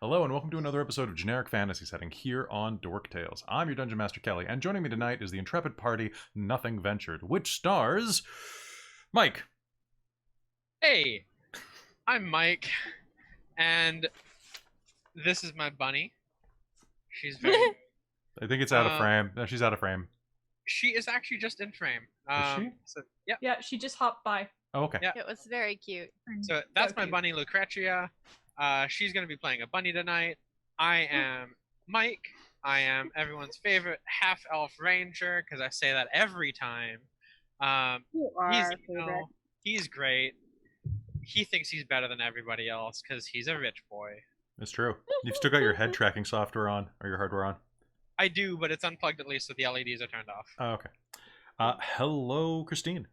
Hello and welcome to another episode of Generic Fantasy Setting here on Dork Tales. I'm your Dungeon Master Kelly, and joining me tonight is the intrepid party Nothing Ventured, which stars Mike. Hey, I'm Mike, and this is my bunny. She's very... I think it's out of frame. No, she's out of frame. She is actually just in frame. Is she? So, yeah. Yeah, she just hopped by. Oh, okay. Yeah. It was very cute. So that's So my cute. bunny, Lucretia. She's going to be playing a bunny tonight. I am Mike. I am everyone's favorite half-elf ranger, because I say that every time. You are He's, our favorite. he's great. He thinks he's better than everybody else, because he's a rich boy. It's true. You've still got your head tracking software on, or your hardware on. I do, but it's unplugged at least, so the LEDs are turned off. Oh, okay. Hello, Christine.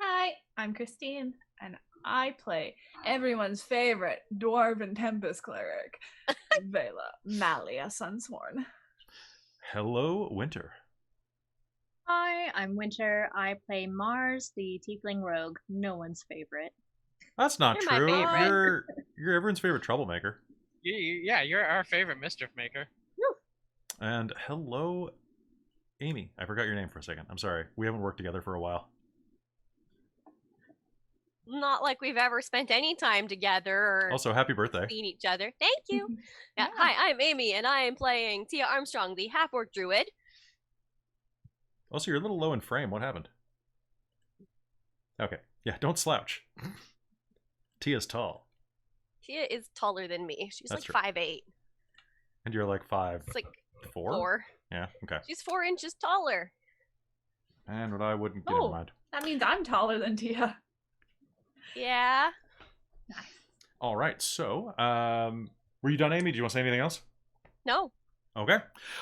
Hi, I'm Christine, and I play everyone's favorite Dwarven Tempest Cleric, Vela Malia Sunsworn. Hello, Winter. Hi, I'm Winter. I play Mars, the Tiefling Rogue, no one's favorite. That's not You're my true. favorite. You're everyone's favorite troublemaker. Yeah, you're our favorite mischief maker. And hello, Amy. I forgot your name for a second. I'm sorry. We haven't worked together for a while. Not like we've ever spent any time together or Also, happy birthday. seen each other. Thank you. Yeah. Hi, I'm Amy, and I am playing Tia Armstrong, the half-orc druid. Also, you're a little low in frame. What happened? Okay. Yeah, don't slouch. Tia's tall. Tia is taller than me. She's That's like true. 5'8". And you're like 5'4"? It's like 4. Yeah, okay. She's 4 inches taller. And what I wouldn't get Oh. in mind. That means I'm taller than Tia. Yeah. All right, so, were you done, Amy? Do you want to say anything else? No. Okay.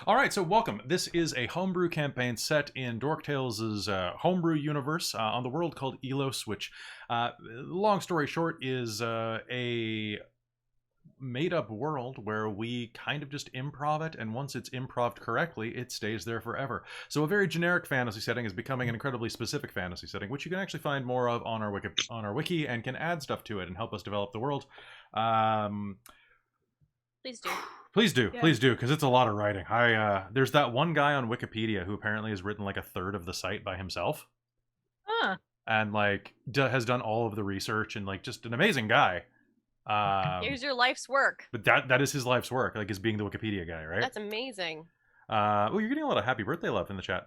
All right, so welcome. This is a homebrew campaign set in Dork Tales' homebrew universe on the world called Elos, which, long story short, is a made-up world where we kind of just improv it, and once it's improved correctly, it stays there forever. So a very generic fantasy setting is becoming an incredibly specific fantasy setting, which you can actually find more of on our wiki and can add stuff to it and help us develop the world. Please do. Please do, Yeah. please do, because it's a lot of writing. There's that one guy on Wikipedia who apparently has written like a third of the site by himself, Huh. and like has done all of the research and like just an amazing guy. Here's your life's work. But that is his life's work, like, is being the Wikipedia guy, right? That's amazing. Well, you're getting a lot of happy birthday love in the chat.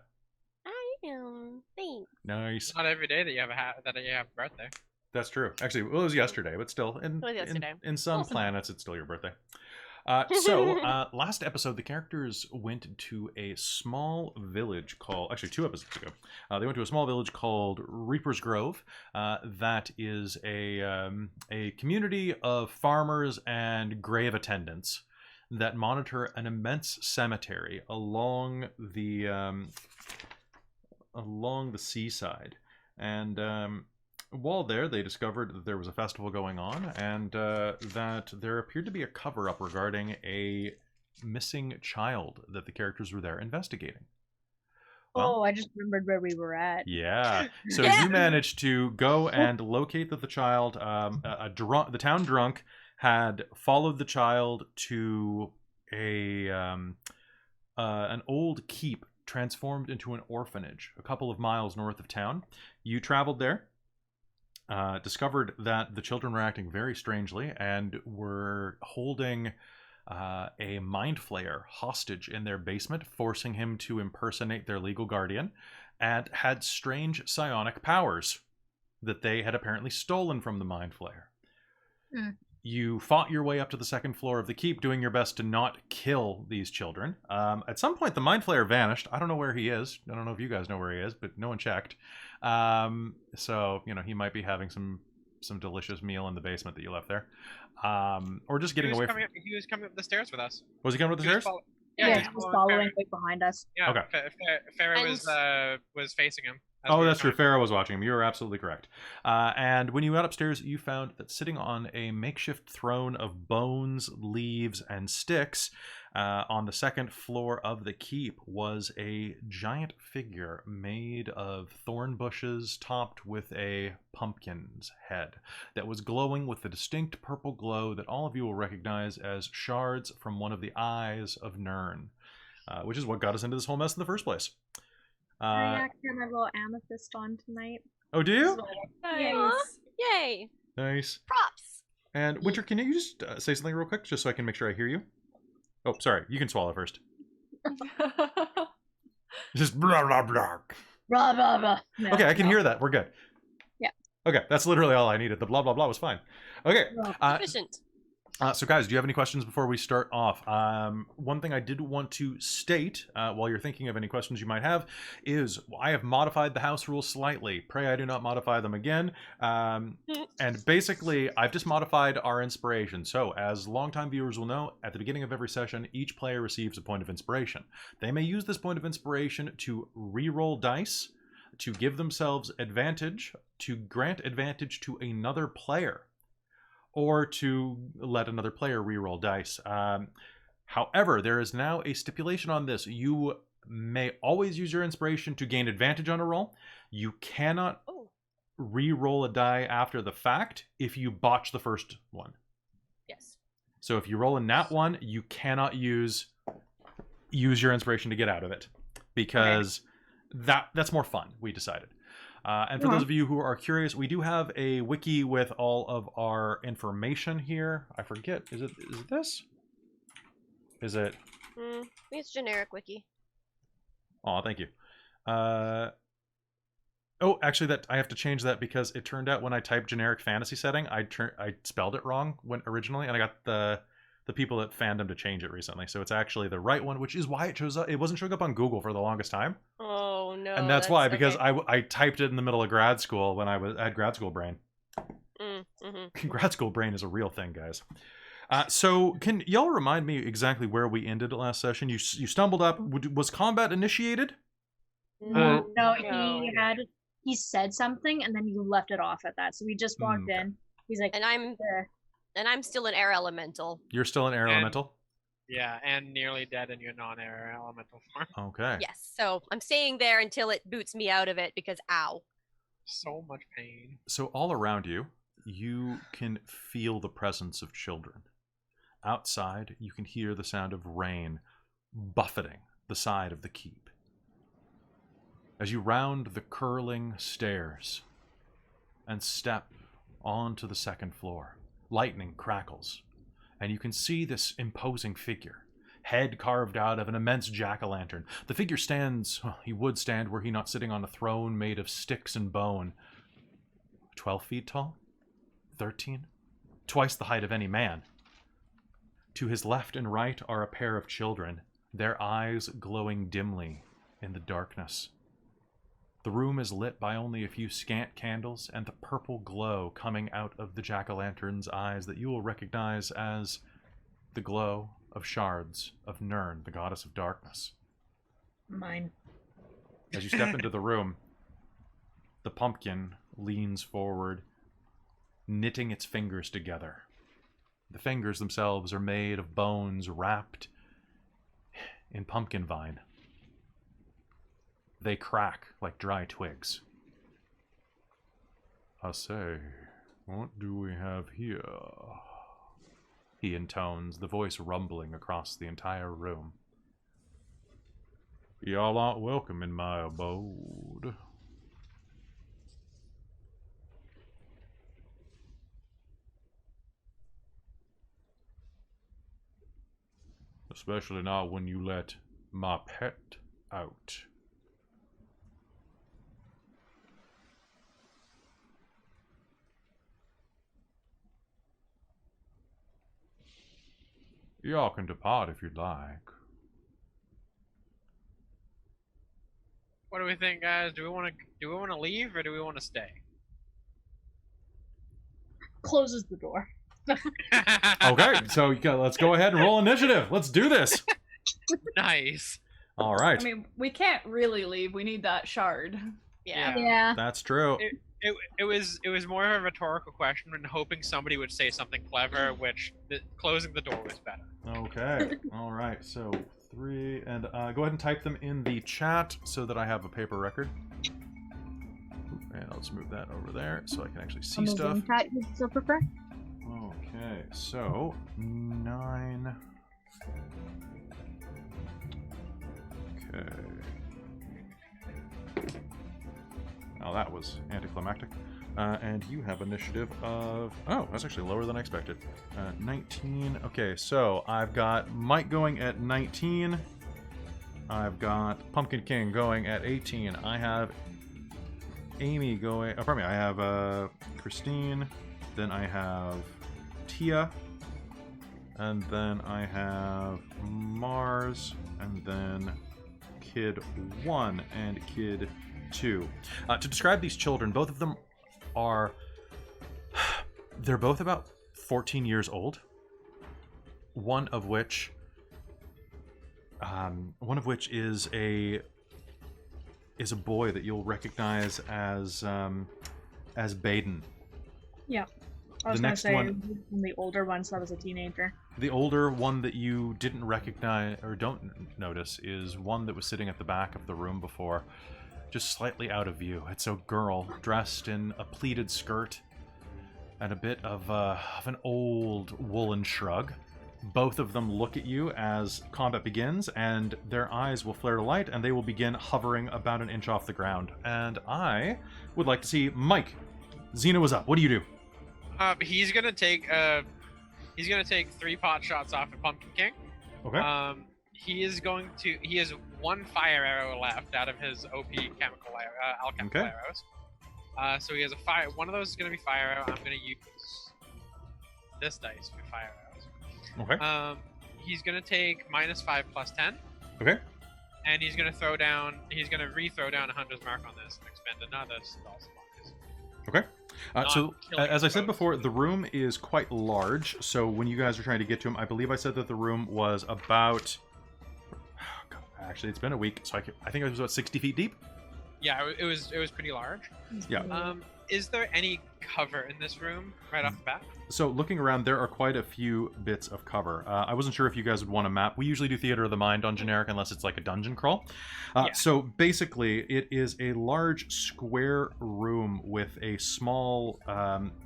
I am. Thanks. Nice. It's not every day that you have a birthday. That's true. Actually, well, it was yesterday, but still, It was yesterday. in some Awesome. planets, it's still your birthday. So, last episode, the characters went to a small village called... Actually, 2 episodes ago. They went to a small village called Reaper's Grove. That is a community of farmers and grave attendants that monitor an immense cemetery along the seaside. And... while there, they discovered that there was a festival going on, and that there appeared to be a cover-up regarding a missing child that the characters were there investigating. Oh, I just remembered where we were at. Yeah. So Yeah. you managed to go and locate the child. The town drunk had followed the child to an old keep transformed into an orphanage a couple of miles north of town. You traveled there. Discovered that the children were acting very strangely and were holding a mind flayer hostage in their basement, forcing him to impersonate their legal guardian, and had strange psionic powers that they had apparently stolen from the mind flayer. Hmm. You fought your way up to the second floor of the keep, doing your best to not kill these children. At some point, the mind flayer vanished. I don't know where he is. I don't know if you guys know where he is, but no one checked. So, you know, he might be having some delicious meal in the basement that you left there. Or just getting away from... He was coming up the stairs with us. Was he coming up the He was stairs? Yeah, he he was following right behind us. Yeah, Okay. Farrah was facing him. as Oh, we were that's true. coming. Farrah was watching him. You were absolutely correct. And when you got upstairs, you found that sitting on a makeshift throne of bones, leaves, and sticks On the second floor of the keep was a giant figure made of thorn bushes topped with a pumpkin's head that was glowing with a distinct purple glow that all of you will recognize as shards from one of the eyes of Nern, which is what got us into this whole mess in the first place. I actually have my little amethyst on tonight. Oh, do you? Nice. Yay! Nice. Props. And Winter, can you just say something real quick, just so I can make sure I hear you? Oh, sorry. You can swallow first. Just blah, blah, blah. Blah, blah, blah. No, Okay, I can no. hear that. We're good. Yeah. Okay, that's literally all I needed. The blah, blah, blah was fine. Okay. Efficient. So guys, do you have any questions before we start off? One thing I did want to state, while you're thinking of any questions you might have, is I have modified the house rules slightly. Pray I do not modify them again. And basically, I've just modified our inspiration. So, as longtime viewers will know, at the beginning of every session, each player receives a point of inspiration. They may use this point of inspiration to re-roll dice, to give themselves advantage, to grant advantage to another player, or to let another player reroll dice. However, there is now a stipulation on this. You may always use your inspiration to gain advantage on a roll. You cannot re-roll a die after the fact if you botch the first one. Yes. So if you roll a nat 1, you cannot use your inspiration to get out of it, because that's more fun, we decided. And for those of you who are curious, we do have a wiki with all of our information here. I forget, is it this? Is it? I think it's generic wiki. Oh, thank you. Oh, actually, that I have to change that because it turned out when I typed generic fantasy setting, I spelled it wrong originally, and I got the people at Fandom to change it recently. So it's actually the right one, which is why it shows up. It wasn't showing up on Google for the longest time. Oh no! And that's why, because okay. I typed it in the middle of grad school when I had grad school brain. Mm-hmm. Grad school brain is a real thing, guys. So can y'all remind me exactly where we ended last session? You stumbled up. Was combat initiated? No, he said something and then you left it off at that. So we just walked in. He's like, and I'm still an air elemental. You're still an air elemental? Yeah, and nearly dead in your non-air elemental form. Okay. Yes, so I'm staying there until it boots me out of it because ow. So much pain. So all around you, you can feel the presence of children. Outside, you can hear the sound of rain buffeting the side of the keep. As you round the curling stairs and step onto the second floor, lightning crackles, and you can see this imposing figure, head carved out of an immense jack-o'-lantern. The figure stands, well, he would stand were he not sitting on a throne made of sticks and bone. 12 feet tall? 13? Twice the height of any man. To his left and right are a pair of children, their eyes glowing dimly in the darkness. The room is lit by only a few scant candles and the purple glow coming out of the jack-o'-lantern's eyes that you will recognize as the glow of shards of Nern, the goddess of darkness. mine. As you step into the room, the pumpkin leans forward, knitting its fingers together. The fingers themselves are made of bones wrapped in pumpkin vine. They crack like dry twigs. I say, what do we have here? He intones, the voice rumbling across the entire room. Y'all aren't welcome in my abode. Especially not when you let my pet out. Y'all can depart if you'd like. What do we think, guys? Do we want to leave or do we want to stay? Closes the door. Okay, so let's go ahead and roll initiative. Let's do this. Nice. All right. I mean, we can't really leave. We need that shard. Yeah. Yeah. That's true. It was more of a rhetorical question and hoping somebody would say something clever, which closing the door was better. Okay. All right. So 3, and go ahead and type them in the chat so that I have a paper record. And I'll just move that over there so I can actually see On the stuff. Zoom chat, you'd still prefer? Okay. So 9. Okay. Oh, that was anticlimactic. And you have initiative of... Oh, that's actually lower than I expected. 19. Okay, so I've got Mike going at 19. I've got Pumpkin King going at 18. I have Amy going... Oh, pardon me. I have Christine. Then I have Tia. And then I have Mars. And then Kid 1 and Kid 2. To describe these children, both of them are... They're both about 14 years old. One of which is a boy that you'll recognize as Baden. Yeah. I was The going to next say, one- the older one, so I was a teenager. The older one that you didn't recognize or don't notice is one that was sitting at the back of the room before, just slightly out of view. It's a girl dressed in a pleated skirt and a bit of an old woolen shrug. Both of them look at you as combat begins, and their eyes will flare to light, and they will begin hovering about an inch off the ground. And I would like to see Mike. Xena was up. What do you do? He's gonna take 3 pot shots off at Pumpkin King. Okay. He has 1 fire arrow left out of his OP chemical alchemical Okay. arrows. So he has a fire. One of those is gonna be fire arrow. I'm gonna use this dice for fire arrows. Okay. He's gonna take -5 + 10. Okay. And he's gonna re-throw down a Hunter's Mark on this and expend another spell slot. Okay. So, Not killing as I said foes. before, the room is quite large. So, when you guys are trying to get to him, I believe I said that the room was about... God, actually, it's been a week, so I think it was about 60 feet deep. Yeah, it was pretty large. Yeah. Is there any cover in this room right off the bat? So, looking around, there are quite a few bits of cover. I wasn't sure if you guys would want a map. We usually do Theater of the Mind on generic unless it's like a dungeon crawl. Yeah. So, basically, it is a large square room with a small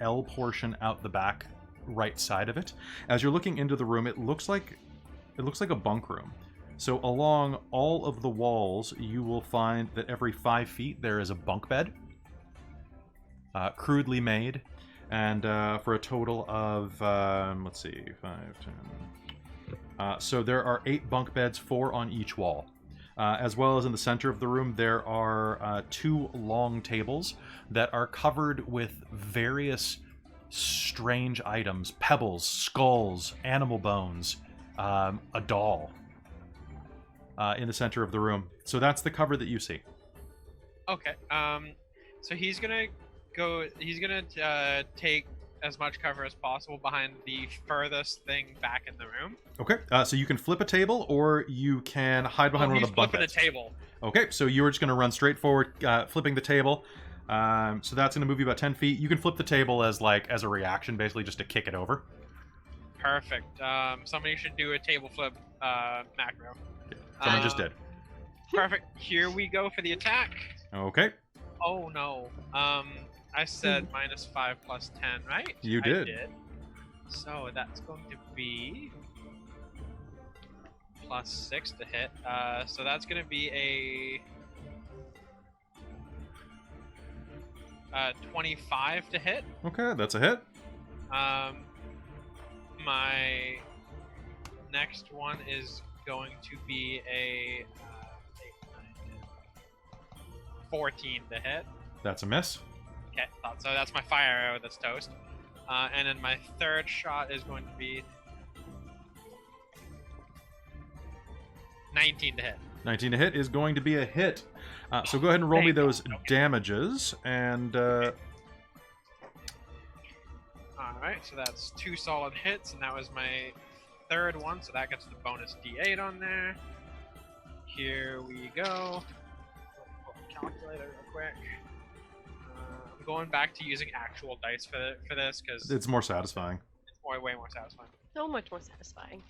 L portion out the back right side of it. As you're looking into the room, it looks like a bunk room. So, along all of the walls, you will find that every 5 feet there is a bunk bed. Crudely made, and for a total of, let's see, 5, 10. So there are 8 bunk beds, 4 on each wall. As well as in the center of the room, there are 2 long tables that are covered with various strange items, pebbles, skulls, animal bones, a doll in the center of the room. So that's the cover that you see. Okay. So he's gonna take as much cover as possible behind the furthest thing back in the room. Okay, so you can flip a table, or you can hide behind one of the bunk flipping beds. a table. Okay, so you're just going to run straight forward, flipping the table. So that's going to move you about 10 feet. You can flip the table as a reaction, basically just to kick it over. Perfect. Somebody should do a table flip macro. Someone just did. Perfect. Here we go for the attack. Okay, Oh no. I said -5 + 10, right? You I did. So that's going to be +6 to hit. So that's going to be a 25 to hit. okay, that's a hit. My next one is going to be a 14 to hit. That's a miss. Okay, thought so. That's my fire arrow that's toast. And then my third shot is going to be 19 to hit. 19 to hit is going to be a hit. So go ahead and roll me Thank those God. Okay. damages, and Alright, so that's 2 solid hits, and that was my third one, so that gets the bonus D8 on there. Here we go. Pull the calculator real quick. going back to using actual dice for this because It's more satisfying. it's way more satisfying. So much more satisfying.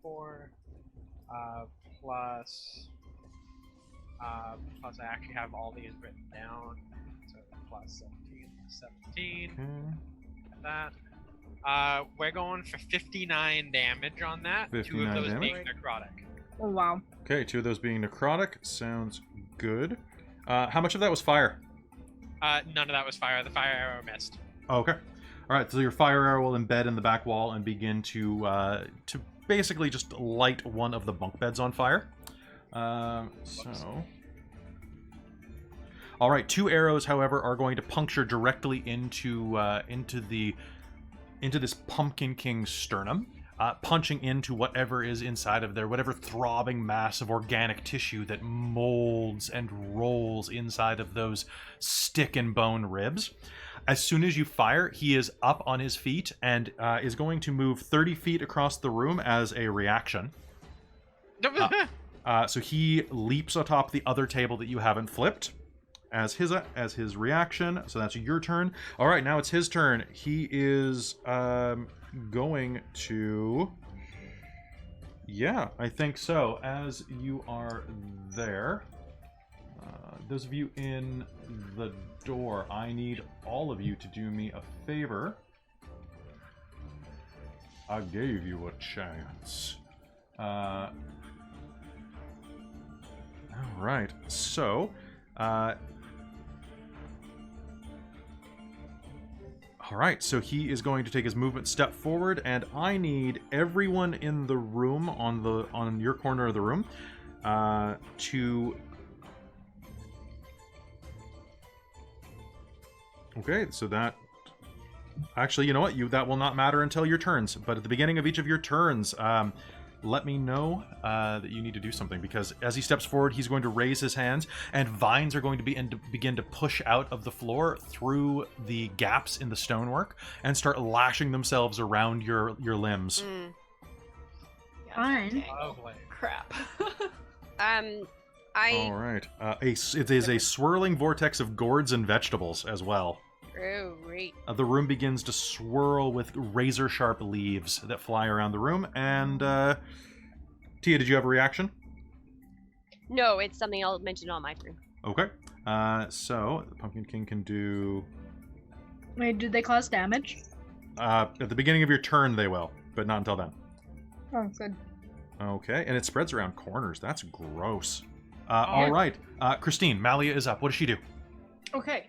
4 plus I actually have all these written down. So plus 17. Okay. That. We're going for 59 damage on that. 2 of 59 those damage? being necrotic. Oh wow. Okay, 2 of those being necrotic. Sounds good. How much of that was fire? None of that was fire. The fire arrow missed. Okay. All right, so your fire arrow will embed in the back wall and begin to basically just light one of the bunk beds on fire. So... All right, 2 arrows, however, are going to puncture directly into this Pumpkin King's sternum, punching into whatever is inside of there, whatever throbbing mass of organic tissue that molds and rolls inside of those stick and bone ribs. As soon as you fire, he is up on his feet and is going to move 30 feet across the room as a reaction. So he leaps atop the other table that you haven't flipped as his reaction. So that's your turn. All right, now it's his turn. He is going to... Yeah, I think so. As you are there, those of you in the door, I need all of you to do me a favor. I gave you a chance. All right, so... All right, so he is going to take his movement step forward, and I need everyone in the room on your corner of the room to. Okay, so that. Actually, you know what? That will not matter until your turns. But at the beginning of each of your turns, let me know that you need to do something, because as he steps forward, he's going to raise his hands, and vines are going to begin to push out of the floor through the gaps in the stonework and start lashing themselves around your limbs. Yeah, Fine. dang. Lovely. Crap. All right. It is a swirling vortex of gourds and vegetables as well. Great. The room begins to swirl with razor-sharp leaves that fly around the room. And, Tia, did you have a reaction? No, it's something I'll mention on my turn. Okay. So, the Pumpkin King can do... Wait, did they cause damage? At the beginning of your turn, they will, but not until then. Oh, good. Okay, and it spreads around corners. That's gross. All right. Christine, Malia is up. What does she do? Okay.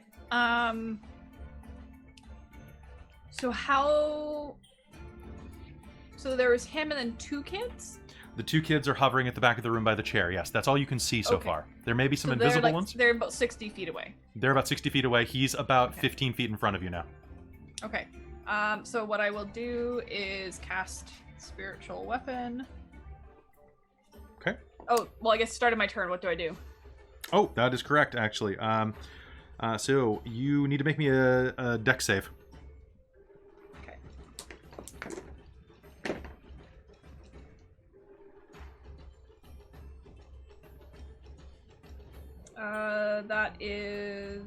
So how... So there was him and then 2 kids? The 2 kids are hovering at the back of the room by the chair. Yes, that's all you can see so Okay. far. There may be some So invisible ones. They're about 60 feet away. They're about 60 feet away. He's about Okay. 15 feet in front of you now. Okay. So what I will do is cast Spiritual Weapon. Okay. Oh, well, I guess started my turn. What do I do? Oh, that is correct, actually. So you need to make me a dex save. Okay. That is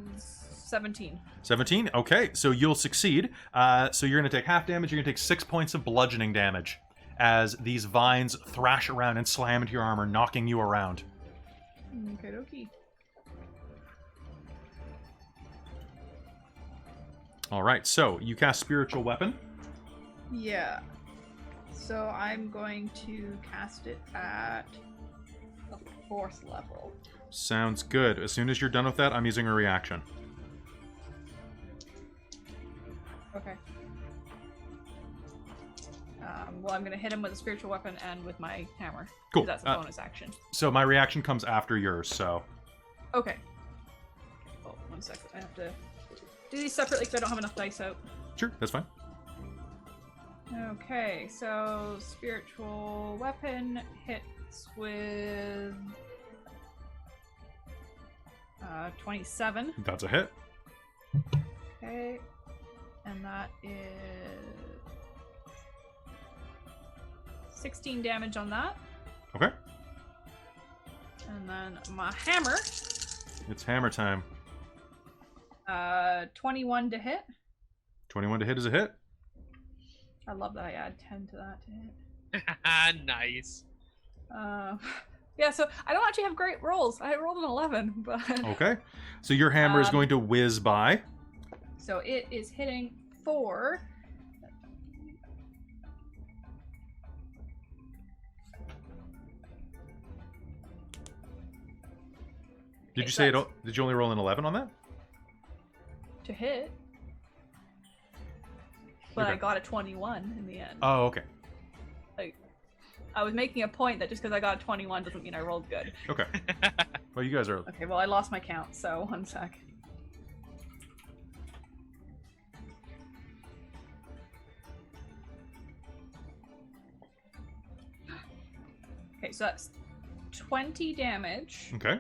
17. 17? Okay, so you'll succeed. So you're going to take half damage. You're going to take 6 points of bludgeoning damage as these vines thrash around and slam into your armor, knocking you around. Okay, dokie. All right, so you cast Spiritual Weapon. Yeah. So I'm going to cast it at the 4th level. Sounds good. As soon as you're done with that, I'm using a reaction. Okay. Well, I'm going to hit him with a spiritual weapon and with my hammer. 'Cause Cool. That's a bonus action. So my reaction comes after yours, so... Okay. Oh, 1 second. I have to do these separately because I don't have enough dice out. Sure, that's fine. Okay, so spiritual weapon hits with 27. That's a hit. Okay, and that is 16 damage on that. Okay. And then my hammer, It's hammer time. 21 to hit. 21 to hit is a hit. I love that I add 10 to that to hit. Nice. Yeah, so I don't actually have great rolls. I rolled an 11, but... Okay. So your hammer is going to whiz by. So it is hitting 4. Did you say it? Did you only roll an 11 on that? To hit. But Okay. I got a 21 in the end. Oh, okay. Like, I was making a point that just because I got a 21 doesn't mean I rolled good. Okay. Well, you guys are... Okay, well, I lost my count, so 1 sec. Okay, so that's 20 damage. Okay.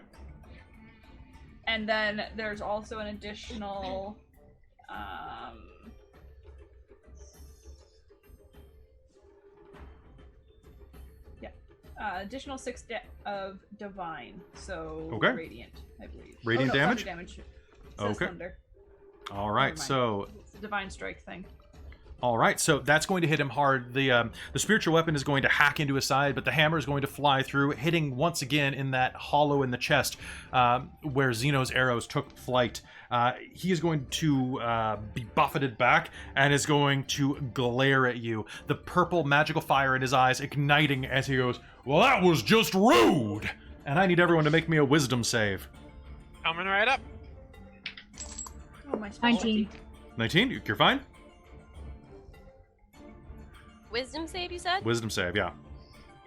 And then there's also an additional... additional 6 of divine, so Okay. radiant, I believe. Radiant damage? Thunder damage. It says Okay. thunder. All right, Never mind. so... It's a divine strike thing. All right, so that's going to hit him hard. The spiritual weapon is going to hack into his side, but the hammer is going to fly through, hitting once again in that hollow in the chest where Xeno's arrows took flight. He is going to be buffeted back and is going to glare at you. The purple magical fire in his eyes igniting as he goes, "Well, that was just rude!" And I need everyone to make me a wisdom save. Coming right up. Oh, my specialty. 19, you're fine? Wisdom save, you said? Wisdom save, yeah.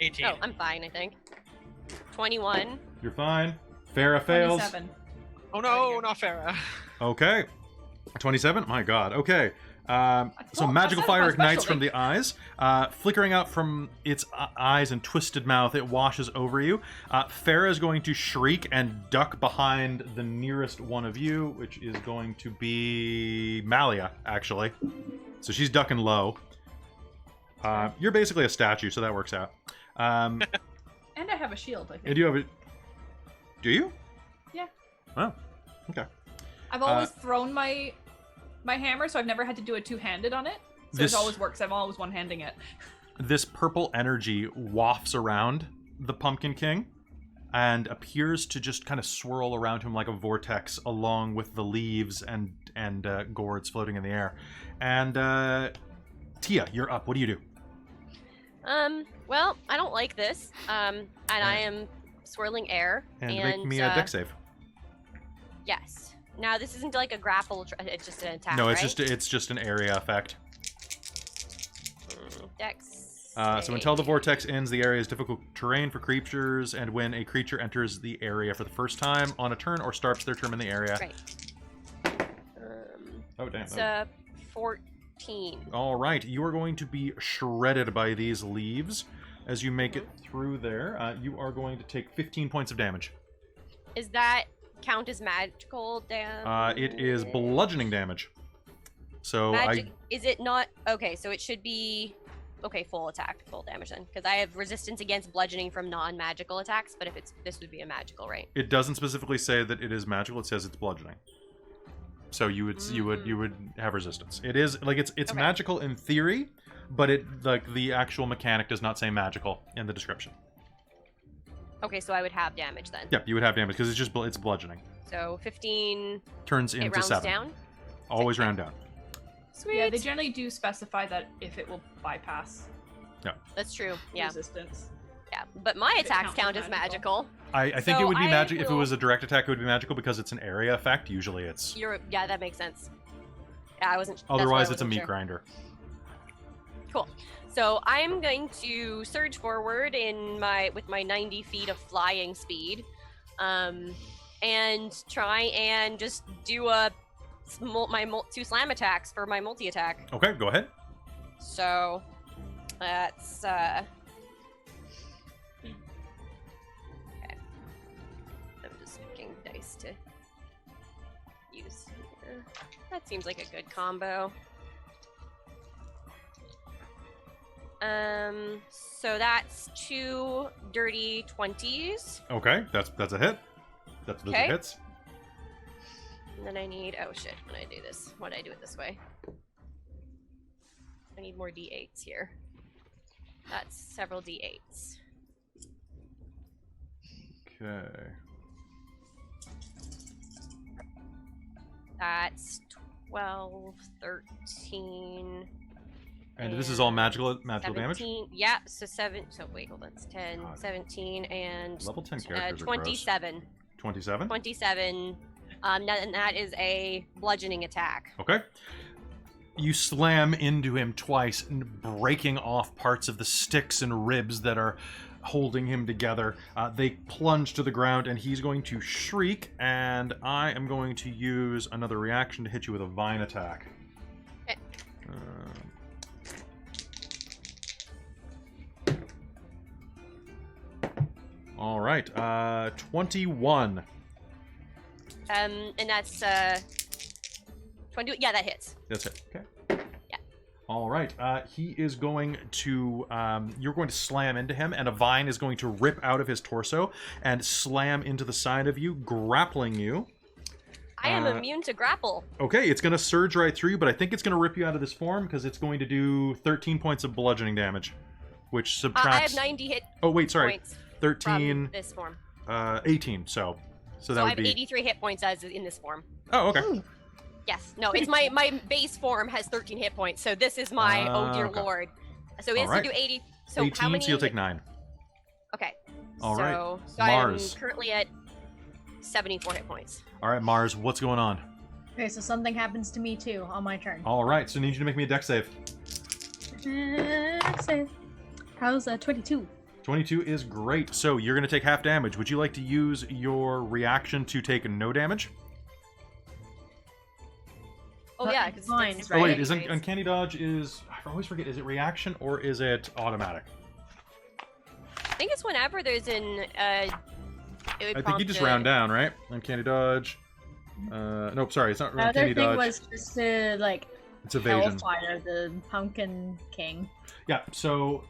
18. Oh, I'm fine, I think. 21. You're fine. Farah fails. 27. Oh no, not Farah. Okay. 27? My god. Okay. So magical fire ignites from the eyes. Flickering out from its eyes and twisted mouth, it washes over you. Farah is going to shriek and duck behind the nearest one of you, which is going to be Malia, actually. So she's ducking low. You're basically a statue, so that works out. And I have a shield, I think. And you have a... Do you? Yeah. Oh, okay. I've always thrown my hammer, so I've never had to do it two-handed on it. So it always works. I'm always one-handing it. This purple energy wafts around the Pumpkin King and appears to just kind of swirl around him like a vortex along with the leaves and gourds floating in the air. And Tia, you're up. What do you do? Well, I don't like this. And I am swirling air. And make me a dex save. Yes. Now this isn't like a grapple. It's just an attack. No, it's right? just an area effect. Dex. So until the vortex ends, the area is difficult terrain for creatures, and when a creature enters the area for the first time on a turn or starts their turn in the area. Right. Oh damn. It's 14. All right, you are going to be shredded by these leaves as you make it through there. You are going to take 15 points of damage. Is that count as magical damage? It is bludgeoning damage. So Is it not? Okay, so it should be... Okay, full damage then. Because I have resistance against bludgeoning from non-magical attacks, but if it's... This would be a magical, right? It doesn't specifically say that it is magical, it says it's bludgeoning. So you would have resistance. It is like it's Okay. magical in theory, but it like the actual mechanic does not say magical in the description. Okay, so I would have damage then. Yep, you would have damage because it's bludgeoning. So 15... Turns It into rounds 7. down? Always round down. Sweet! Yeah, they generally do specify that if it will bypass That's true, yeah. resistance. Yeah, but my If it attacks counts count as as magical. magical. I think So it would be I magic if it will- was a direct attack. It would be magical because it's an area effect. Usually, it's Yeah, that makes sense. Yeah, I wasn't... that's why I otherwise it's a wasn't meat sure. grinder. Cool. So I'm going to surge forward with my 90 feet of flying speed, and try and just do two slam attacks for my multi attack. Okay, go ahead. So that's okay. I'm just picking dice to use here. That seems like a good combo. So that's 2 dirty 20s. Okay, that's a hit. Those are Okay. hits. And then I need, oh shit, when I do this, why did I do it this way? I need more d8s here. That's several d8s. Okay. That's 12, 13. And this is all magical 17. damage? Yeah, so 7. So wait, hold on. It's 10, God. 17, and Level 10 characters are gross. 27. 27? 27. And that is a bludgeoning attack. Okay. You slam into him twice, breaking off parts of the sticks and ribs that are holding him together. They plunge to the ground, and he's going to shriek, and I am going to use another reaction to hit you with a vine attack. Okay. All right, 21. And that's 20. Yeah, that hits. That's it. Okay. Yeah. All right. He is going to. You're going to slam into him, and a vine is going to rip out of his torso and slam into the side of you, grappling you. I am immune to grapple. Okay, it's going to surge right through you, but I think it's going to rip you out of this form because it's going to do 13 points of bludgeoning damage, which subtracts. I have 90 hit. Oh wait, sorry. Points 13. from this form. 18. So that I would have be 83 hit points as in this form. Oh, okay. Ooh. Yes. No, it's my base form has 13 hit points, so this is my oh dear okay. lord. So it has Alright. to do 80. So 18, how many? so you'll take 9. Okay. All right. So Mars. I'm currently at 74 hit points. All right, Mars, what's going on? Okay, so something happens to me too on my turn. All right, so I need you to make me a dex save. Save. How's 22? 22 is great. So you're going to take half damage. Would you like to use your reaction to take no damage? Oh yeah, because Fine. it's Oh wait, anyways. isn't uncanny dodge is I always forget, is it reaction or is it automatic? I think it's whenever there's an it would I think you prompt just a- round down, right? Uncanny dodge. Nope, sorry, it's not The other uncanny thing dodge. was just to like It's evasion. Hellfire, the Pumpkin King. Yeah, so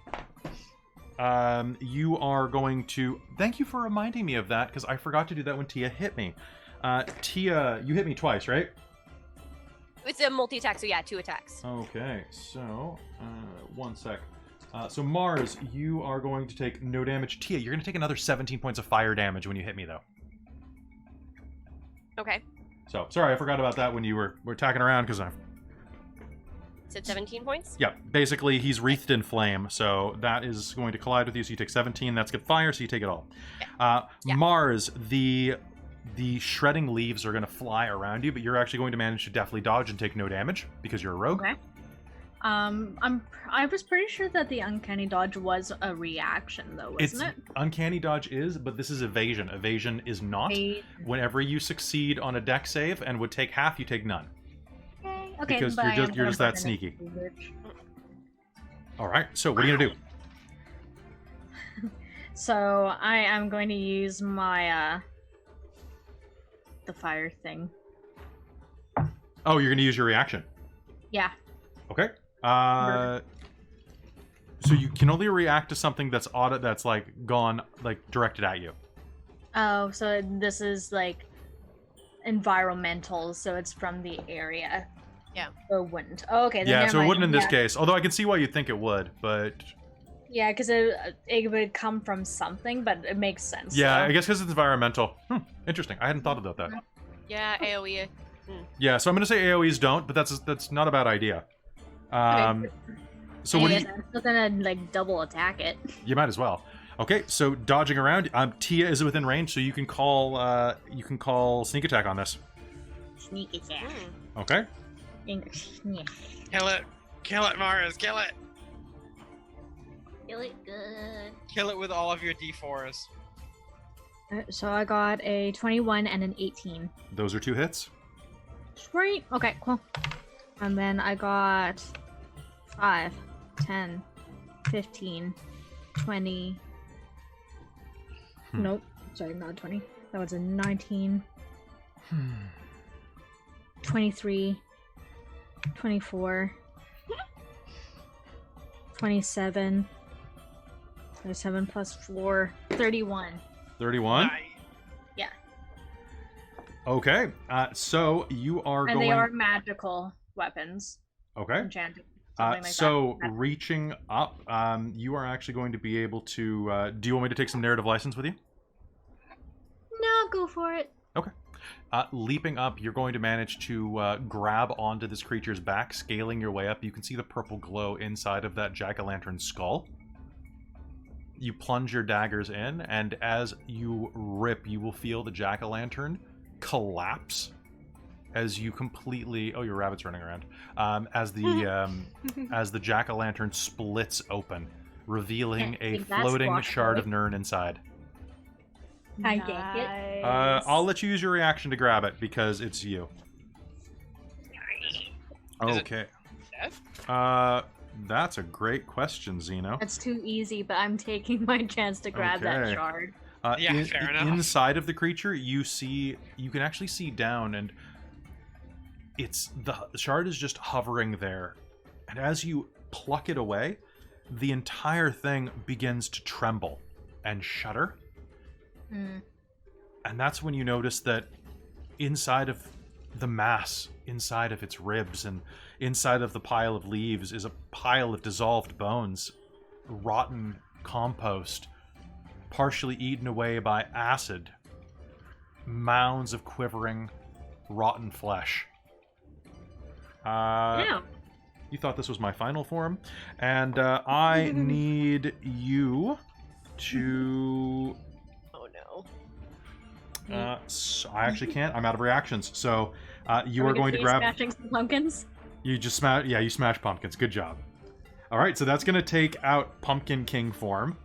you are going to thank you for reminding me of that because I forgot to do that when Tia hit me. Tia, you hit me twice, right? It's a multi-attack, so yeah, 2 attacks. Okay, so one sec. So Mars, you are going to take no damage. Tia, you're going to take another 17 points of fire damage when you hit me, though. Okay. So sorry, I forgot about that when you were attacking around because I. Is it 17 points? Yeah, basically he's wreathed in flame, so that is going to collide with you. So you take 17. That's good fire, so you take it all. Yeah. Mars, the shredding leaves are going to fly around you, but you're actually going to manage to deftly dodge and take no damage because you're a rogue. Okay. I was pretty sure that the uncanny dodge was a reaction, though, wasn't it? Uncanny dodge is, but this is evasion. Evasion is not. Whenever you succeed on a dex save and would take half, you take none. Okay, Because but you're just that sneaky. All right. So what are you gonna do? So I am going to use my the fire thing. Oh, you're gonna use your reaction. Yeah. Okay. So you can only react to something that's that's like gone, like directed at you. Oh, so this is like environmental, so it's from the area. Yeah. So it wouldn't. Oh, okay. Then Yeah. never So it mind. wouldn't in this Yeah. case. Although I can see why you'd think it would, but Yeah, because it would come from something, but it makes sense. yeah, so. I guess because it's environmental. Interesting. I hadn't thought about that. Yeah, AoE. Yeah. So I'm gonna say AOE's don't, but that's not a bad idea. Okay. So what do you? I'm still gonna like double attack it. You might as well. Okay, so dodging around. Tia is within range, so you can call sneak attack on this. Sneak attack. Okay. Yeah. Kill it, Mars, kill it. Feel it good. Kill it with all of your d4s. So I got a 21 and an 18. Those are 2 hits. Sweet. Okay, cool. And then I got 5, 10, 15, 20. Nope. Sorry, not 20. That was a 19. 23. 24. 27. 27 plus 4. 31. 31. Nice. Yeah. Okay. So you are And going. they are magical weapons. Okay. Enchanted. Something like So that. reaching up, you are actually going to be able to. Do you want me to take some narrative license with you? No, go for it. Okay. Leaping up, you're going to manage to grab onto this creature's back, scaling your way up. You can see the purple glow inside of that jack-o'-lantern skull. You plunge your daggers in, and as you rip, you will feel the jack-o'-lantern collapse as you completely... Oh, your rabbit's running around. As the jack-o'-lantern splits open, revealing a floating shard of Nirn inside. I get it. I'll let you use your reaction to grab it because it's you. Is Okay. Dead? That's a great question, Zeno. That's too easy, but I'm taking my chance to grab that Okay. shard. Yeah, fair enough. Inside of the creature, you can actually see down, and the shard is just hovering there. And as you pluck it away, the entire thing begins to tremble and shudder. And that's when you notice that inside of the mass, inside of its ribs, and inside of the pile of leaves is a pile of dissolved bones, rotten compost, partially eaten away by acid, mounds of quivering, rotten flesh. Yeah. You thought this was my final form, and I need you to... Oh no. So I actually can't. I'm out of reactions. So you we are going to grab... smashing some pumpkins? You just smash... Yeah, you smash pumpkins. Good job. All right, so that's going to take out Pumpkin King form.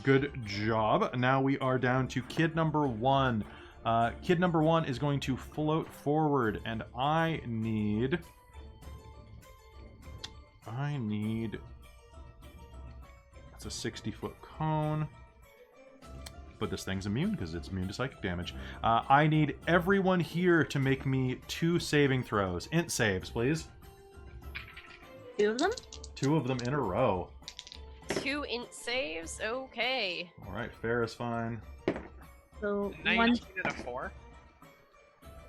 Good job. Now we are down to kid number 1. Kid number 1 is going to float forward, and I need... That's a 60-foot cone. But this thing's immune because it's immune to psychic damage. I need everyone here to make me 2 saving throws. Int saves, please. 2 of them? 2 of them in a row. 2 int saves? Okay. All right, fair is fine. So 19 one. and a 4.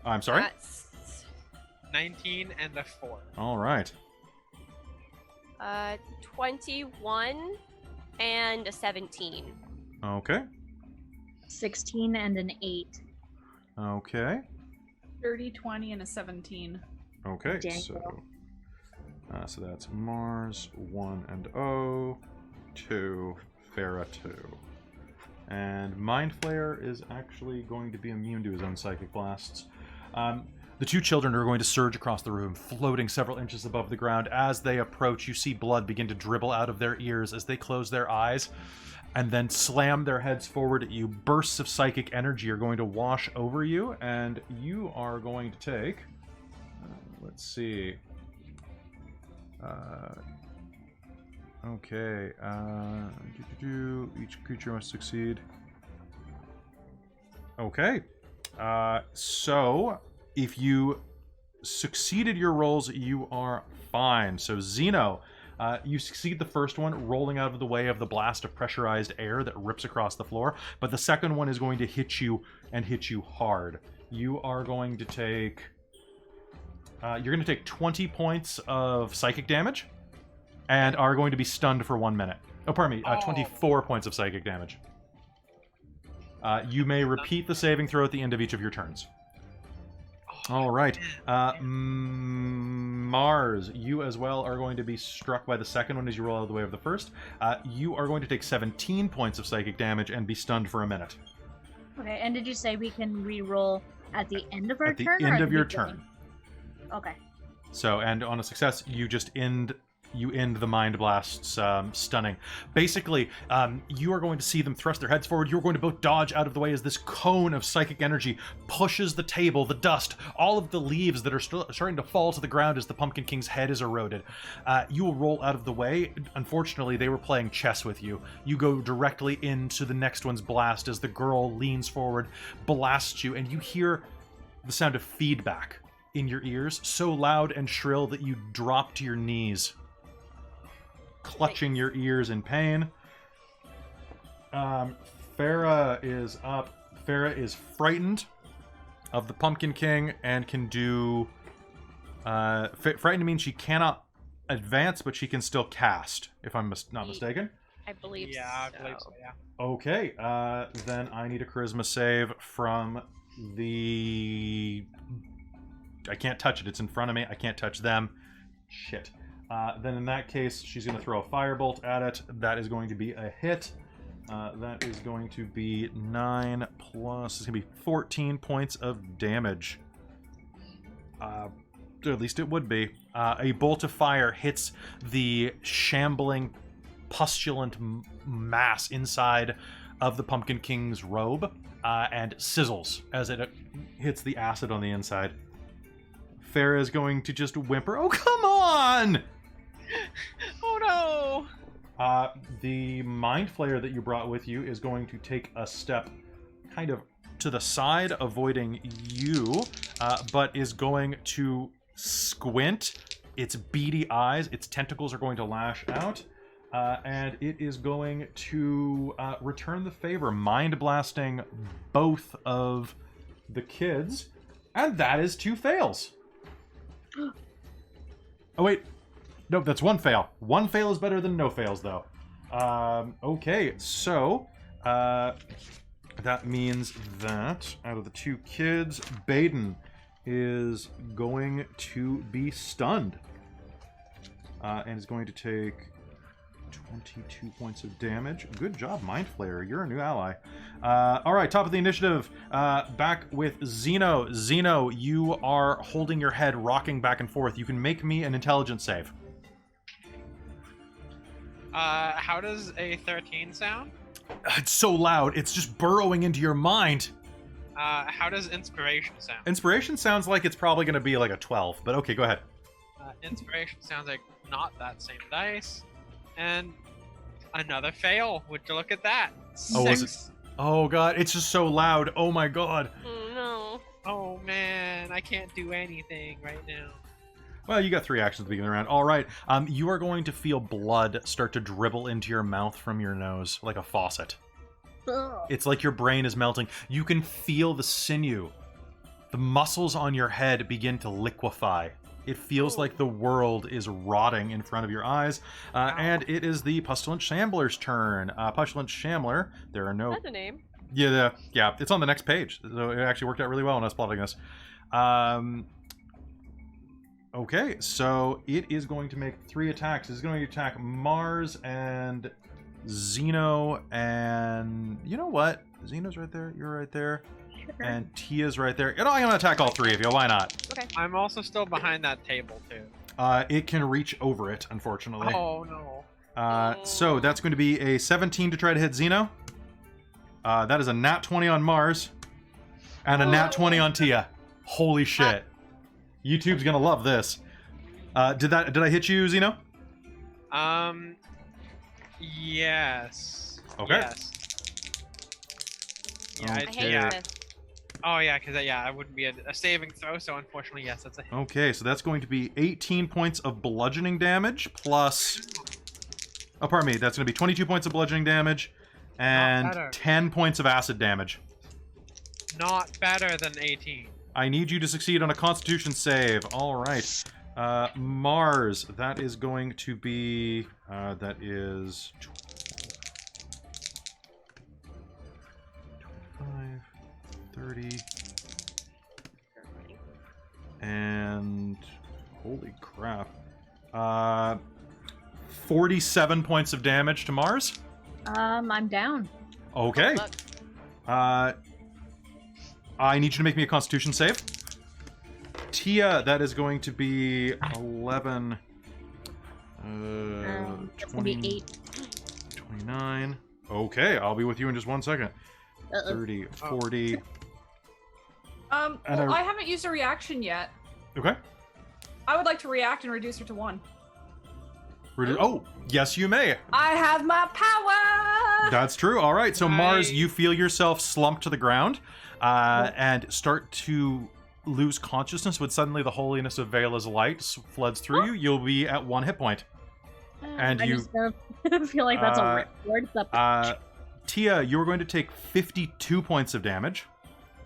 I'm sorry? That's 19 and a 4. All right. 21 and a 17. Okay. 16 and an 8. Okay. 30, 20, and a 17. Okay, Dang. so that's Mars 1 and 0, 2, Farah 2. And Mind Flayer is actually going to be immune to his own psychic blasts. The 2 children are going to surge across the room, floating several inches above the ground. As they approach, you see blood begin to dribble out of their ears as they close their eyes and then slam their heads forward at you. Bursts of psychic energy are going to wash over you, and you are going to take... let's see... okay, each creature must succeed. Okay, so if you succeeded your rolls, you are fine. So Zeno, you succeed the first one, rolling out of the way of the blast of pressurized air that rips across the floor, but the second one is going to hit you, and hit you hard. You are going to take... you're going to take 20 points of psychic damage, and are going to be stunned for 1 minute. Oh, pardon me, 24 points of psychic damage. You may repeat the saving throw at the end of each of your turns. All right. Mars, you as well are going to be struck by the second one as you roll out of the way of the first. You are going to take 17 points of psychic damage and be stunned for a minute. Okay, and did you say we can re-roll at the end of our At the turn? or end at of the your beginning? turn. Okay. So, and on a success, you just end the Mind Blast's stunning. Basically, you are going to see them thrust their heads forward. You're going to both dodge out of the way as this cone of psychic energy pushes the table, the dust, all of the leaves that are starting to fall to the ground as the Pumpkin King's head is eroded. You will roll out of the way. Unfortunately, they were playing chess with you. You go directly into the next one's blast as the girl leans forward, blasts you, and you hear the sound of feedback in your ears, so loud and shrill that you drop to your knees, clutching your ears in pain. Farah is up. Farah is frightened. of the Pumpkin King and can do... frightened means she cannot advance, but she can still cast, if I'm not mistaken. I believe Yeah, I believe so, yeah. Okay, then I need a charisma save from the... I can't touch it. It's in front of me. I can't touch them. Shit. Then in that case, she's going to throw a firebolt at it. That is going to be a hit. That is going to be 9 plus... It's going to be 14 points of damage. Or at least it would be. A bolt of fire hits the shambling, pustulant mass inside of the Pumpkin King's robe and sizzles as it hits the acid on the inside. Farah is going to just whimper, "Oh, come on!" Oh no! The Mind Flayer that you brought with you is going to take a step kind of to the side, avoiding you, but is going to squint its beady eyes. Its tentacles are going to lash out, and it is going to return the favor, mind blasting both of the kids, and that is 2 fails. Oh wait, nope, that's 1 fail. 1 fail is better than no fails, though. Okay, so that means that out of the 2 kids, Baden is going to be stunned and is going to take 22 points of damage. Good job, Mind Flayer. You're a new ally. All right, top of the initiative. Back with Zeno. Zeno, you are holding your head, rocking back and forth. You can make me an intelligence save. How does a 13 sound? It's so loud. It's just burrowing into your mind. How does inspiration sound? Inspiration sounds like it's probably going to be like a 12, but okay, go ahead. Inspiration sounds like not that same dice. And another fail. Would you look at that? 6. Oh, was it? Oh, God. It's just so loud. Oh, my God. Oh, no. Oh, man. I can't do anything right now. Well, you got 3 actions at the beginning of the round. All right. You are going to feel blood start to dribble into your mouth from your nose like a faucet. Ugh. It's like your brain is melting. You can feel the sinew. The muscles on your head begin to liquefy. It feels like the world is rotting in front of your eyes. And it is the Pestilent Shambler's turn. Pestilent Shambler, there are no... That's a name. Yeah, it's on the next page. So it actually worked out really well when I was plotting this. Okay, so it is going to make 3 attacks. It's going to attack Mars and Zeno and... You know what? Zeno's right there. You're right there. And Tia's right there. And I'm going to attack all 3 of you. Why not? Okay. I'm also still behind that table, too. It can reach over it, unfortunately. Oh, no. So that's going to be a 17 to try to hit Zeno. That is a nat 20 on Mars. And a nat 20 on Tia. Holy shit. YouTube's going to love this. Did I hit you, Zeno? Yes. Okay. Yes. Yeah, I it's- hate yeah. this. Oh, yeah, because I wouldn't be a saving throw, so unfortunately, yes, that's a hit. Okay, so that's going to be 18 points of bludgeoning damage plus... Oh, pardon me. That's going to be 22 points of bludgeoning damage and better. 10 points of acid damage. Not better than 18. I need you to succeed on a Constitution save. All right. Mars, that is going to be... that is... 25, 30... And... Holy crap. 47 points of damage to Mars. I'm down. Okay. Look. I need you to make me a Constitution save. Tia, that is going to be 11. That's gonna be 8. 29. Okay, I'll be with you in just 1 second. 30, 40. Well, And I haven't used a reaction yet. Okay. I would like to react and reduce her to 1. Oh, yes, you may. I have my power! That's true. All right. So, Mars, Nice. you feel yourself slump to the ground and start to lose consciousness when suddenly the holiness of Vela's light floods through you. You'll be at 1 hit point. And I you- just feel like that's a rip word. Tia, you're going to take 52 points of damage.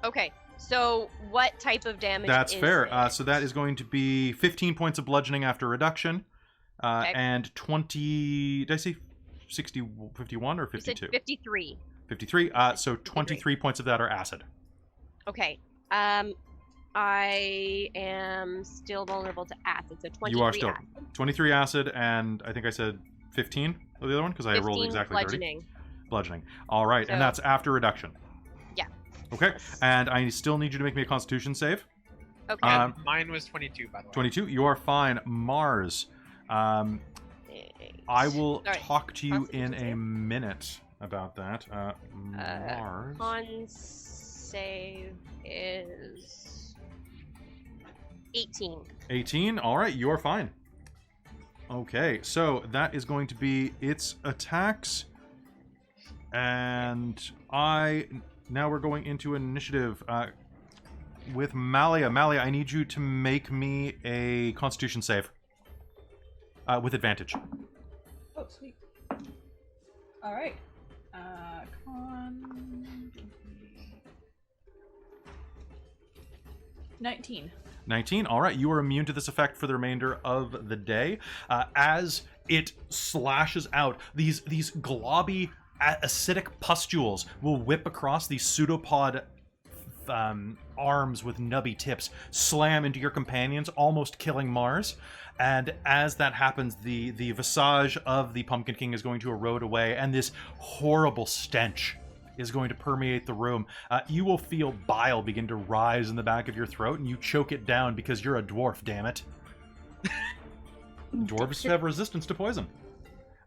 Okay. So what type of damage That's is fair. it? So that is going to be 15 points of bludgeoning after reduction. Okay. And 20... Did I say 51 or You said 52? 53. 53. So 23 points of that are acid. Okay. I am still vulnerable to acid, so 23 You are still. acid. 23 acid, and I think I said 15 of the other one, because I rolled 15 exactly bludgeoning. 30. Bludgeoning. All right, and So- that's after reduction. Yeah. Okay, Yes. and I still need you to make me a Constitution save. Okay. And mine was 22, by the way. 22. You are fine. Mars. I will Sorry, talk to you in Constitution a save? minute about that. Mars. Con save is 18. 18. All right, you are fine. Okay, so that is going to be its attacks. And now we're going into initiative with Malia. Malia, I need you to make me a Constitution save with advantage. Oh, sweet. All right. Con. 19. 19. All right, you are immune to this effect for the remainder of the day. As it slashes out, these globby acidic pustules will whip across these pseudopod arms with nubby tips, slam into your companions, almost killing Mars. And as that happens, the visage of the Pumpkin King is going to erode away, and this horrible stench is going to permeate the room. You will feel bile begin to rise in the back of your throat, and you choke it down because you're a dwarf, damn it. Dwarves have resistance to poison.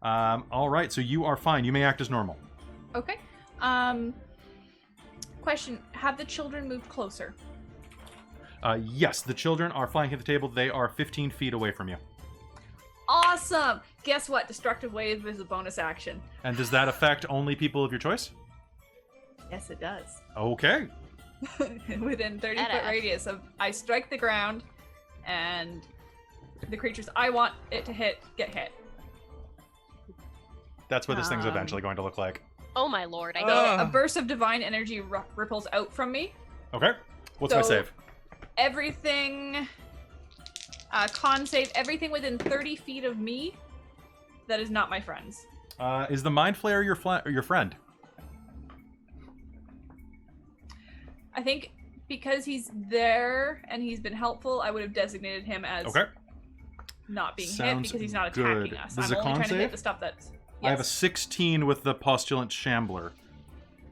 All right, so you are fine. You may act as normal. Okay. Question: have the children moved closer? Yes, the children are flying at the table. They are 15 feet away from you. Awesome. Guess what? Destructive Wave is a bonus action. And does that affect only people of your choice? Yes, it does. Okay. Within 30-foot Badass. radius of, I strike the ground, and the creatures I want it to hit get hit. That's what this thing's eventually going to look like. Oh my lord, I So hate a burst of divine energy ripples out from me. Okay. What's my So- save? Everything, con save, everything within 30 feet of me that is not my friends. Is the Mind Flayer your friend? I think because he's there and he's been helpful, I would have designated him as Okay. not being hit Sounds because he's not good. attacking us. This is I'm a only con trying to save? hit the stuff that's... I have a Yes. 16 with the Postulant Shambler.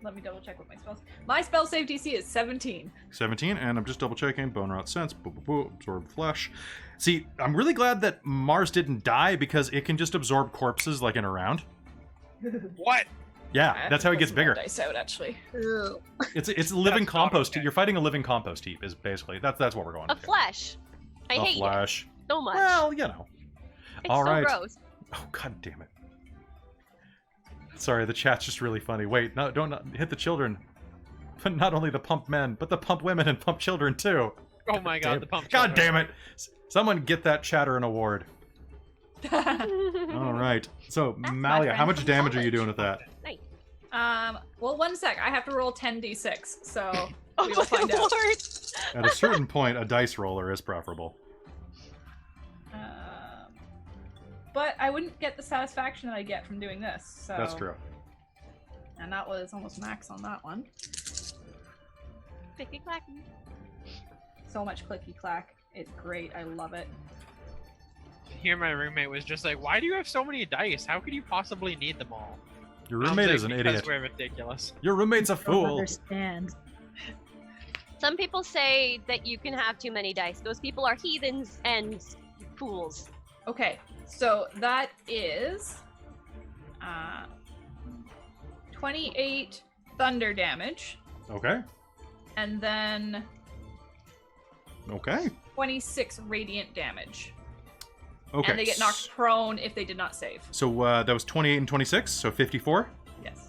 Let me double check what my spells... My spell save DC is 17. 17, and I'm just double checking. Bone Rot Sense, absorb flesh. See, I'm really glad that Mars didn't die because it can just absorb corpses like in a round. What? Yeah, that's how it gets bigger. Dice out, actually. Ugh. It's a living That's not compost. okay. You're fighting a living compost heap. Is basically that's what we're going a to. flesh. I A hate flesh. it so much. Well, you know. it's all so right. gross. Oh god damn it. Sorry, the chat's just really funny. Wait, no, don't hit the children. Not only the pump men, but the pump women and pump children too. Oh my god, Damn- the pump. God children. damn it! Someone get that chatter an award. All right. So, That's my Malia, how friend much from damage are you college. doing with that? Nice. Well, 1 sec. I have to roll 10d6, so Oh we will my find out. lord. At a certain point, a dice roller is preferable. But I wouldn't get the satisfaction that I get from doing this. So. That's true. And that was almost max on that one. Clicky clack. So much clicky clack. It's great. I love it. Here, my roommate was just like, "Why do you have so many dice? How could you possibly need them all?" Your I was roommate like, is an "Because idiot. We're ridiculous. Your roommate's a Don't fool. understand. Some people say that you can have too many dice. Those people are heathens and fools. Okay, so that is 28 thunder damage, Okay. and then Okay. 26 radiant damage. Okay. And they get knocked prone if they did not save. So that was 28 and 26, so 54. Yes.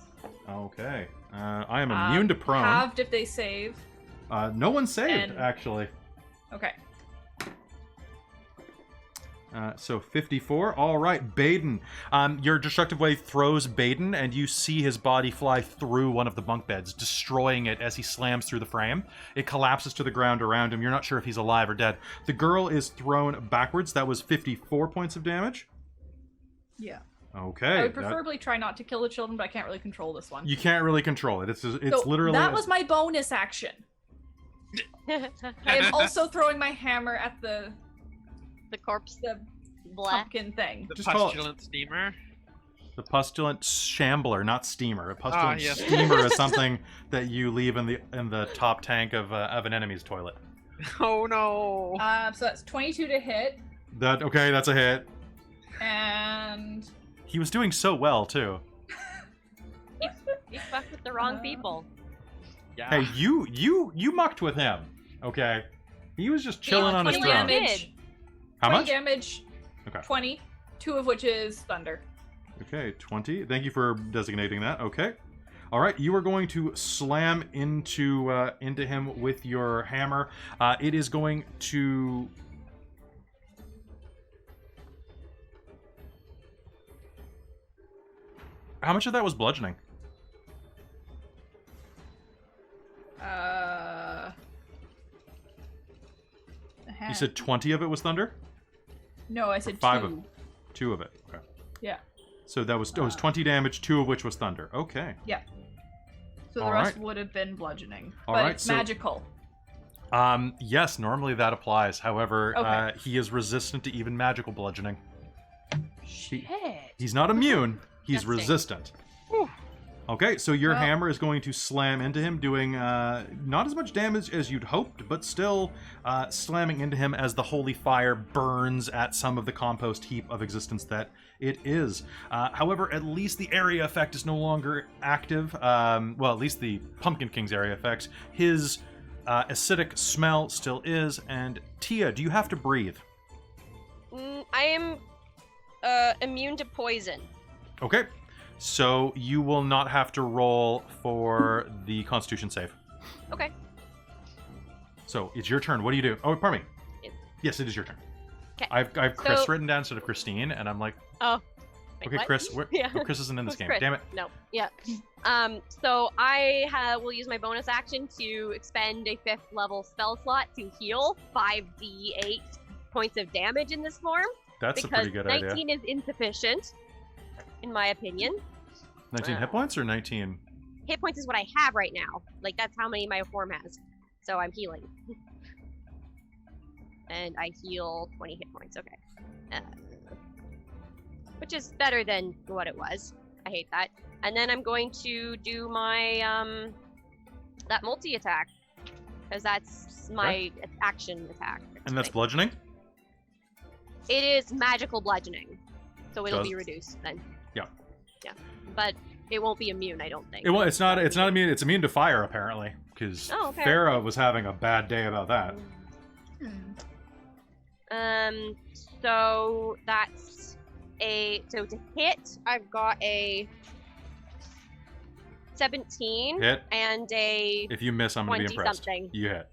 Okay. I am immune to prone. Halved if they save. No one saved, And- actually. Okay. So 54. All right, Baden. Your destructive wave throws Baden, and you see his body fly through one of the bunk beds, destroying it as he slams through the frame. It collapses to the ground around him. You're not sure if he's alive or dead. The girl is thrown backwards. That was 54 points of damage. Yeah. Okay. I would preferably try not to kill the children, but I can't really control this one. You can't really control it. It's So literally... that was my bonus action. I am also throwing my hammer at the corpse. the Blah. pumpkin thing. The Just call it- pestilent steamer. The pestilent shambler, not steamer. A pestilent yes. steamer is something that you leave in the top tank of an enemy's toilet. Oh no. So that's 22 to hit, That's a hit. and He was doing so well too. You fucked with the wrong people. Yeah. Hey, you mucked with him. Okay, he was just chilling on his 20 throne. damage. How 20 much? damage. Okay. 20, 2 of which is thunder. Okay, 20. Thank you for designating that. Okay. All right, you are going to slam into him with your hammer. It is going to... How much of that was bludgeoning? You said 20 of it was thunder? No, I said 5 2. of 2 of it. Okay. Yeah. So that was 20 damage, 2 of which was thunder. Okay. Yeah. So the All rest right. would have been bludgeoning. All but right, it's so- magical. Yes, normally that applies. However, Okay. he is resistant to even magical bludgeoning. Shit. He's not immune. He's Disgusting. resistant. Okay, so your Well- hammer is going to slam into him, doing not as much damage as you'd hoped, but still slamming into him as the holy fire burns at some of the compost heap of existence that it is. However, at least the area effect is no longer active. Well, at least the Pumpkin King's area effects. His acidic smell still is. And Tia, do you have to breathe? I am immune to poison. Okay. So you will not have to roll for the Constitution save. Okay. So it's your turn. What do you do? Oh, pardon me. It- Yes, it is your turn. 'Kay. I've Chris So- written down instead of Christine, and I'm like, Oh. Wait, okay, what? Chris. Yeah. Oh, Chris isn't in this Who's game. Chris? Damn it. No. Yeah. So I will use my bonus action to expend a 5th level spell slot to heal 5d8 points of damage in this form. That's a because pretty good 19 idea. is insufficient, in my opinion. 19 hit points or 19? Hit points is what I have right now. Like, that's how many my form has. So I'm healing. And I heal 20 hit points. Okay. Which is better than what it was. I hate that. And then I'm going to do my, that multi-attack. Because that's my action attack. And that's bludgeoning? It is magical bludgeoning. So it'll Does- be reduced then. Yeah. Yeah. But it won't be immune, I don't think. It, well, it's not immune. It's immune to fire, apparently. Because Oh, okay. Farah was having a bad day about that. So that's so to hit, I've got a 17 Hit. and a If you miss, I'm going to be 20 impressed. something. You hit.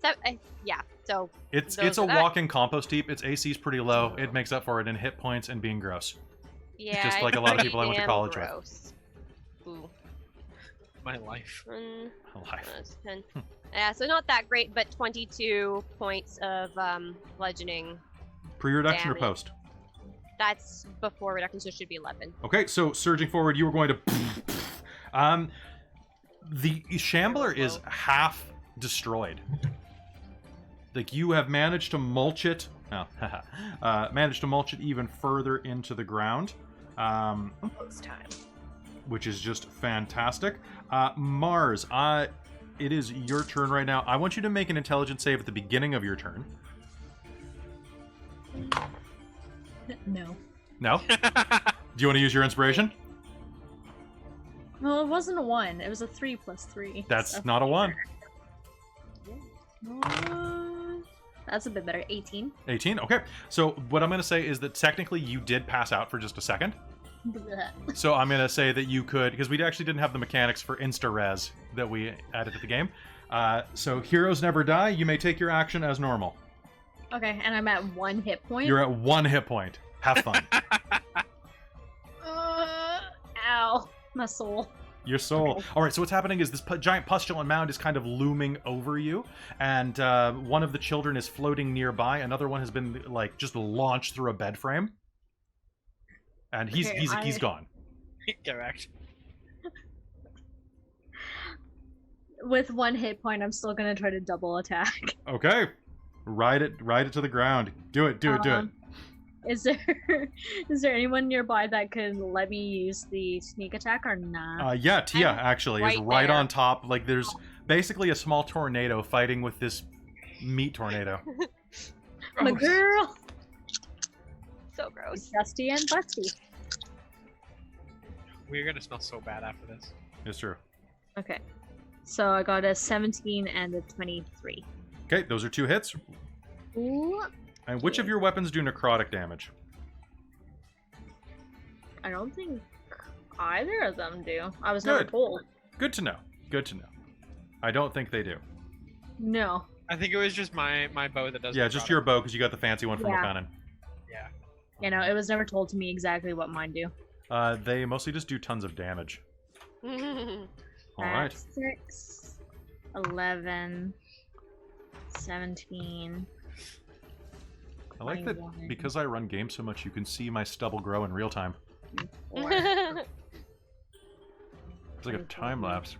Yeah, so It's Those a are that. walking compost heap. Its AC is pretty low. It makes up for it in hit points and being gross. yeah, Just like it's a lot of pretty people I went to damn college with. gross. Ooh. My life. Life. That's 10. Yeah, so not that great, but 22 points of bludgeoning. Pre-reduction or Damage. post? That's before reduction, so it should be 11. Okay, so surging forward, you were going to... the Shambler is half destroyed. Like, you have managed to mulch it... Oh, managed to mulch it even further into the ground. Post time. Which is just fantastic. Mars, it is your turn right now. I want you to make an intelligence save at the beginning of your turn. No. No? Do you want to use your inspiration? Well, it wasn't a 1. It was a 3 plus 3. That's so- not a 1. That's a bit better. 18. 18? Okay. So what I'm going to say is that technically you did pass out for just a second. Blech. So I'm going to say that you could, because we actually didn't have the mechanics for insta-res that we added to the game. So heroes never die. You may take your action as normal. Okay, and I'm at 1 hit point. You're at 1 hit point. Have fun. Ow. My soul. Your soul. All right, so what's happening is this giant pustulent mound is kind of looming over you, and one of the children is floating nearby. Another one has been, like, just launched through a bed frame. And he's gone. Correct. With 1 hit point, I'm still gonna try to double attack. Okay. Ride it to the ground. Do it. Is there anyone nearby that can let me use the sneak attack or not? Yeah, Tia actually is right there. on top. Like, there's basically a small tornado fighting with this meat tornado. My girl! So gross. Dusty and Busty. We're gonna smell so bad after this. It's true. Okay. So I got a 17 and a 23. Okay, those are 2 hits. Ooh. And which of your weapons do necrotic damage? I don't think either of them do. I was never Good. told. Good to know. I don't think they do. No. I think it was just my bow that does. Yeah, the just product. your bow, because you got the fancy one from Yeah. Arcane. Yeah. You know, it was never told to me exactly what mine do. They mostly just do tons of damage. All right. 6, 11, 17. I like that 21. because I run games so much, you can see my stubble grow in real time. 4. It's like a time lapse.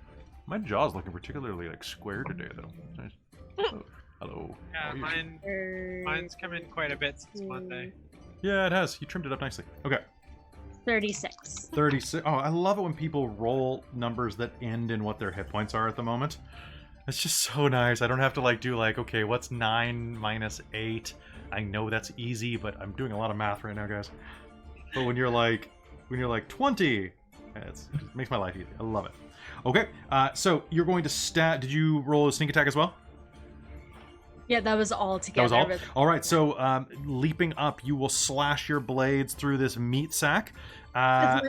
My jaw's looking particularly like square today, though. Nice. Hello. Yeah, How are you? mine's come in quite a bit since Monday. Yeah, it has. You trimmed it up nicely. Okay. 36. 36. Oh, I love it when people roll numbers that end in what their hit points are at the moment. It's just so nice. I don't have to like do like, okay, what's 9 minus 8? I know that's easy, but I'm doing a lot of math right now, guys. But when you're like 20, it makes my life easy. I love it. Okay, so you're going to Did you roll a sneak attack as well? Yeah, that was all together. That was all? All right, so leaping up, you will slash your blades through this meat sack,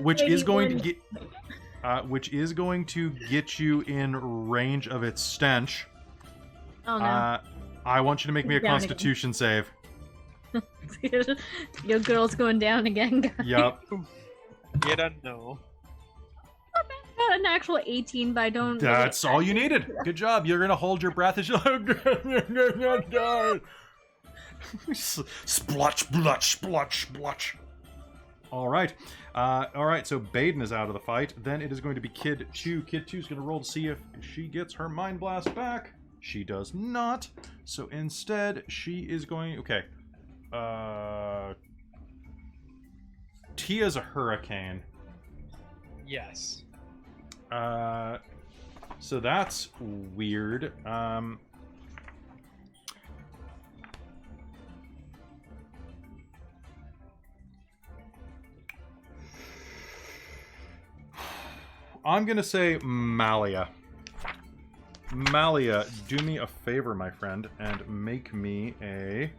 which is going to get you in range of its stench. Oh no. I want you to make me a Down Constitution save. Your girl's going down again, guys. Yup. You don't know. Got an actual 18, but I don't. That's all you needed. Good job. You're gonna hold your breath as you splotch, blotch, splotch, blotch. All right. So Baden is out of the fight. Then it is going to be Kid 2. Kid 2 is going to roll to see if she gets her Mind Blast back. She does not. So instead, she is going... Okay. Tia's a hurricane. Yes. So that's weird. I'm gonna say Malia. Malia, do me a favor, my friend, and make me a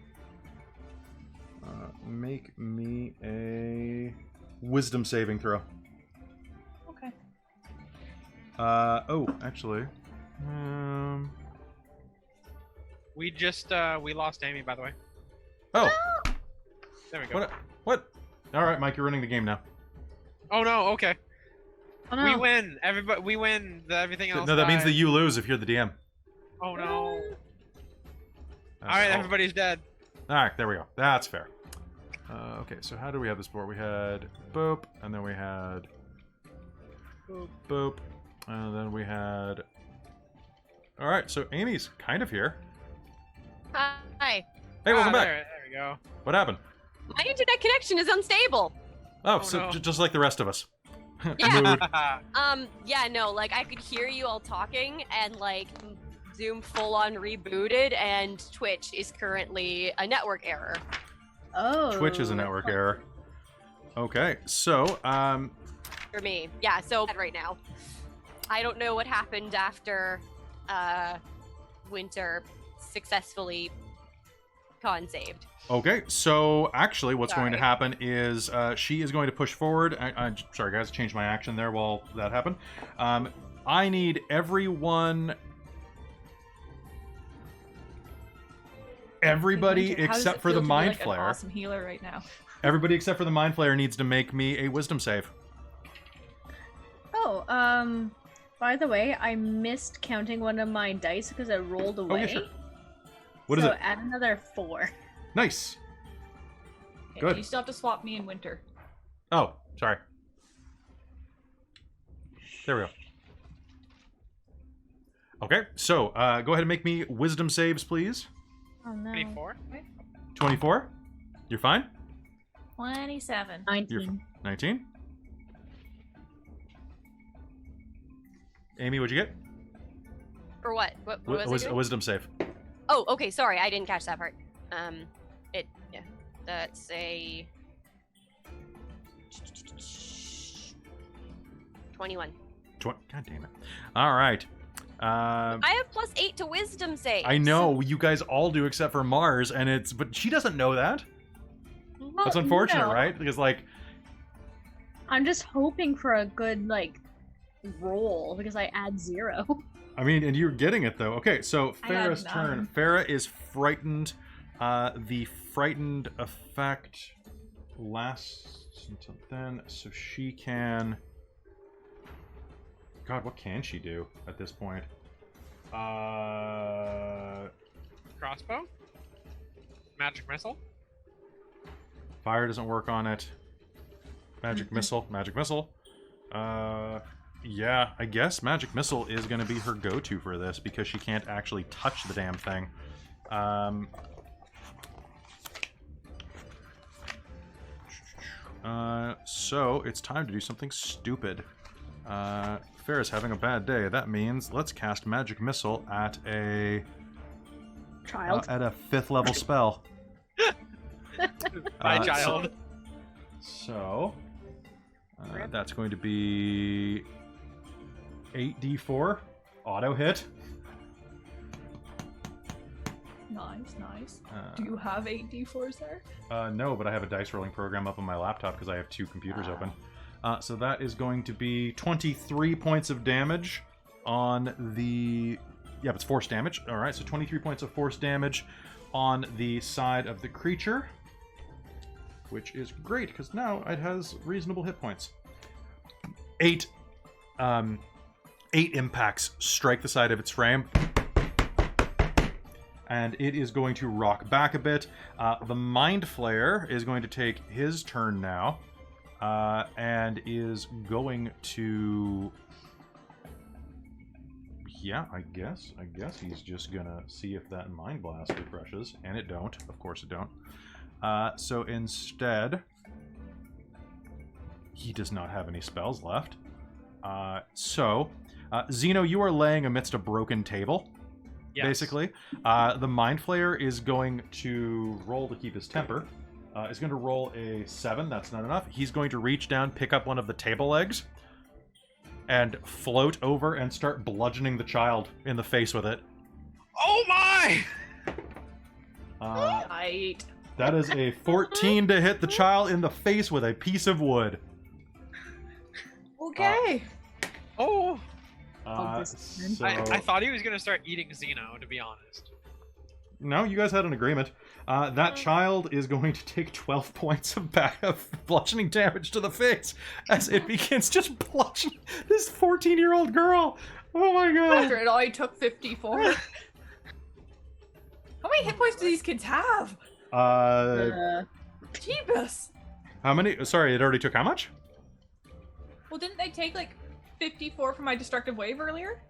wisdom saving throw. Okay. Oh, actually, We just we lost Amy, by the way. oh, There we go. what? All right, Mike, you're running the game now. Oh no, okay. Oh, no. We win. Everybody, we win. Everything else. No, that means that dies. you lose if you're the DM. Oh no. All All right, everybody's dead. All right, there we go. That's fair. Okay, so how do we have this board? We had boop, and then we had boop, and then we had... All right, so Amy's kind of here. Hi. Hey, welcome back. There we go. What happened? My internet connection is unstable. Oh, Oh, so no. just like the rest of us. Yeah. Mood. Yeah, no, like I could hear you all talking and like Zoom full on rebooted and Twitch is currently a network error. Oh. Twitch is a network error. Okay, so For me. Yeah, so right now. I don't know what happened after Winter successfully con saved. okay, so actually, what's going to Sorry. happen is she is going to push forward. Sorry, guys, changed my action there while that happened. I need everybody How does except it for the feel to be, Mind like, Flayer. An awesome healer right now. Everybody except for the Mind Flayer needs to make me a wisdom save. Oh, by the way, I missed counting one of my dice because it rolled away. Oh, yeah, sure. What is so it? add another 4. Nice. Okay, Good. You still have to swap me and Winter. Oh, sorry. There we go. Okay, so go ahead and make me wisdom saves, please. Oh no. 24. 24. You're fine. 27. 19. 19. Amy, what'd you get? For what? What was it? A doing? wisdom save. Oh, okay. Sorry, I didn't catch that part. Yeah. That's a 21. God damn it. All right. I have +8 to wisdom save. I know you guys all do except for Mars, but she doesn't know that. That's unfortunate, no. right? Because like, I'm just hoping for a good roll because I add 0. I mean, and you're getting it though. Okay, so I had Farah's turn. 9. Farah is frightened. The frightened effect lasts until then, so she can. God, what can she do at this point? Crossbow. Magic missile. Fire doesn't work on it. Magic missile. Magic missile. Yeah, I guess Magic Missile is going to be her go-to for this because she can't actually touch the damn thing. So it's time to do something stupid. Farah's having a bad day. That means let's cast Magic Missile at a Child. at a 5th level spell. Bye, child. So that's going to be 8d4 auto hit. Nice. Do you have 8 d4s there? No, but I have a dice rolling program up on my laptop because I have 2 computers open. So that is going to be 23 points of damage on the... Yeah, it's force damage. All right, so 23 points of force damage on the side of the creature, which is great because now it has reasonable hit points. 8 impacts strike the side of its frame, and it is going to rock back a bit. The Mind Flayer is going to take his turn now, and is going to... Yeah, I guess he's just gonna see if that Mind Blast refreshes, and it don't. Of course it don't. So instead, he does not have any spells left. Zeno, you are laying amidst a broken table, Yes. basically. The Mind Flayer is going to roll to keep his temper. Is going to roll a 7. That's not enough. He's going to reach down, pick up one of the table legs, and float over and start bludgeoning the child in the face with it. Oh my! Right. That is a 14 to hit the child in the face with a piece of wood. Okay. Oh! Oh, So... I thought he was gonna start eating Xeno, to be honest. No, you guys had an agreement. That child is going to take 12 points of bludgeoning damage to the face as it begins just bludgeoning this 14-year-old girl. Oh my god. After it only took 54. How many hit points do these kids have? Jeebus. How many? Sorry, it already took how much? Well, didn't they take like 54 from my destructive wave earlier?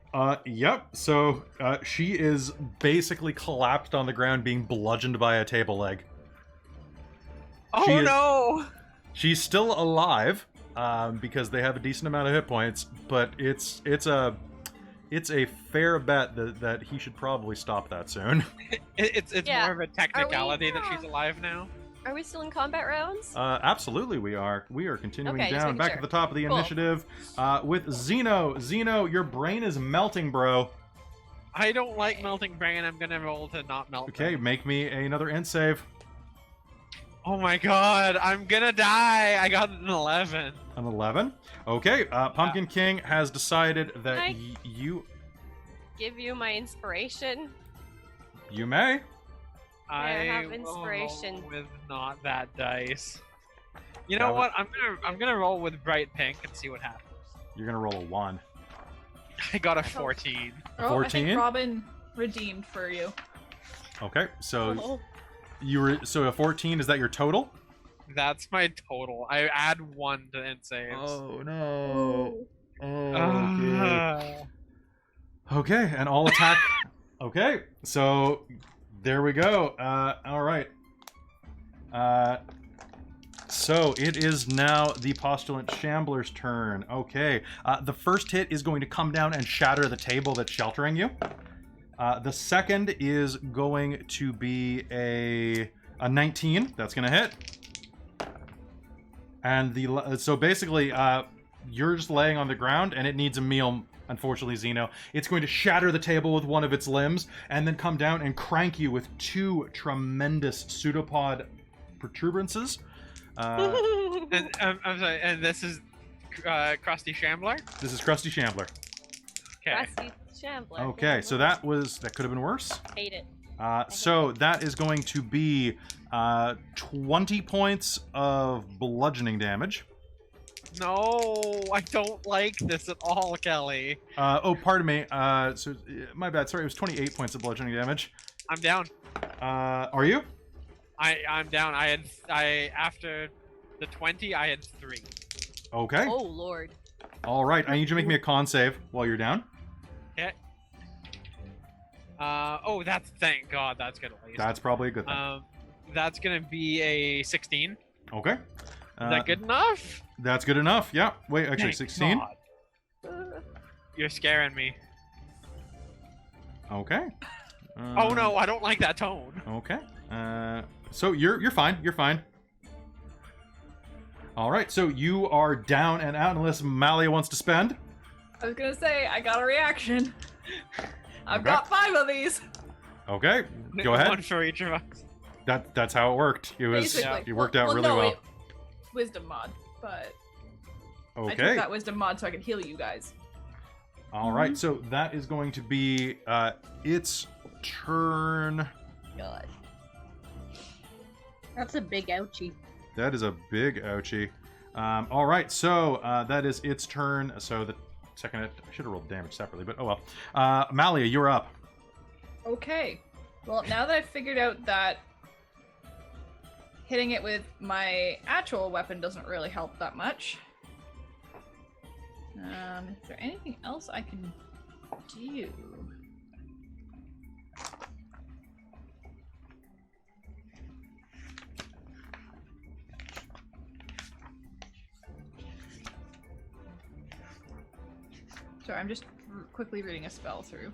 Yep. So, she is basically collapsed on the ground being bludgeoned by a table leg. Oh no! She's still alive, because they have a decent amount of hit points, but it's a fair bet that he should probably stop that soon. It's Yeah. more of a technicality that she's alive now. Are we still in combat rounds? Absolutely we are. We are continuing Okay, just down making back sure. at the top of the Cool. initiative with Zeno. Zeno, your brain is melting, bro. I don't like melting brain. I'm gonna roll to not melt. Okay, brain. make me another int save. Oh my god, I'm gonna die. I got an 11. An 11. Okay, Pumpkin King has decided that Can I- you Give you my inspiration. may. I have will inspiration. roll with not that dice. You know That what? I'm gonna roll with bright pink and see what happens. You're gonna roll a 1. I got a 14. Oh, I 14? think Robin redeemed for you. Okay, so Oh. you were a 14. Is that your total? That's my total. I add 1 to end saves. Oh no. Okay. Ah. Okay, and all attack. Okay, so there we go. All right. So it is now the Postulant Shambler's turn. Okay, the first hit is going to come down and shatter the table that's sheltering you. The second is going to be a 19. That's going to hit. And so basically, you're just laying on the ground, and it needs a meal. Unfortunately, Xeno, it's going to shatter the table with one of its limbs, and then come down and crank you with 2 tremendous pseudopod protuberances. And, I'm sorry, and this is Krusty Shambler? This is Krusty Shambler. Okay. Rusty Shambler. Okay, so that could have been worse. Hate it. So that is going to be 20 points of bludgeoning damage. No, I don't like this at all, Kelly. Oh, pardon me. So my bad. Sorry, it was 28 points of bludgeoning damage. I'm down. Are you? I'm down. I after the 20, I had 3. Okay. Oh lord. All right. I need you to make me a con save while you're down. Okay. Thank God, that's good at least. That's probably a good thing. That's gonna be a 16. Okay. Is that good enough? That's good enough. Yeah. Wait, actually, Thank 16. God. You're scaring me. Okay. Oh no, I don't like that tone. Okay. So you're fine. You're fine. All right. So you are down and out unless Malia wants to spend. I was gonna say, I got a reaction. I've Okay. got 5 of these. Okay. Go ahead. One for each of us. That's how it worked. It was Basically. it worked out really no, well. it- wisdom mod, but I took Okay. that wisdom mod so I could heal you guys. All right. So that is going to be its turn. God. That's a big ouchie. That is a big ouchie. All right. So that is its turn. So the second, I should have rolled damage separately, but oh well. Malia, you're up. Okay. Well, now that I've figured out that hitting it with my actual weapon doesn't really help that much. Is there anything else I can do? Sorry, I'm just quickly reading a spell through.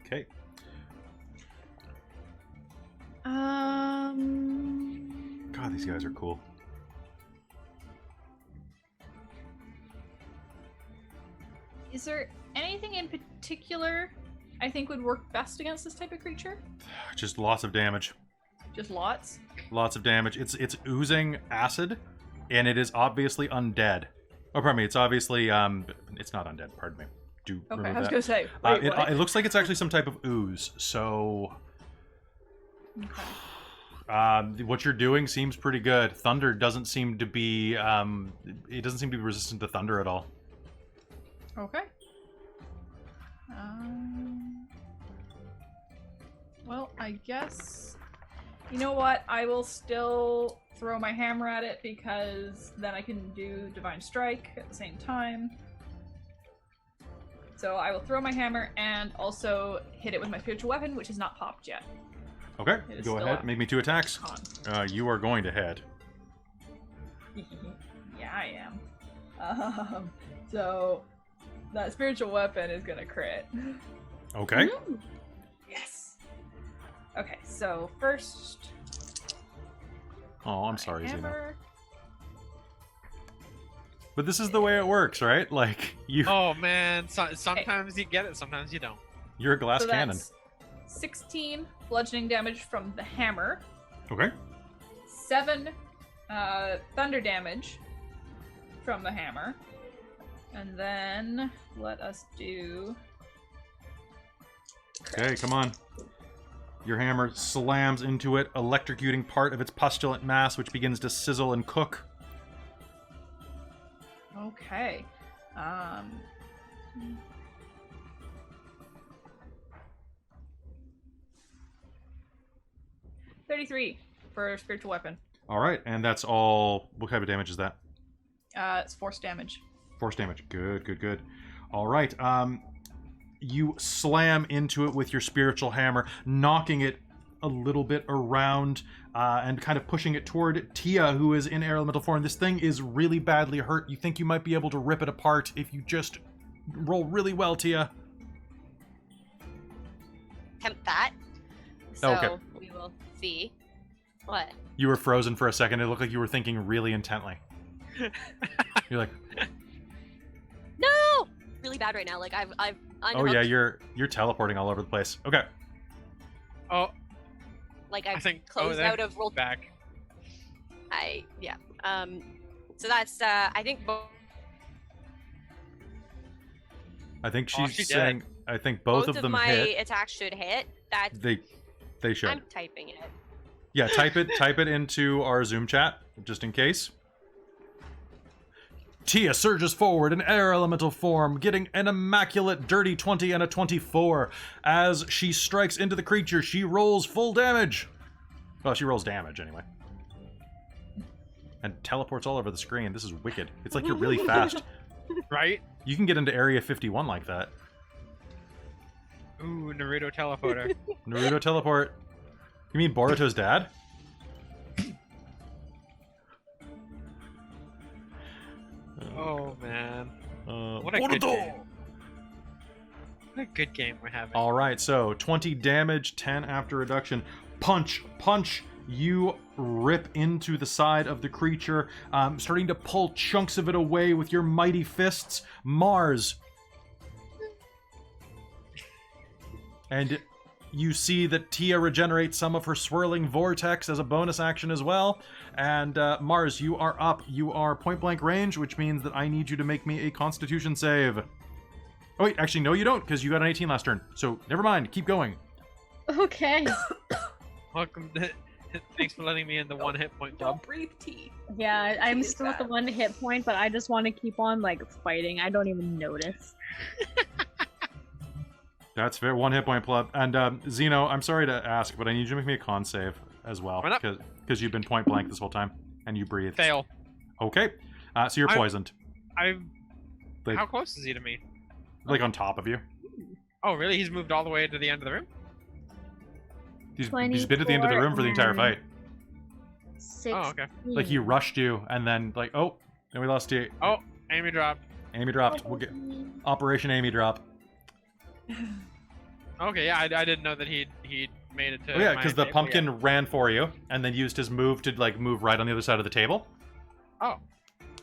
Okay. God, these guys are cool. Is there anything in particular I think would work best against this type of creature? Just lots of damage. Just lots? Lots of damage. It's oozing acid, and it is obviously undead. Oh, pardon me. It's obviously it's not undead. Pardon me. Do Okay, remove I was that. gonna say. Wait, what? It looks like it's actually some type of ooze. So, Okay. what you're doing seems pretty good. Thunder doesn't seem to be it doesn't seem to be resistant to thunder at all. Okay. Well, I guess. You know what? I will still throw my hammer at it because then I can do Divine Strike at the same time. So I will throw my hammer and also hit it with my spiritual weapon, which is not popped yet. Okay, It is go still ahead. up. Make me 2 attacks. Con. You are going to hit. Yeah, I am. So that spiritual weapon is gonna crit. Okay. Yes. Okay, so first. Oh, I'm sorry, Xena. hammer. But this is the way it works, right? Like you, Oh man, sometimes you get it, sometimes you don't. you're a glass So cannon. that's 16 bludgeoning damage from the hammer, Okay. 7 thunder damage from the hammer, and then let us do Okay, come on. Your hammer slams into it, electrocuting part of its pustulant mass, which begins to sizzle and cook. Okay. 33 for spiritual weapon. All right, and that's all. What type of damage is that? It's force damage. Force damage. Good, good, good. All right. You slam into it with your spiritual hammer, knocking it a little bit around and kind of pushing it toward Tia, who is in air elemental form. This thing is really badly hurt. You think you might be able to rip it apart if you just roll really well, Tia. Attempt that. So Okay. we will see. What? You were frozen for a second. It looked like you were thinking really intently. You're like, No! Really bad right now. Like I've oh yeah, you're teleporting all over the place. Okay. Oh, like I I've think closed there. out of roll. Back. Yeah. So that's I think I think Oh, she's she did. saying. I think both of them my hit. attacks should hit. That's They should. I'm typing it. Yeah, type it into our Zoom chat just in case. Tia surges forward in air elemental form, getting an immaculate dirty 20 and a 24. As she strikes into the creature, she rolls full damage. Well, she rolls damage anyway. And teleports all over the screen. This is wicked. It's like you're really fast. Right? You can get into Area 51 like that. Ooh, Naruto teleporter. Naruto teleport. You mean Boruto's dad? Oh man, What a good game. What a good game we're having. All right, so 20 damage, 10 after reduction. Punch, punch. You rip into the side of the creature, starting to pull chunks of it away with your mighty fists. Mars. And you see that Tia regenerates some of her swirling vortex as a bonus action as well. And Mars, you are up. You are point blank range, which means that I need you to make me a Constitution save. Oh wait, actually no you don't, because you got an 18 last turn. So never mind, keep going. Okay. Welcome to. Thanks for letting me in the one hit point club. Don't breathe tea. Yeah, I'm Tea is still at the bad. 1 hit point, but I just want to keep on like fighting. I don't even notice. That's fair. 1 hit point club. And Zeno, I'm sorry to ask, but I need you to make me a con save as well, Why not? because you've been point blank this whole time and you breathe. Fail. Okay. So you're poisoned. Like, How close is he to me? like on top of you. Oh, really? He's moved all the way to the end of the room? He's been at the end of the room for the entire fight. 16. Oh, okay. Like he rushed you, and then like, oh, then we lost you. Oh, Amy dropped. Amy dropped. We'll get Operation Amy drop. Okay, yeah, I didn't know that he'd made it to. Oh yeah, my because the table pumpkin yet. ran for you, and then used his move to like move right on the other side of the table. Oh,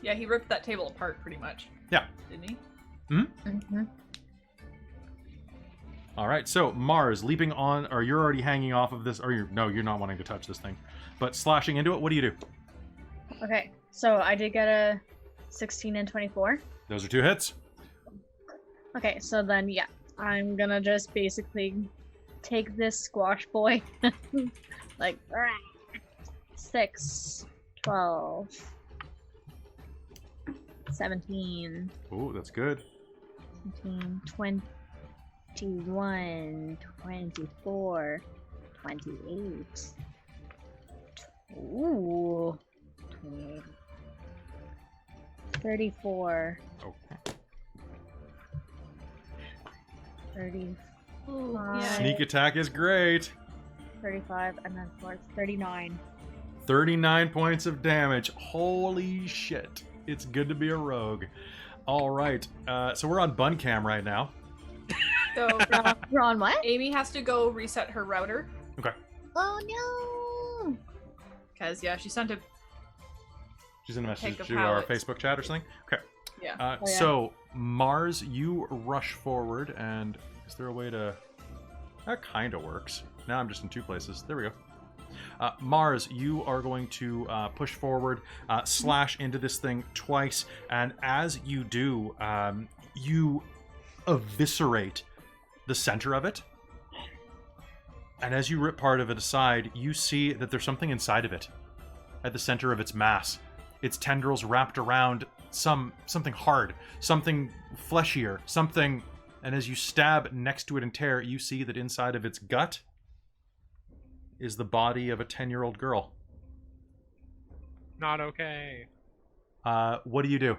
Yeah, he ripped that table apart pretty much. Yeah. Didn't he? Mm-hmm. All right, so Mars leaping on, or you're already hanging off of this, or you're not wanting to touch this thing, but slashing into it. What do you do? Okay, so I did get a 16 and 24. Those are 2 hits. Okay, so then yeah, I'm gonna just basically take this squash boy, like 6, 12, 17, Oh, that's good. 17, 21, 24, 28. Ooh. 28. 34. Okay. 35. yeah. Sneak attack is great. 35, and then 39. 39 points of damage. Holy shit. It's good to be a rogue. All right. So we're on bun cam right now. So We're on what? Amy has to go reset her router Oh no! because yeah, she sent a She's in a message Take a to our pallet. Facebook chat or something. Okay. yeah. Oh, yeah. So Mars, you rush forward, and is there a way to? That kind of works. Now I'm just in 2 places. There we go. Mars, you are going to push forward, slash into this thing twice, and as you do, you eviscerate the center of it, And as you rip part of it aside, you see that there's something inside of it. At the center of its mass. Its tendrils wrapped around something hard, something fleshier, something... And as you stab next to it and tear, you see that inside of its gut is the body of a 10-year-old girl. Not okay. What do you do?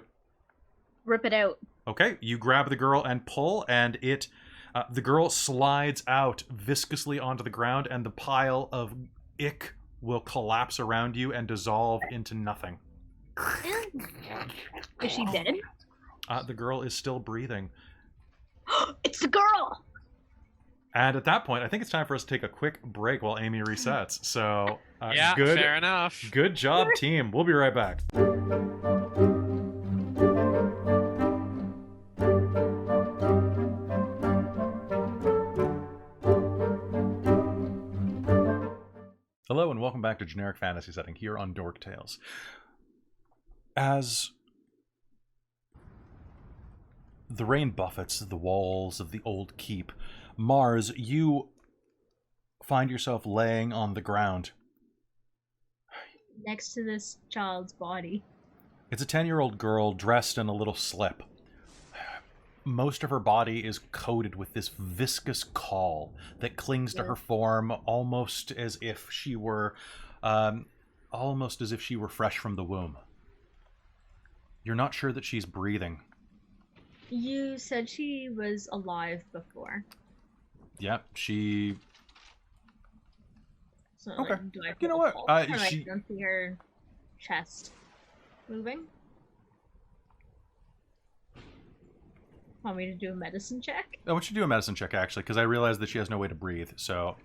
Rip it out. Okay, you grab the girl and pull, and the girl slides out viscously onto the ground, and the pile of ick will collapse around you and dissolve into nothing. Is she dead? The girl is still breathing. It's the girl! And at that point, I think it's time for us to take a quick break while Amy resets. So, Yeah, fair enough. Good job, team. We'll be right back. Hello and welcome back to Generic Fantasy Setting here on Dork Tales. As the rain buffets the walls of the old keep, Mars, you find yourself laying on the ground. Next to this child's body. It's a 10-year-old girl dressed in a little slip. Most of her body is coated with this viscous caul that clings to her form almost as if she were fresh from the womb. You're not sure that she's breathing. You said she was alive before. Yep, she... So, Okay. Like, do I You know feel what? the pulse, or, She- like, don't see her chest moving? Want me to do a medicine check? I want you to do a medicine check, actually, because I realized that she has no way to breathe, so...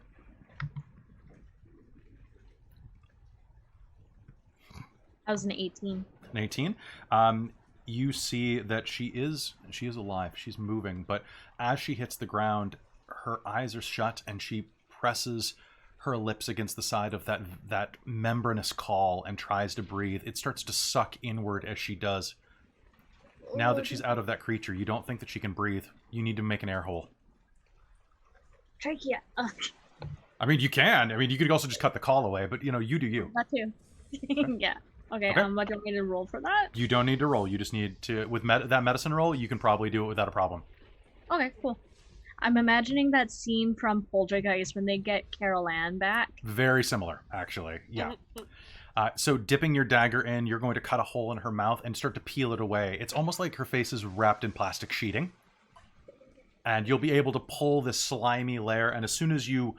That was an 18. An 18. You see that she is alive. She's moving, but as she hits the ground, her eyes are shut, and she presses her lips against the side of that membranous caul and tries to breathe. It starts to suck inward as she does. Now that she's out of that creature, you don't think that she can breathe. You need to make an air hole. Trachea. Ugh, I mean, you can. I mean, you could also just cut the caul away, but, you do you. that too. Yeah. Okay, Okay. what do you want me to roll for that? You don't need to roll. You just need to... With that medicine roll, you can probably do it without a problem. Okay, cool. I'm imagining that scene from Poltergeist when they get Carol Ann back. Very similar, actually. Yeah. So dipping your dagger in, you're going to cut a hole in her mouth and start to peel it away. It's almost like her face is wrapped in plastic sheeting. And you'll be able to pull this slimy layer, and as soon as you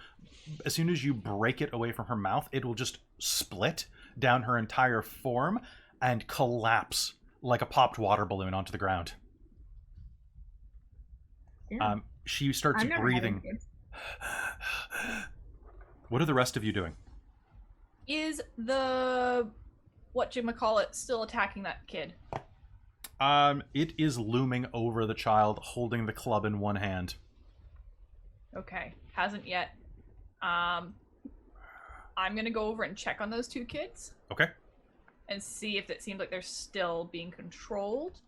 break it away from her mouth, it will just split down her entire form and collapse like a popped water balloon onto the ground. Yeah. She starts I've never breathing. had it. What are the rest of you doing? Is the whatchamacallit still attacking that kid? It is looming over the child, holding the club in one hand. Okay, hasn't yet. I'm gonna go over and check on those two kids Okay. and see if it seems like they're still being controlled.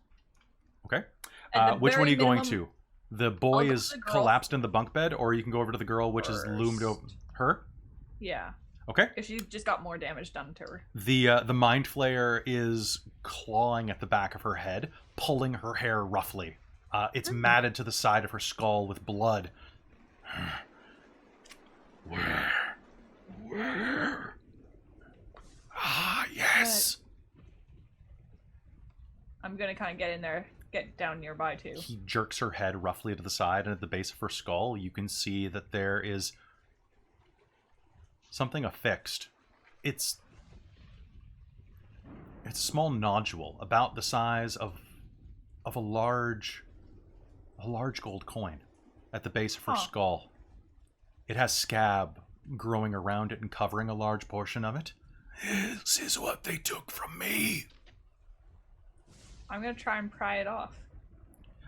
Okay. At the Which one are very you going minimum- to? The boy I'll go is to the girl collapsed in the bunk bed, or you can go over to the girl, which is loomed over her. Yeah, Okay. because she just got more damage done to her. The mind flayer is clawing at the back of her head, pulling her hair roughly. It's matted to the side of her skull with blood. Where? Ah, yes. I'm gonna kind of get in there, get down nearby too. He jerks her head roughly to the side, and at the base of her skull, you can see that there is something affixed. It's a small nodule about the size of a large gold coin at the base of her Huh. skull. It has scab growing around it and covering a large portion of it. This is what they took from me. I'm gonna try and pry it off.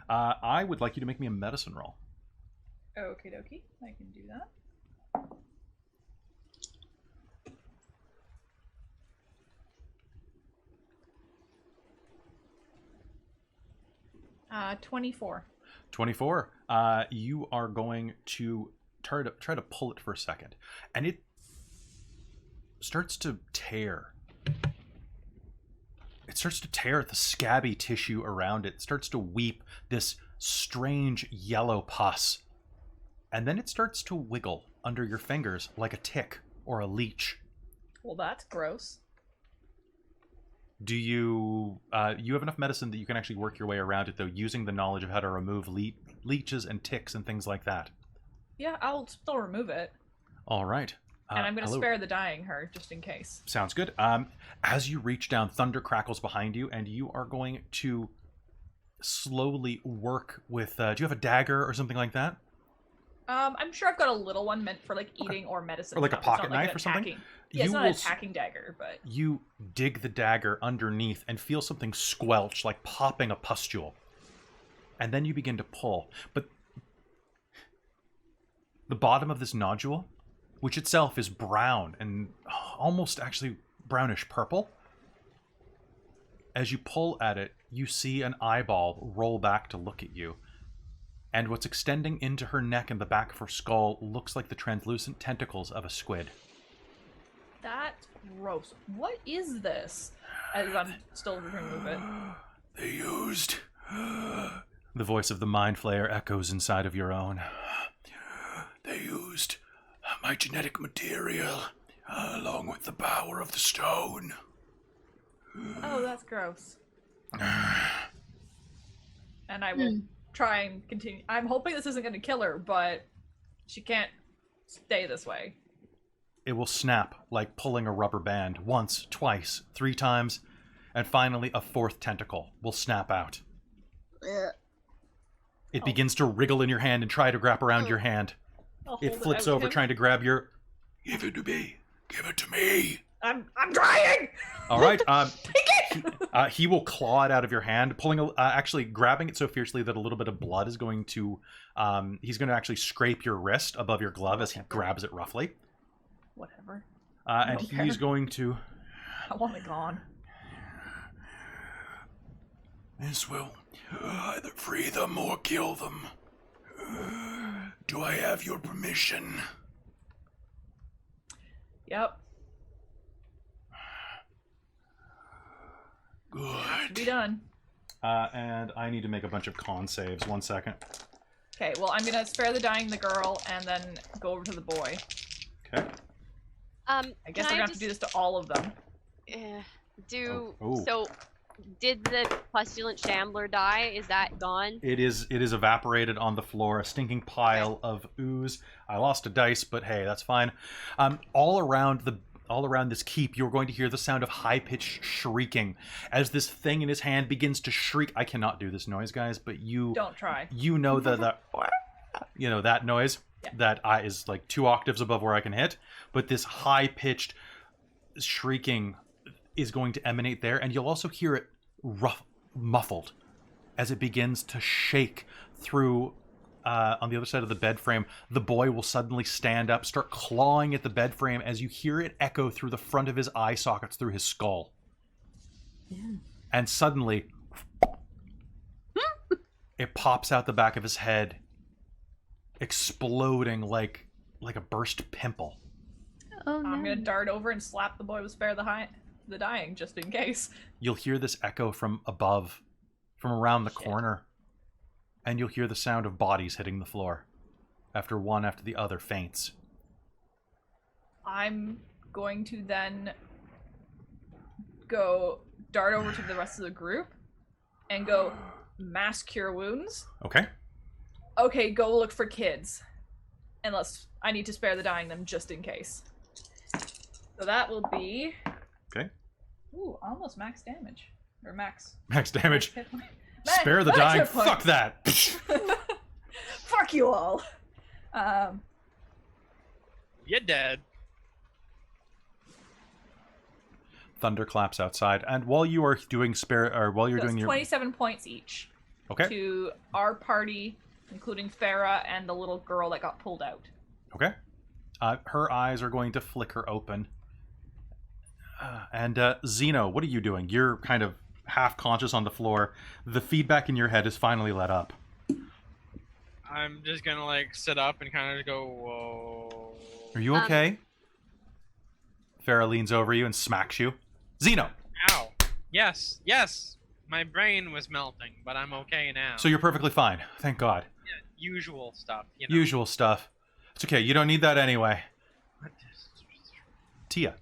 I would like you to make me a medicine roll. Okie dokie, I can do that. 24. 24. You are going to try to pull it for a second, and it starts to tear. It starts to tear at the scabby tissue around it. It starts to weep this strange yellow pus. And then it starts to wiggle under your fingers like a tick or a leech. Well, that's gross. Do you you have enough medicine that you can actually work your way around it, though, using the knowledge of how to remove leeches and ticks and things like that? Yeah, I'll still remove it. All right. And I'm going to hello. spare the dying her, just in case. Sounds good. As you reach down, thunder crackles behind you, and you are going to slowly work with... do you have a dagger or something like that? I'm sure I've got a little one meant for, like, eating or medicine. Or like a stuff. It's pocket not like knife an or something? attacking- Yeah, it's You not will an attacking dagger, but... You dig the dagger underneath and feel something squelch, like popping a pustule. And then you begin to pull. But the bottom of this nodule, which itself is brown and almost actually brownish purple, as you pull at it, you see an eyeball roll back to look at you. And what's extending into her neck and the back of her skull looks like the translucent tentacles of a squid. That's gross. What is this? As I'm still remove it. They used... The voice of the Mind Flayer echoes inside of your own. They used my genetic material, along with the power of the stone. Oh, that's gross. And I will try and continue. I'm hoping this isn't going to kill her, but she can't stay this way. It will snap like pulling a rubber band once, twice, 3 times, and finally a 4th tentacle will snap out. It begins to wriggle in your hand and try to wrap around your hand. It flips over trying to grab your... Give it to me. Give it to me. I'm trying! All right. He will claw it out of your hand, actually grabbing it so fiercely that a little bit of blood is going to... he's going to actually scrape your wrist above your glove as he grabs it roughly. Whatever. And he's going to... I want it gone. This will either free them or kill them. Do I have your permission? Yep. Good. Be done. And I need to make a bunch of con saves. 1 second. Okay, well, I'm gonna spare the dying the girl and then go over to the boy. Okay. I guess we're gonna have to do this to all of them. So, did the pestilent shambler die? Is that gone? It is evaporated on the floor, a stinking pile of ooze. I lost a dice, but hey, that's fine. All around this keep, you're going to hear the sound of high-pitched shrieking as this thing in his hand begins to shriek. I cannot do this noise, guys, but you don't try. You know the you know that noise that is like 2 octaves above where I can hit, but this high-pitched shrieking is going to emanate there, and you'll also hear it muffled as it begins to shake through. On the other side of the bed frame, the boy will suddenly stand up, start clawing at the bed frame as you hear it echo through the front of his eye sockets, through his skull. Yeah. And suddenly, it pops out the back of his head, exploding like a burst pimple. Oh, no. I'm gonna dart over and slap the boy with spare the dying, just in case. You'll hear this echo from above, from around the corner. And you'll hear the sound of bodies hitting the floor after one after the other faints. I'm going to then go dart over to the rest of the group and go mass cure wounds. Okay. Okay, go look for kids. Unless I need to spare the dying them just in case. So that will be... Okay. Ooh, almost max damage. Or max... Max damage. hit point. Spare the Max dying. hit point. Fuck that. Fuck you all. You're dead. Thunder claps outside, and while you are doing doing your 27 points each. Okay. To our party, including Farah and the little girl that got pulled out. Okay. Her eyes are going to flicker open. And Zeno, what are you doing? You're kind of half conscious on the floor. The feedback in your head is finally let up. I'm just gonna like sit up and kind of go, whoa. Are you okay? Farah leans over you and smacks you. Zeno! Ow. Yes, yes. My brain was melting, but I'm okay now. So you're perfectly fine. Thank God. Yeah, usual stuff, you know. Usual stuff. It's okay. You don't need that anyway. Tia.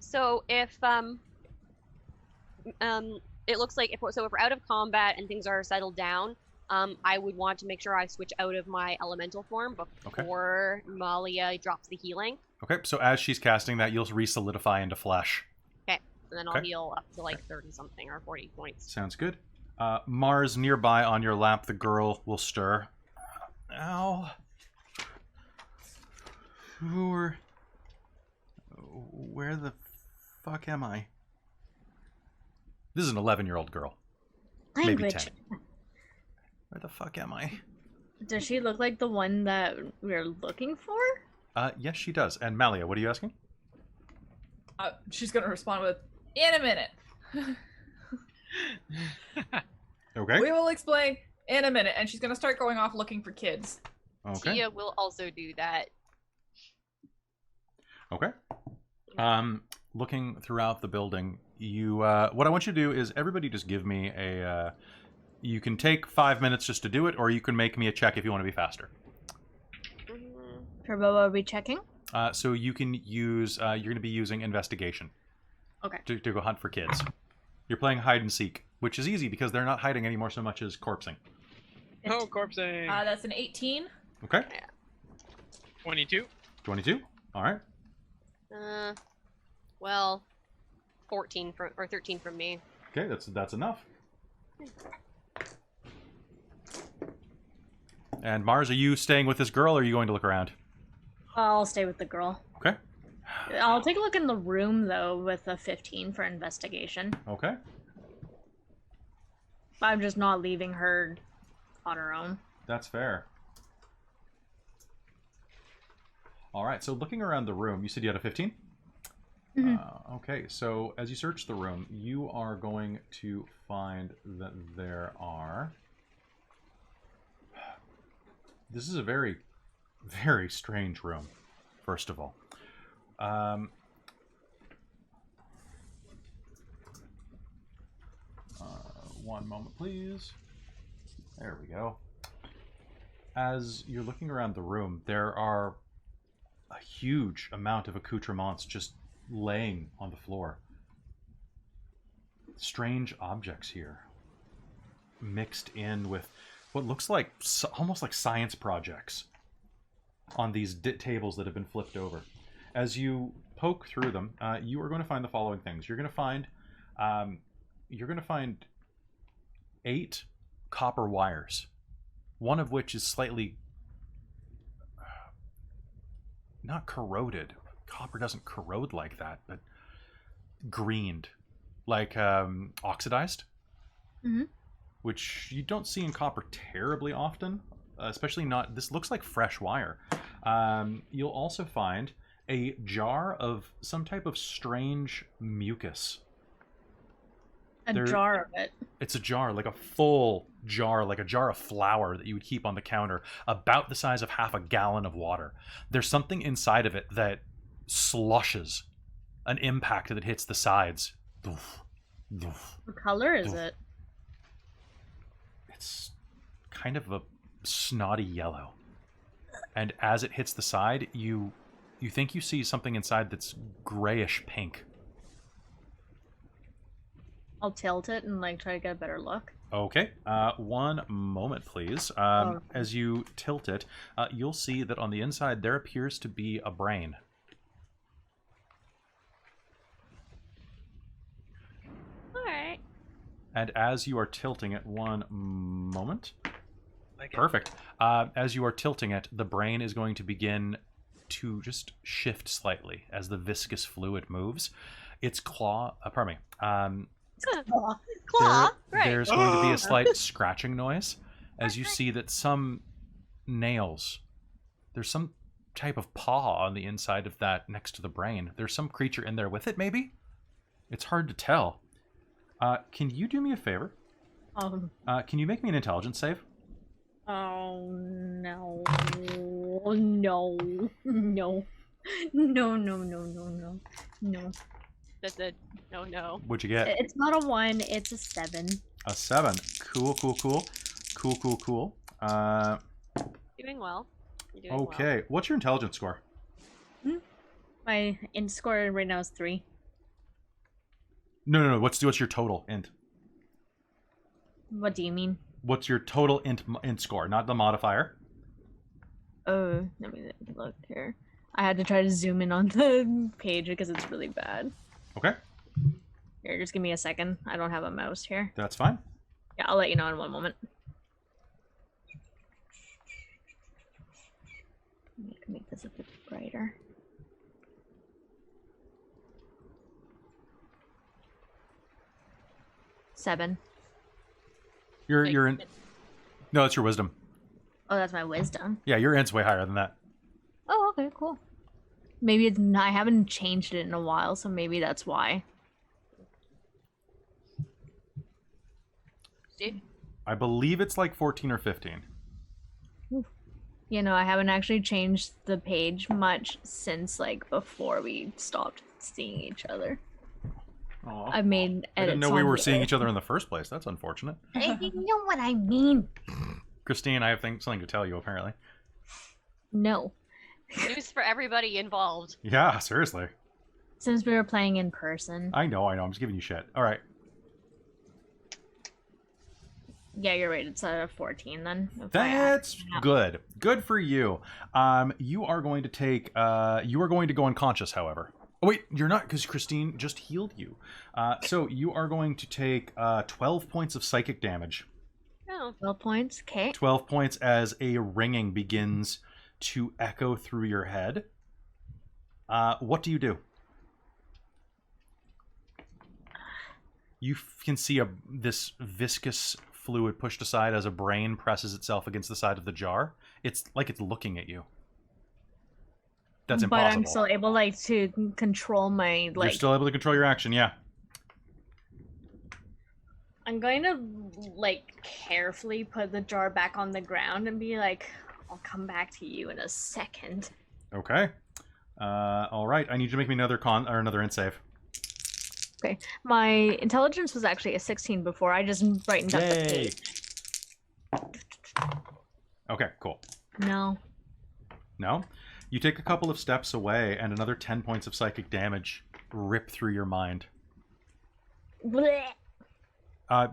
So if it looks like if we're out of combat and things are settled down, I would want to make sure I switch out of my elemental form before Malia drops the healing. Okay, so as she's casting that, you'll re-solidify into flesh. Okay, and then I'll heal up to like 30 something or 40 points. Sounds good. Mars, nearby on your lap, the girl will stir. Ow. Where the fuck am I? This is an 11-year-old girl. Language. Maybe 10. Where the fuck am I? Does she look like the one that we're looking for? Yes, she does. And Malia, what are you asking? She's gonna respond with, "In a minute." Okay. We will explain in a minute, and she's gonna start going off looking for kids. Okay. Tia will also do that. Okay. Looking throughout the building, you what I want you to do is everybody just give me a you can take 5 minutes just to do it, or you can make me a check if you want to be faster. For what are we checking? So you can use you're going to be using investigation. Okay. To go hunt for kids. You're playing hide and seek, which is easy because they're not hiding anymore so much as corpsing. Oh, corpsing. That's an 18. Okay. 22. 22. All right. Well, 14 or 13 from me. Okay, that's enough. And Mars, are you staying with this girl, or are you going to look around? I'll stay with the girl. Okay. I'll take a look in the room, though, with a 15 for investigation. Okay. I'm just not leaving her on her own. That's fair. All right, so looking around the room, you said you had a 15? Mm-hmm. Okay, so as you search the room, you are going to find that there are... This is a very, very strange room, first of all. One moment, please. There we go. As you're looking around the room, there are a huge amount of accoutrements just laying on the floor. Strange objects here, mixed in with what looks like almost like science projects on these tables that have been flipped over. As you poke through them, you are going to find the following things. You're going to find 8 copper wires, one of which is slightly not corroded. Copper doesn't corrode like that, but greened, like oxidized, which you don't see in copper terribly often, especially not. This looks like fresh wire. You'll also find a jar of some type of strange mucus. Jar of it. It's a jar, like a full jar, like a jar of flour that you would keep on the counter, about the size of half a gallon of water. There's something inside of it that slushes an impact that hits the sides. What color is it? It's kind of a snotty yellow. And as it hits the side, you think you see something inside that's grayish pink. I'll tilt it and like try to get a better look. Okay, one moment, please. As you tilt it, you'll see that on the inside there appears to be a brain. Alright. And as you are tilting it, one moment. Okay. Perfect. As you are tilting it, the brain is going to begin to just shift slightly as the viscous fluid moves. Its claw, pardon me. Claw. Right. There's going to be a slight scratching noise as you see that some nails, there's some type of paw on the inside of that next to the brain. There's some creature in there with it, maybe? It's hard to tell. Can you do me a favor? Can you make me an intelligence save? Oh no. No. No. No, no, no, no, no. No. That's a no. What'd you get? It's not a 1, it's a 7. A 7. Cool. Doing well. You're doing well. Okay. What's your intelligence score? My int score right now is 3. No. What's your total int? What do you mean? What's your total int score? Not the modifier. Oh, let me look here. I had to try to zoom in on the page because it's really bad. Okay. Here, just give me a second. I don't have a mouse here. That's fine. Yeah, I'll let you know in one moment. I can make this a bit brighter. Seven. You're in. No, it's your wisdom. Oh, that's my wisdom. Yeah, your int's way higher than that. Oh, okay, cool. Maybe it's not, I haven't changed it in a while, so maybe that's why. Steve? I believe it's like 14 or 15. You know, I haven't actually changed the page much since like before we stopped seeing each other. Aw. I've made edits. I didn't know we on were the seeing edit. each other in the first place. That's unfortunate. You know what I mean? Christine, I have something to tell you, apparently. No. News for everybody involved. Yeah, seriously. Since we were playing in person. I know. I'm just giving you shit. All right. Yeah, you're right. It's a 14 then. if I add That's it up. good. Good for you. You are going to take. You are going to go unconscious, however. Oh wait, you're not, because Christine just healed you. So you are going to take 12 points of psychic damage. Oh. 12 points. Okay. 12 points as a ringing begins to echo through your head. What do you do? You can see this viscous fluid pushed aside as a brain presses itself against the side of the jar. It's like it's looking at you. That's impossible. But I'm still able like to control my You're still able to control your action, yeah. I'm going to like carefully put the jar back on the ground and be like, I'll come back to you in a second. Okay. All right. I need you to make me another another int save. Okay. My intelligence was actually a 16 before. I just brightened up the Yay. page. Okay, cool. No. No? You take a couple of steps away and another 10 points of psychic damage rip through your mind. Blech.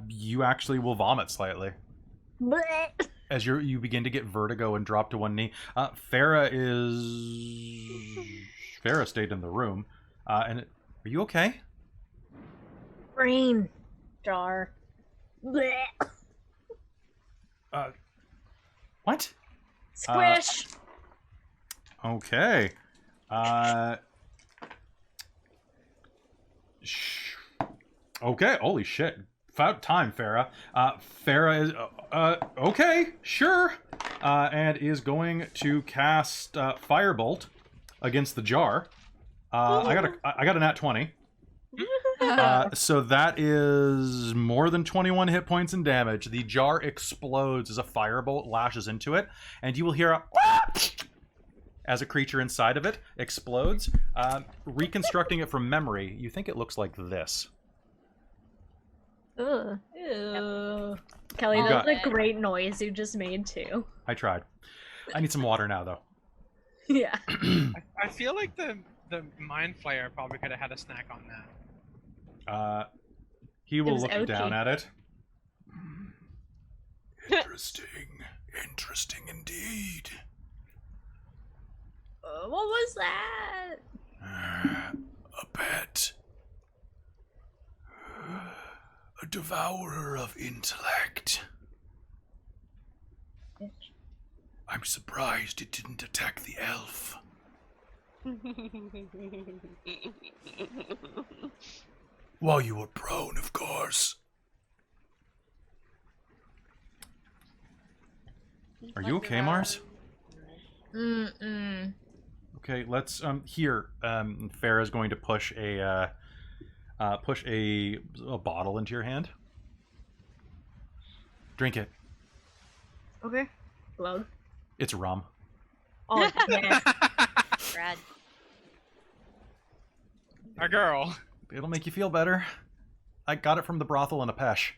You actually will vomit slightly. Blech. As you begin to get vertigo and drop to one knee. Farah stayed in the room. Are you okay? Brain jar. Blech. What? Squish. Okay. Okay, holy shit. About time, Farah. Farah is... okay, sure. And is going to cast Firebolt against the jar. I got a nat 20. So that is more than 21 hit points in damage. The jar explodes as a firebolt lashes into it, and you will hear a as a creature inside of it explodes. Reconstructing it from memory, you think it looks like this. Ugh. Ew. Kelly, You that was got- a great noise you just made too. I tried. I need some water now, though. Yeah. I feel like the Mind Flayer probably could have had a snack on that. He will was look ouchy. down at it. Interesting. Interesting indeed. What was that? A pet. A devourer of intellect. I'm surprised it didn't attack the elf. While you were prone, of course. Are you okay, Mars? Mm-mm. Okay, let's here. Farah's going to push a bottle into your hand. Drink it. Okay. Glug. It's rum. Oh, yeah. Brad. Our girl. It'll make you feel better. I got it from the brothel in a pesh.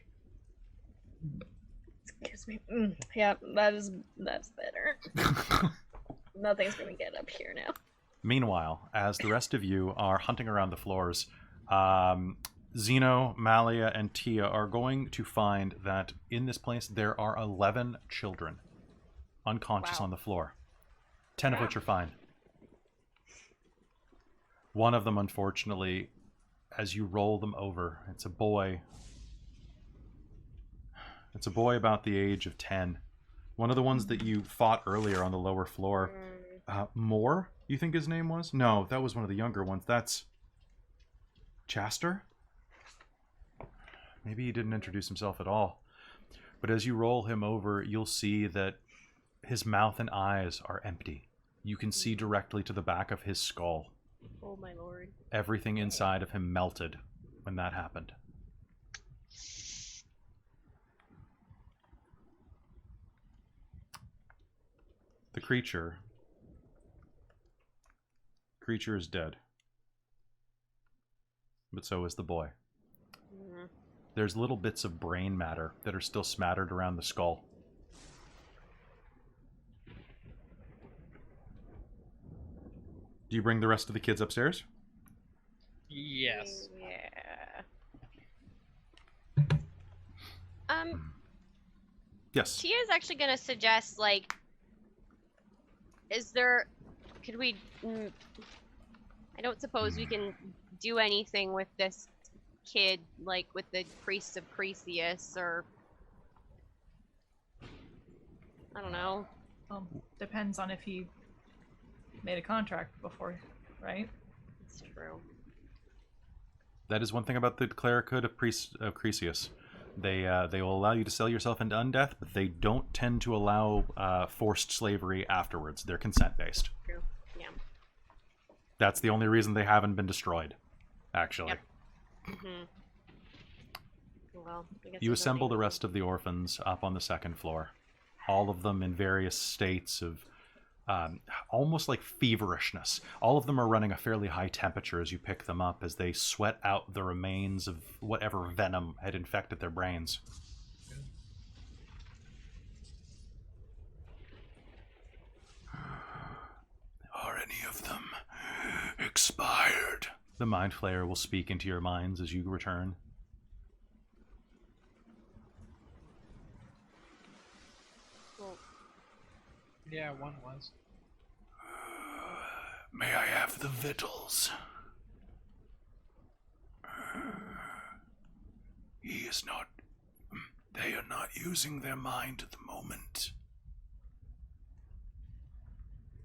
Excuse me. Yeah, that's better. Nothing's gonna get up here now. Meanwhile, as the rest of you are hunting around the floors, Zeno, Malia, and Tia are going to find that in this place there are 11 children unconscious Wow. on the floor, 10 of which are fine. One of them, unfortunately, as you roll them over, it's a boy. It's a boy about the age of 10. One of the ones that you fought earlier on the lower floor. Moore, you think his name was? No, that was one of the younger ones. That's Chaster? Maybe he didn't introduce himself at all. But as you roll him over, you'll see that his mouth and eyes are empty. You can see directly to the back of his skull. Oh my lord. Everything inside of him melted when that happened. The creature is dead. But so is the boy. There's little bits of brain matter that are still smattered around the skull. Do you bring the rest of the kids upstairs? Yes. Yeah. Yes. Tia's actually gonna suggest, like, could we, I don't suppose we can do anything with this kid, like with the priest of Cresius, or, I don't know. Depends on if he made a contract before, right? It's true. That is one thing about the clerichood of Cresius. They will allow you to sell yourself into undeath, but they don't tend to allow forced slavery afterwards. They're consent-based. True. Yeah. That's the only reason they haven't been destroyed, actually. Yep. Well, I guess You there's assemble the nothing- rest of the orphans up on the second floor. All of them in various states of almost like feverishness. All of them are running a fairly high temperature as you pick them up, as they sweat out the remains of whatever venom had infected their brains. Are any of them expired? The Mind Flayer will speak into your minds as you return. Well, Yeah, one was. May I have the victuals? He is not... They are not using their mind at the moment.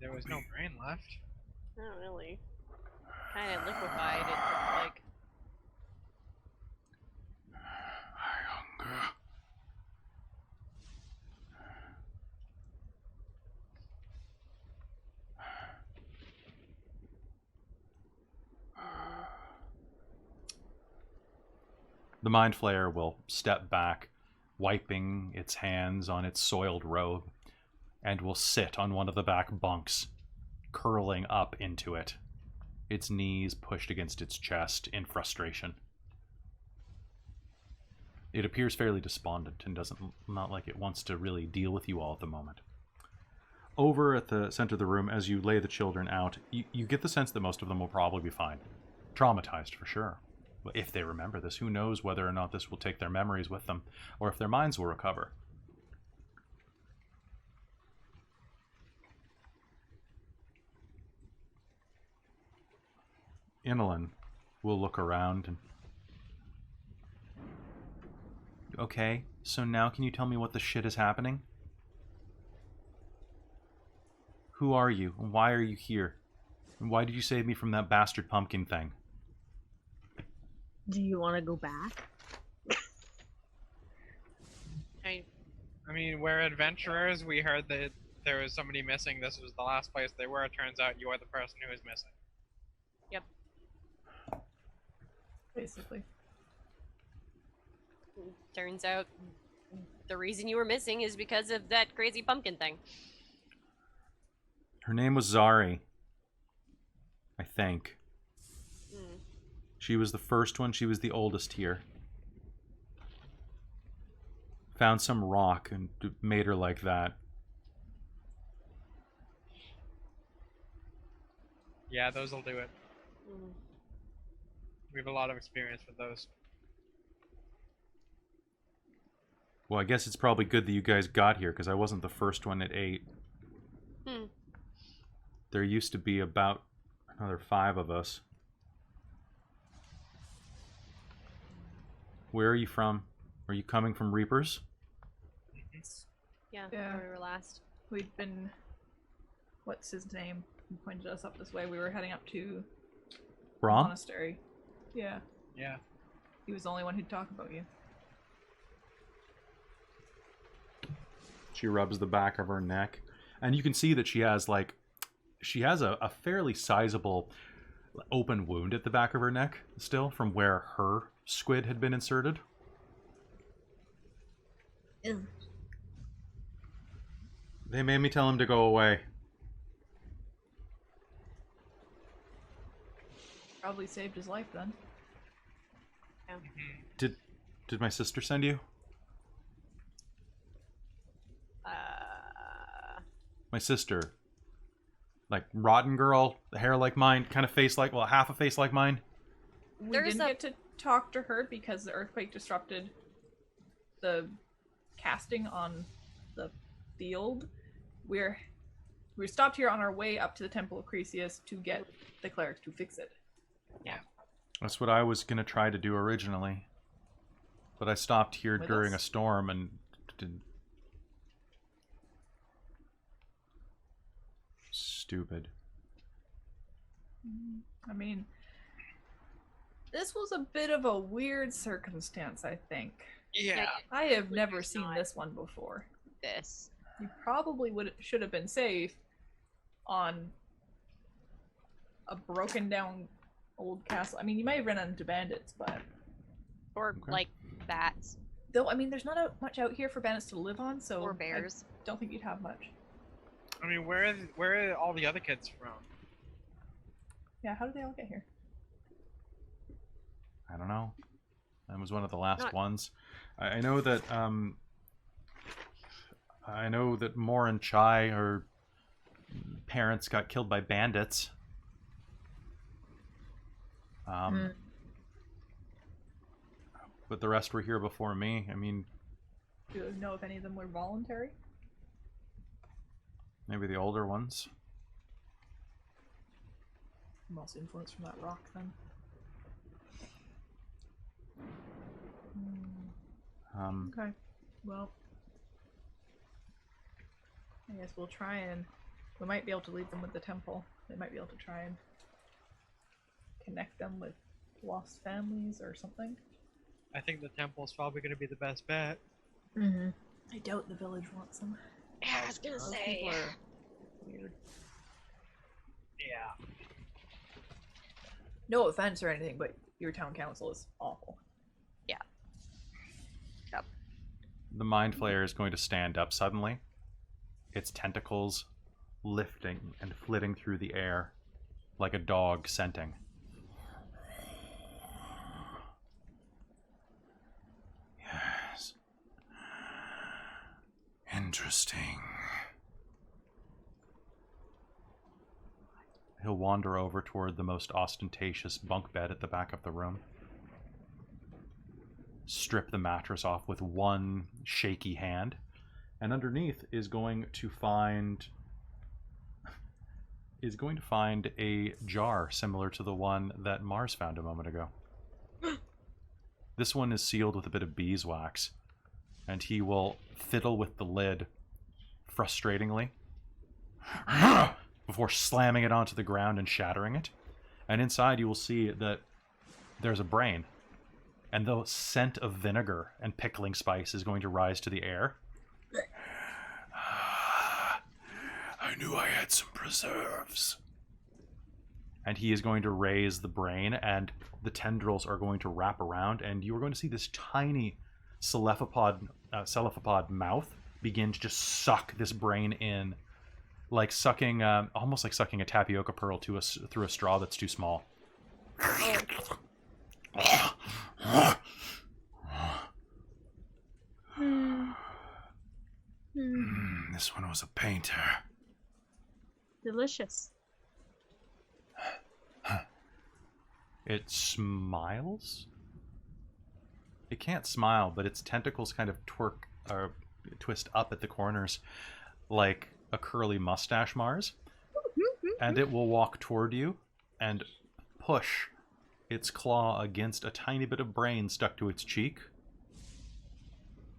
There was no brain left. not really. Kind of liquefied, it looked like. I hunger. The Mind Flayer will step back, wiping its hands on its soiled robe, and will sit on one of the back bunks, curling up into it, its knees pushed against its chest in frustration. It appears fairly despondent and not like it wants to really deal with you all at the moment. Over at the center of the room, as you lay the children out, you get the sense that most of them will probably be fine. Traumatized, for sure. If they remember this, who knows whether or not this will take their memories with them, or if their minds will recover. Inalyn will look around and... Okay, so now can you tell me what the shit is happening? Who are you, and why are you here? And why did you save me from that bastard pumpkin thing? Do you want to go back? I mean, we're adventurers. We heard that there was somebody missing. This was the last place they were. It turns out you are the person who is missing. Yep. Basically. Turns out the reason you were missing is because of that crazy pumpkin thing. Her name was Zari. I think. Hmm. She was the first one. She was the oldest here. Found some rock and made her like that. Yeah, those will do it. Hmm. We have a lot of experience with those. Well, I guess it's probably good that you guys got here, because I wasn't the first one at 8. Hmm. There used to be about another 5 of us. Where are you from? Are you coming from Reapers? Yeah, Yeah. where we were last. We'd been. What's his name? He pointed us up this way. We were heading up to the Brom? monastery. Yeah. Yeah. He was the only one who'd talk about you. She rubs the back of her neck. And you can see that she has, like, a fairly sizable open wound at the back of her neck still from where her squid had been inserted. Ew. They made me tell him to go away. Probably saved his life then. Did my sister send you? My sister. Like, rotten girl, the hair like mine, kind of face like, well, half a face like mine. We There's didn't a- get to talk to her because the earthquake disrupted the casting on the field. We're stopped here on our way up to the Temple of Cresius to get the clerics to fix it. That's what I was going to try to do originally. But I stopped here With during us? a storm and didn't. Stupid. I mean, this was a bit of a weird circumstance, I think. Yeah. I have Like never there's seen not- this one before. This. You probably should have been safe on a broken down old castle. I mean, you might have run into bandits, but Or, Okay. like, bats. though I mean, there's not much out here for bandits to live on, so Or bears. I don't think you'd have much. I mean, where are all the other kids from? Yeah, how did they all get here? I don't know. That was one of the last Not- ones. I know that Moore and Chai, her parents, got killed by bandits. Mm. But the rest were here before me. I mean, Do you know if any of them were voluntary? maybe the older ones. I'm also influenced from that rock then. Okay. Well, I guess we'll try and we might be able to leave them with the temple. They might be able to try and connect them with lost families or something. I think the temple's probably going to be the best bet. Mm-hmm. I doubt the village wants them. Yeah, I was gonna Those say. people are weird. Yeah. No offense or anything, but your town council is awful. The Mind Flayer is going to stand up suddenly, its tentacles lifting and flitting through the air like a dog scenting. Yes. Interesting. He'll wander over toward the most ostentatious bunk bed at the back of the room. Strip the mattress off with one shaky hand, and underneath is going to find a jar similar to the one that Mars found a moment ago. This one is sealed with a bit of beeswax, and he will fiddle with the lid frustratingly before slamming it onto the ground and shattering it. And inside you will see that there's a brain. And the scent of vinegar and pickling spice is going to rise to the air. I knew I had some preserves. And he is going to raise the brain, and the tendrils are going to wrap around, and you are going to see this tiny cephalopod cephalopod mouth begin to just suck this brain in, like sucking, almost like sucking a tapioca pearl through a straw that's too small. This one was a painter. Delicious. It smiles? It can't smile, but its tentacles kind of twist up at the corners like a curly mustache Mars. And it will walk toward you and push its claw against a tiny bit of brain stuck to its cheek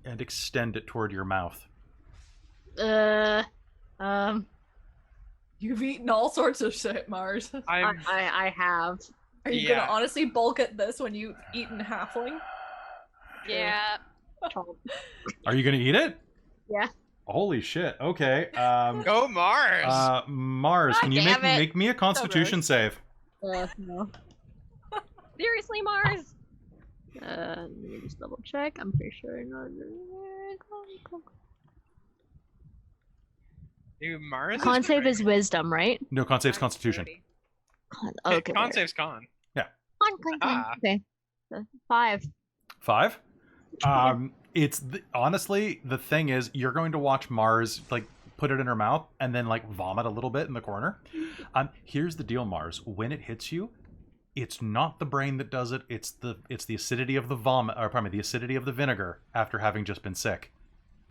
and extend it toward your mouth. You've eaten all sorts of shit, Mars. I have. Are you gonna honestly bulk at this when you've eaten halfling? Yeah. Are you gonna eat it? Yeah. Holy shit. Okay. Go Mars. Mars, can you make me a Constitution save? No. Seriously, Mars? Let me just double check. I'm pretty sure not. Dude, Mars. Con save is wisdom, right? No, con save's Constitution. Okay. Con save's con. Yeah. Con. Okay. 5. 5? It's honestly, the thing is, you're going to watch Mars like put it in her mouth and then like vomit a little bit in the corner. Here's the deal, Mars. When it hits you, it's not the brain that does it. It's the acidity of the vomit, or pardon me, the acidity of the vinegar after having just been sick.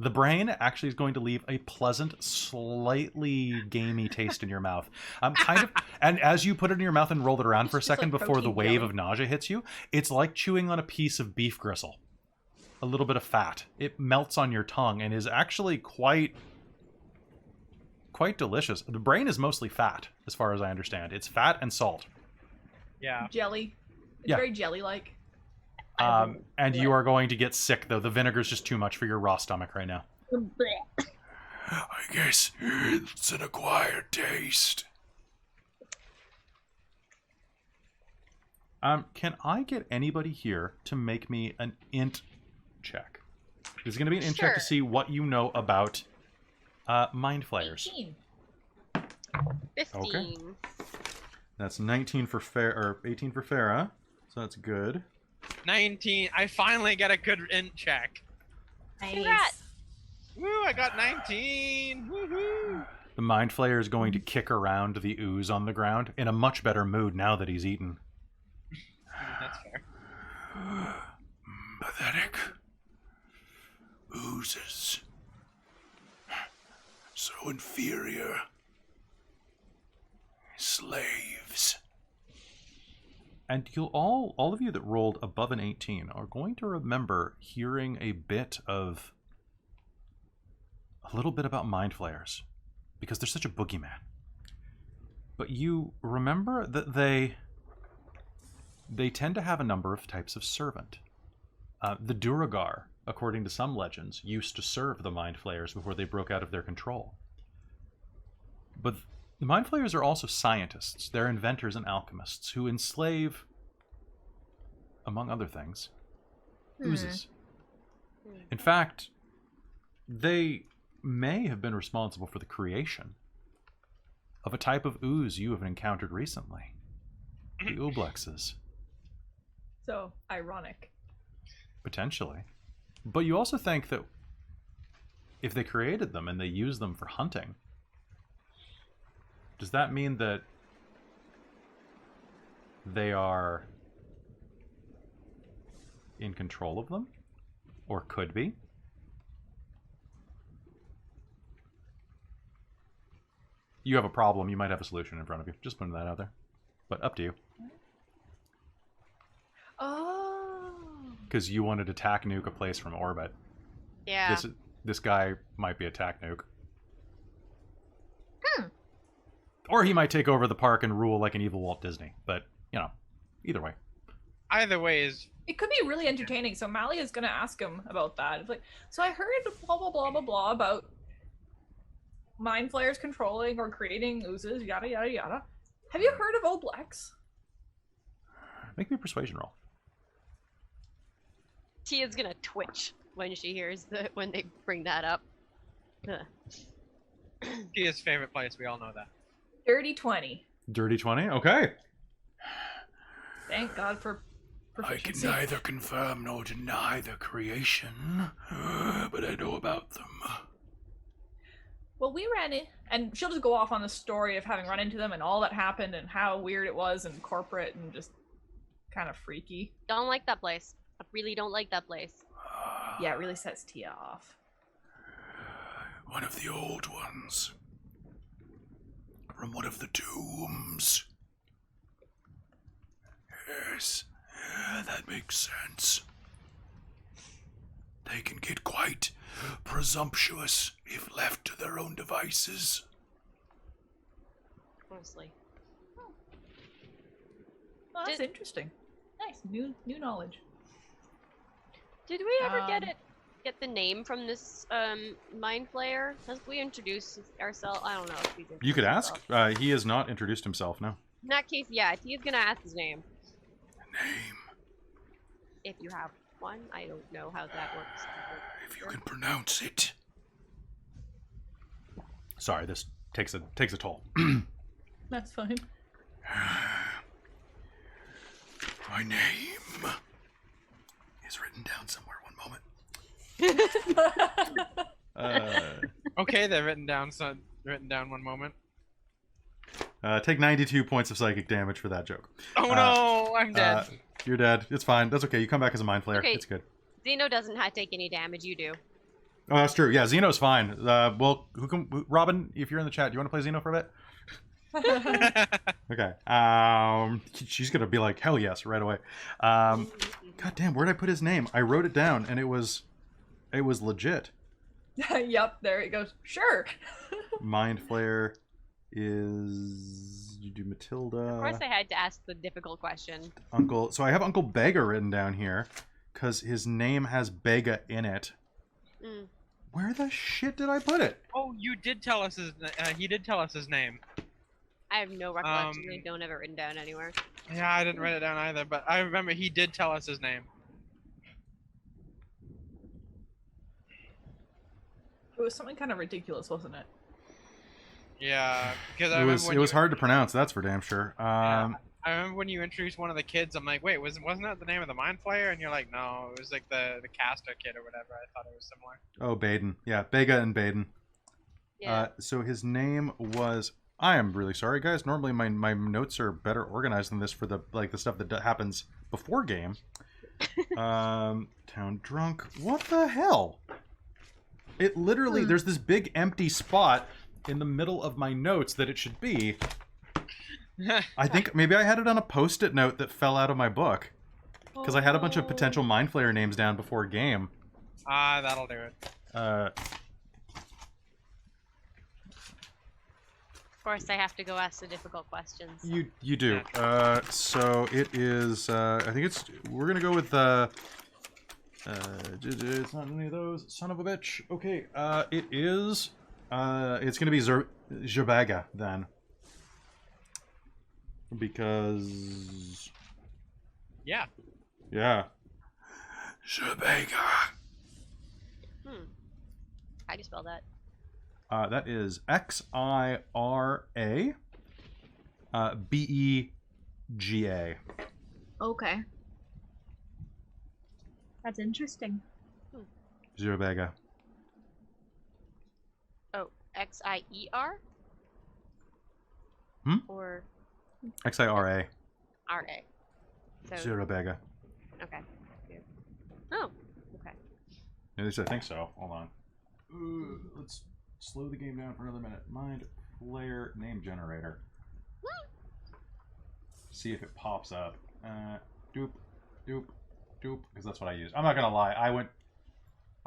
The brain actually is going to leave a pleasant, slightly gamey taste in your mouth. And as you put it in your mouth and roll it around for a second like before the protein wave jelly. of nausea hits you, it's like chewing on a piece of beef gristle. A little bit of fat. It melts on your tongue and is actually quite delicious. The brain is mostly fat, as far as I understand. It's fat and salt. Yeah. Jelly. It's Yeah. very jelly-like. And you are going to get sick, though. The vinegar's just too much for your raw stomach right now. I guess it's an acquired taste. Can I get anybody here to make me an int check? This is going to be an int check to Sure. see what you know about mind flayers. 18. 15. That's 19 for Fair, or 18 for Farah, so that's good. 19. I finally get a good int check. Congrats. Woo! I got 19. Woohoo! The mind flayer is going to kick around the ooze on the ground in a much better mood now that he's eaten. That's fair. Pathetic. Oozes. So inferior. Slaves. And you'll all of you that rolled above an 18 are going to remember hearing a little bit about mind flayers, because they're such a boogeyman. But you remember that they tend to have a number of types of servant. The Duragar, according to some legends, used to serve the mind flayers before they broke out of their control. But the mind flayers are also scientists. They're inventors and alchemists who enslave, among other things, oozes. In fact, they may have been responsible for the creation of a type of ooze you have encountered recently. The Ooblexes. So, ironic. Potentially. But you also think that if they created them and they use them for hunting, does that mean that they are in control of them? Or could be? You have a problem, you might have a solution in front of you. Just putting that out there. But up to you. Oh. Because you wanted to tack nuke a place from orbit. Yeah. This guy might be a tack nuke. Or he might take over the park and rule like an evil Walt Disney. But, you know, either way. Either way is It could be really entertaining. So Mally is gonna ask him about that. It's like, so I heard blah blah blah blah blah about mind flayers controlling or creating oozes, yada yada yada. Have you heard of Oblex? Make me a persuasion roll. Tia's gonna twitch. when she hears when they bring that up. Ugh. Tia's favorite place. We all know that. Dirty 20. Dirty 20. Okay. Thank God for I can proficiency. neither confirm nor deny their creation, but I know about them. Well, we ran in, and she'll just go off on the story of having run into them and all that happened and how weird it was and corporate and just kind of freaky. Don't like that place. I really don't like that place. Yeah, it really sets Tia off. One of the old ones. From one of the tombs. Yes, that makes sense. They can get quite presumptuous if left to their own devices. Honestly. Well, that's Did- interesting. Nice, new knowledge. Did we ever Um, get the name from this mind flayer? Has we introduced ourselves? I don't know if he's You could introduced ask. himself. He has not introduced himself, no. In that case, yeah, he's gonna ask his name. Name, If you have one. I don't know how that works. if you can pronounce it. Sorry, this takes a toll. That's fine. My name is written down somewhere. One moment. Okay, they're written down. So written down. One moment. Take 92 points of psychic damage for that joke. Oh no, I'm dead. You're dead. It's fine. That's okay. You come back as a mind flayer. Okay. It's good. Zeno doesn't take any damage. You do. Oh, that's true. Yeah, Xeno's fine. Well, Robin, if you're in the chat, do you want to play Xeno for a bit? Okay. She's gonna be like, hell yes, right away. God damn, where'd I put his name? I wrote it down, and it was legit. Yep, there it goes. Sure. Mind Flayer is you do Matilda. Of course, I had to ask the difficult question. Uncle. So I have Uncle Bega written down here because his name has Bega in it. Mm. Where the shit did I put it? Oh, you did tell us his. He did tell us his name. I have no recollection. I don't have it written down anywhere. Yeah, I didn't write it down either, but I remember he did tell us his name. It was something kind of ridiculous, wasn't it? Yeah, because I It remember was when it was hard to pronounce. That's for damn sure. I remember when you introduced one of the kids. I'm like, wait, wasn't that the name of the mind flayer? And you're like, no, it was like the caster kid or whatever. I thought it was similar. Oh, Baden. Yeah, Bega and Baden. Yeah. So his name was. I am really sorry, guys. Normally my notes are better organized than this for the stuff that happens before game. Town drunk. What the hell? It literally there's this big empty spot in the middle of my notes that it should be. I think maybe I had it on a post-it note that fell out of my book because I had a bunch of potential mind flayer names down before game. That'll do it. Of course, I have to go ask the difficult questions. You do. So it is. I think we're gonna go with. It's not any of those. Son of a bitch. Okay. It is. It's gonna be Zebaga then. Because. Yeah. Yeah. Zebaga. How do you spell that? That is Xira Bega. Okay. That's interesting. Zebaga. Oh, Xier? Or Xira. RA? So, Zebaga. okay. Weird. Oh, okay. At least I think so. Hold on. Let's slow the game down for another minute. Mind Flayer name generator. See if it pops up. Doop, doop, doop. Because that's what I use. I'm not gonna lie. I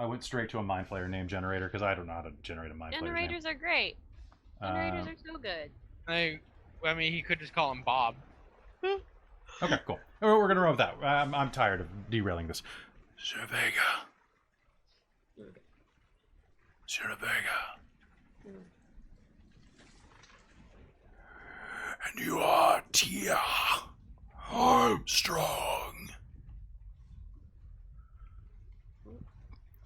went straight to a Mind Flayer name generator because I don't know how to generate a Mind Flayer name. Generators are great. Generators are so good. I mean, he could just call him Bob. Okay, cool. We're gonna run with that. I'm tired of derailing this. Zebaga. Zebaga. And you are Tia Armstrong.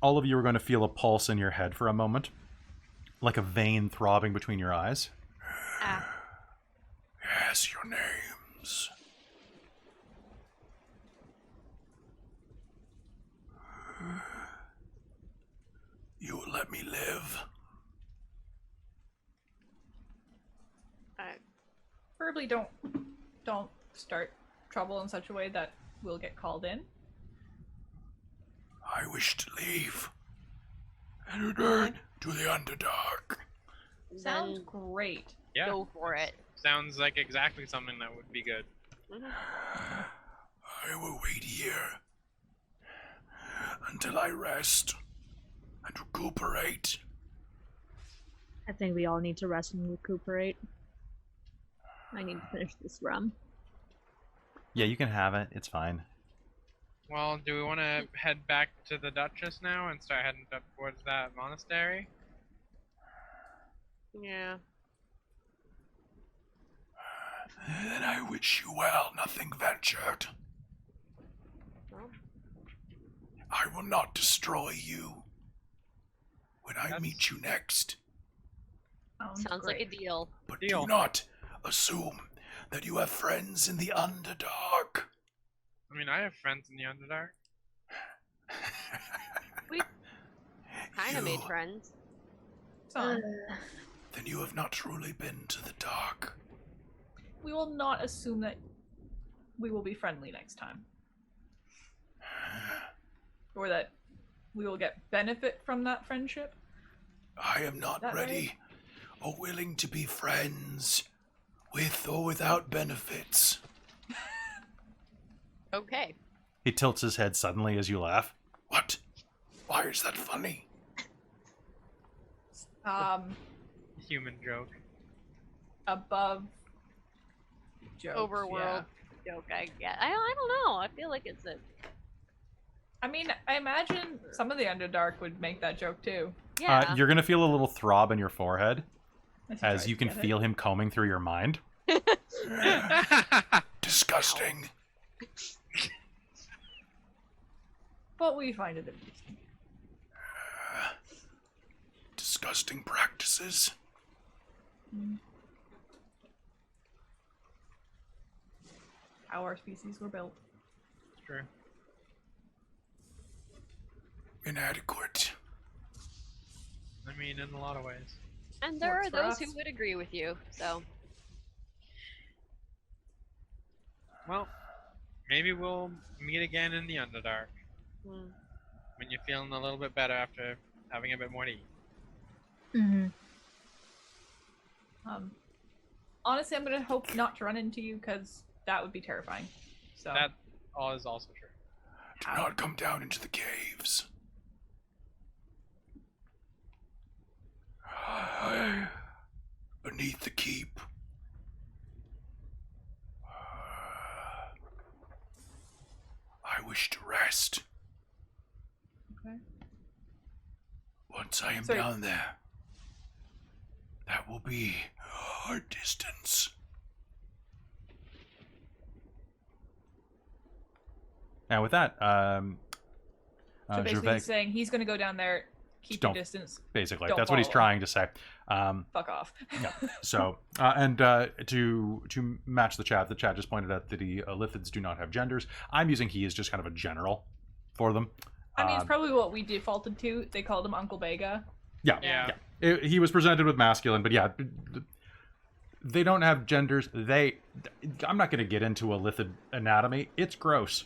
all of you are going to feel a pulse in your head for a moment, like a vein throbbing between your eyes. Ah. Yes, your names. You will let me live. Preferably don't start trouble in such a way that we'll get called in. I wish to leave and return to the Underdark. Sounds Then great. Yeah. go for it. Sounds like exactly something that would be good. Mhm. I will wait here until I rest and recuperate. I think we all need to rest and recuperate. I need to finish this rum. Yeah, you can have it. It's fine. Well, do we want to head back to the Duchess now and start heading up towards that monastery? Yeah. Then I wish you well, nothing ventured. Well, I will not destroy you when I That's- meet you next. sounds like a deal. But Deal. do not assume that you have friends in the Underdark. I mean, I have friends in the Underdark. We kind of made You- friends. So, Then you have not truly been to the dark. we will not assume that we will be friendly next time. Or that we will get benefit from that friendship. I am not That ready or willing to be friends with or without benefits. Okay. He tilts his head suddenly as you laugh. What? Why is that funny? Human joke. Above jokes, Overworld yeah. joke, I guess. I don't know. I feel like it's a... I mean, I imagine some of the Underdark would make that joke too. Yeah. You're going to feel a little throb in your forehead As he as tries you to can get it. feel him combing through your mind. Disgusting. But we find it amusing. Disgusting practices. How our species were built. It's true. Inadequate. I mean, in a lot of ways. And there Works are for those us. who would agree with you, so... Well, maybe we'll meet again in the Underdark Hmm. when you're feeling a little bit better after having a bit more to eat. Mm-hmm. Honestly, I'm gonna hope not to run into you because that would be terrifying. So That all is also true. Do not come down into the caves. Beneath the keep. I wish to rest. Okay. Once I am Sorry. down there, that will be our distance. Now, with that, So basically, Gervais, he's saying he's gonna go down there, keep Don't- your distance, basically, don't that's what he's follow. trying to say. fuck off. Yeah. So, to match the chat just pointed out that the lithids do not have genders. I'm using he as just kind of a general for them. I mean, it's probably what we defaulted to. They called him Uncle Bega. Yeah. Yeah. He was presented with masculine, but yeah, they don't have genders. I'm not going to get into a lithid anatomy. It's gross.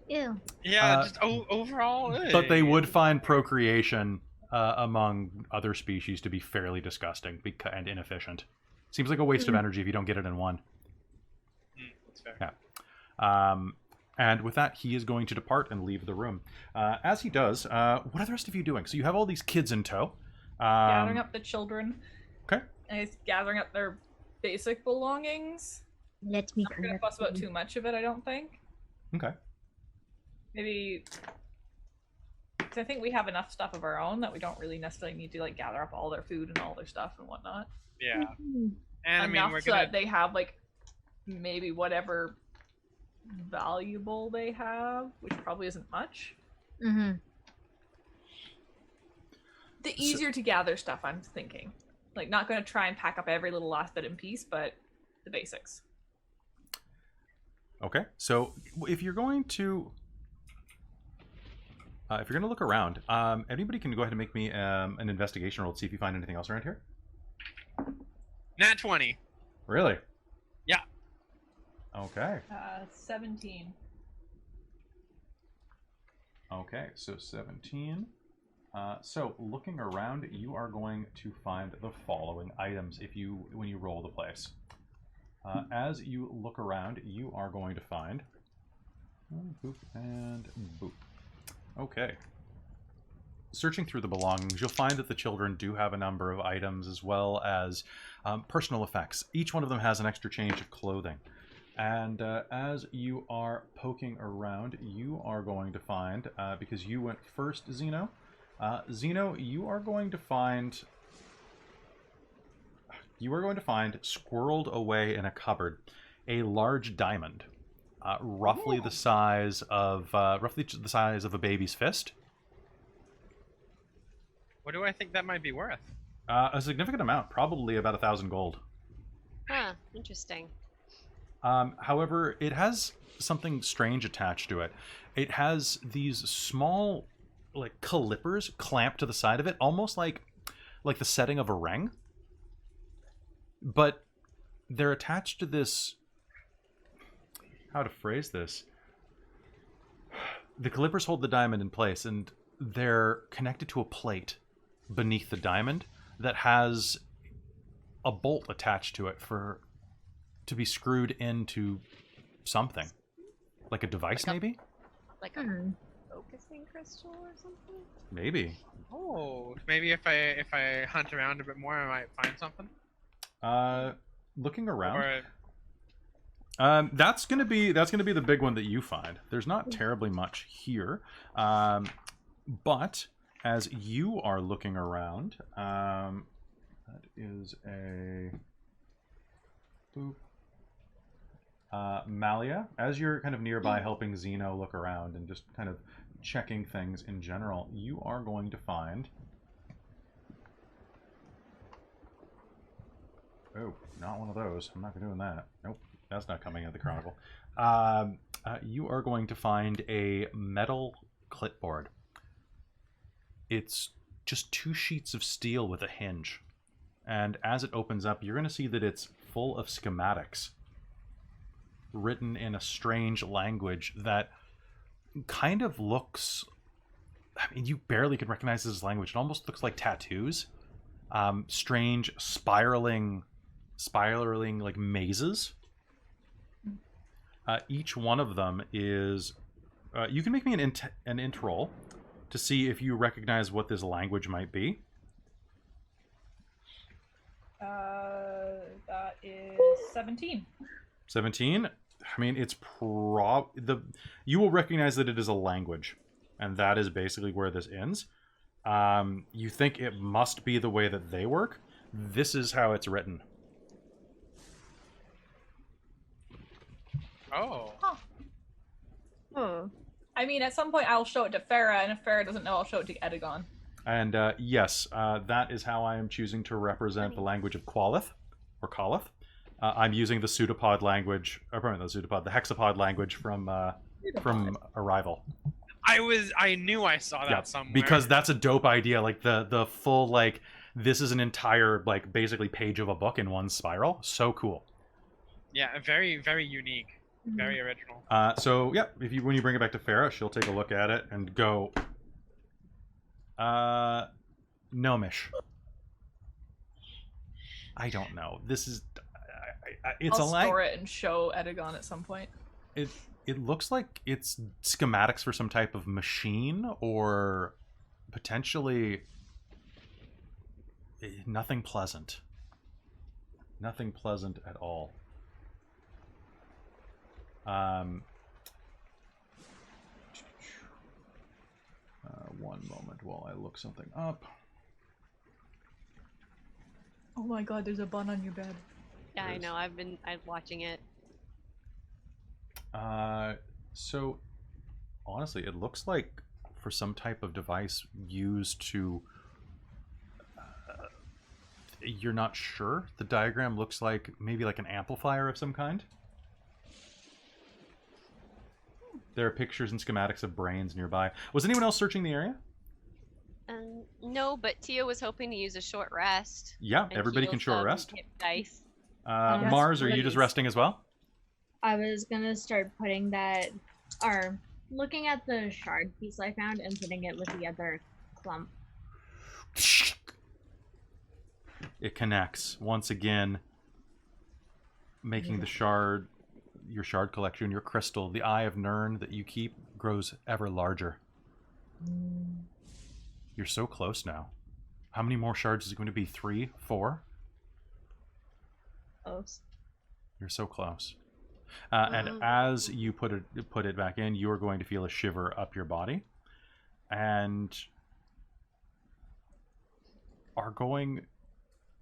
Ew. Yeah, just overall. But they would find procreation among other species to be fairly disgusting and inefficient. Seems like a waste of energy if you don't get it in one. That's fair. Yeah. And with that, he is going to depart and leave the room. As he does, what are the rest of you doing? So you have all these kids in tow. Gathering up the children. Okay. And he's gathering up their basic belongings. Let me I'm not gonna fuss about too much of it, I don't think. Okay. Maybe. 'Cause I think we have enough stuff of our own that we don't really necessarily need to like gather up all their food and all their stuff and whatnot. Yeah. And I mean, Enough we're so gonna. that they have like maybe whatever valuable they have, which probably isn't much. Mm-hmm. The easier to gather stuff, I'm thinking. Like, not going to try and pack up every little last bit and piece, but the basics. Okay, so if you're going to look around, anybody can go ahead and make me an investigation roll to see if you find anything else around here. Nat 20. Really? Yeah. Okay. 17. Okay, so 17. So looking around, you are going to find the following items when you roll the place. As you look around, you are going to find boop and boop. Okay. Searching through the belongings, you'll find that the children do have a number of items as well as personal effects. Each one of them has an extra change of clothing. And as you are poking around, you are going to find, because you went first, Zeno, you are going to find squirreled away in a cupboard a large diamond, roughly the size of a baby's fist. What do I think that might be worth? A significant amount, probably about 1,000 gold. Huh, interesting. However, it has something strange attached to it. It has these small, like, calipers clamped to the side of it, almost like the setting of a ring. But they're attached to this... How to phrase this? The calipers hold the diamond in place, and they're connected to a plate beneath the diamond that has a bolt attached to it to be screwed into something. Like a device, maybe? Like a focusing crystal or something? Maybe. Oh, maybe if I hunt around a bit more, I might find something. Looking around. Or... That's gonna be the big one that you find. There's not terribly much here, but as you are looking around, that is a boop. Malia, as you're kind of nearby helping Zeno look around and just kind of checking things in general, you are going to find... Oh, not one of those. I'm not doing that. Nope, that's not coming out of the Chronicle. You are going to find a metal clipboard. It's just 2 sheets of steel with a hinge. And as it opens up, you're going to see that it's full of schematics written in a strange language that kind of looks... I mean, you barely can recognize this language. It almost looks like tattoos. Strange, spiraling like mazes. Each one of them is... you can make me an int roll to see if you recognize what this language might be. That is 17. 17? I mean, it's you will recognize that it is a language, and that is basically where this ends. You think it must be the way that they work. This is how it's written. Oh. Huh. Oh. I mean, at some point I'll show it to Farah, and if Farah doesn't know, I'll show it to Edagon. And yes, that is how I am choosing to represent the language of Qualith, or Caliph. I'm using the pseudopod language, or probably not the pseudopod, the hexapod language from Arrival. I knew I saw that somewhere. Because that's a dope idea. Like the full, like, this is an entire, like, basically page of a book in one spiral. So cool. Yeah, very, very unique. Very original. So yeah, when you bring it back to Farah, she'll take a look at it and go, Gnomish. I don't know. This is, it's I'll store it and show Edagon at some point. It looks like it's schematics for some type of machine, or potentially nothing pleasant. Nothing pleasant at all. One moment while I look something up. Oh my god, there's a bun on your bed. Yeah, I know. I'm watching it. So honestly, it looks like for some type of device used to You're not sure. The diagram looks like maybe like an amplifier of some kind. There are pictures and schematics of brains nearby. Was anyone else searching the area? No, but Tia was hoping to use a short rest. Yeah, and everybody heal can short some rest. hit dice. Yes, Mars, are you just please. resting as well? I was gonna start putting that, or looking at the shard piece I found and putting it with the other clump. It connects once again, making the shard, your shard collection, your crystal, the Eye of Nirn that you keep, grows ever larger. You're so close now. How many more shards is it going to be? 3? 4? Close. You're so close. And as you put it back in, you are going to feel a shiver up your body, and are going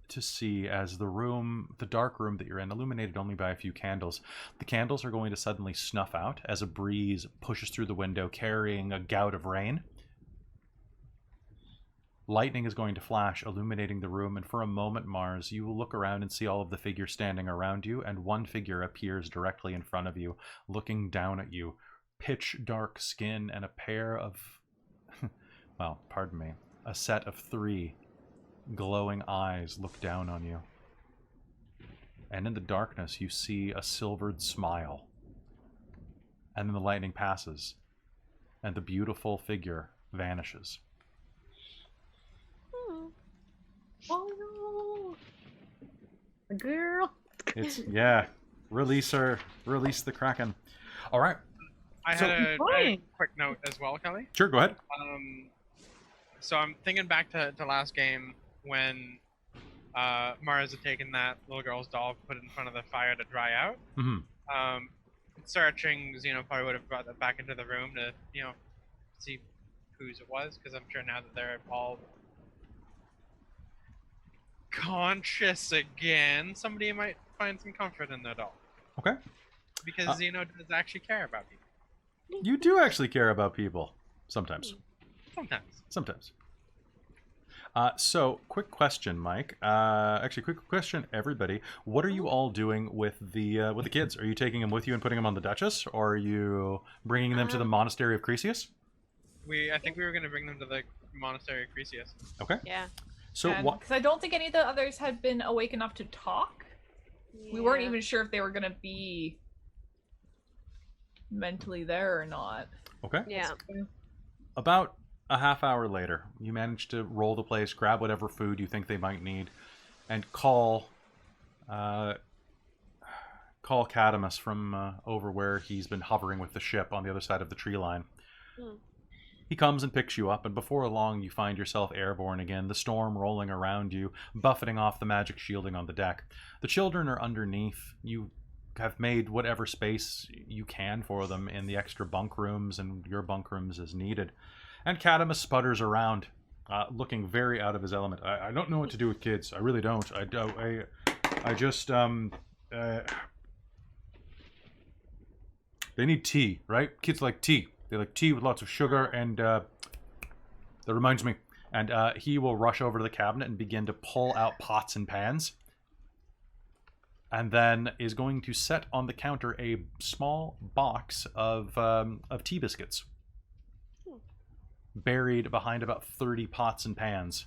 to see as the dark room that you're in, illuminated only by a few candles, the candles are going to suddenly snuff out as a breeze pushes through the window carrying a gout of rain. Lightning is going to flash, illuminating the room, and for a moment, Mars, you will look around and see all of the figures standing around you, and one figure appears directly in front of you, looking down at you. Pitch dark skin and a pair of, well, pardon me, a set of 3 glowing eyes look down on you. And in the darkness, you see a silvered smile. And then the lightning passes, and the beautiful figure vanishes. Oh no! The girl! It's, yeah, release her, release the Kraken. All right. I So- had a quick note as well, Kelly. Sure, go ahead. So I'm thinking back to last game when Mars had taken that little girl's doll, put it in front of the fire to dry out. Mm-hmm. Searching, probably would have brought that back into the room to, see whose it was, because I'm sure now that they're all conscious again, somebody might find some comfort in their doll. Okay. Because Xeno does actually care about people. You do actually care about people. Sometimes. Sometimes. So, quick question, Mike. Actually, quick question, everybody. What are you all doing with the kids? Are you taking them with you and putting them on the Duchess, or are you bringing them to the Monastery of Cresius? I think we were going to bring them to the Monastery of Cresius. Okay. Yeah. So what? Because I don't think any of the others had been awake enough to talk. We weren't even sure if they were going to be mentally there or not. Okay. Yeah. About a half hour later, you manage to roll the place, grab whatever food you think they might need, and call Cadamus from over where he's been hovering with the ship on the other side of the tree line. He comes and picks you up, and before long you find yourself airborne again, the storm rolling around you, buffeting off the magic shielding on the deck. The children are underneath. You have made whatever space you can for them in the extra bunk rooms and your bunk rooms as needed. And Cadamus sputters around, looking very out of his element. I don't know what to do with kids. I really don't. I just, they need tea, right? Kids like tea. They like tea with lots of sugar, and that reminds me. And he will rush over to the cabinet and begin to pull out pots and pans. And then is going to set on the counter a small box of tea biscuits, buried behind about 30 pots and pans.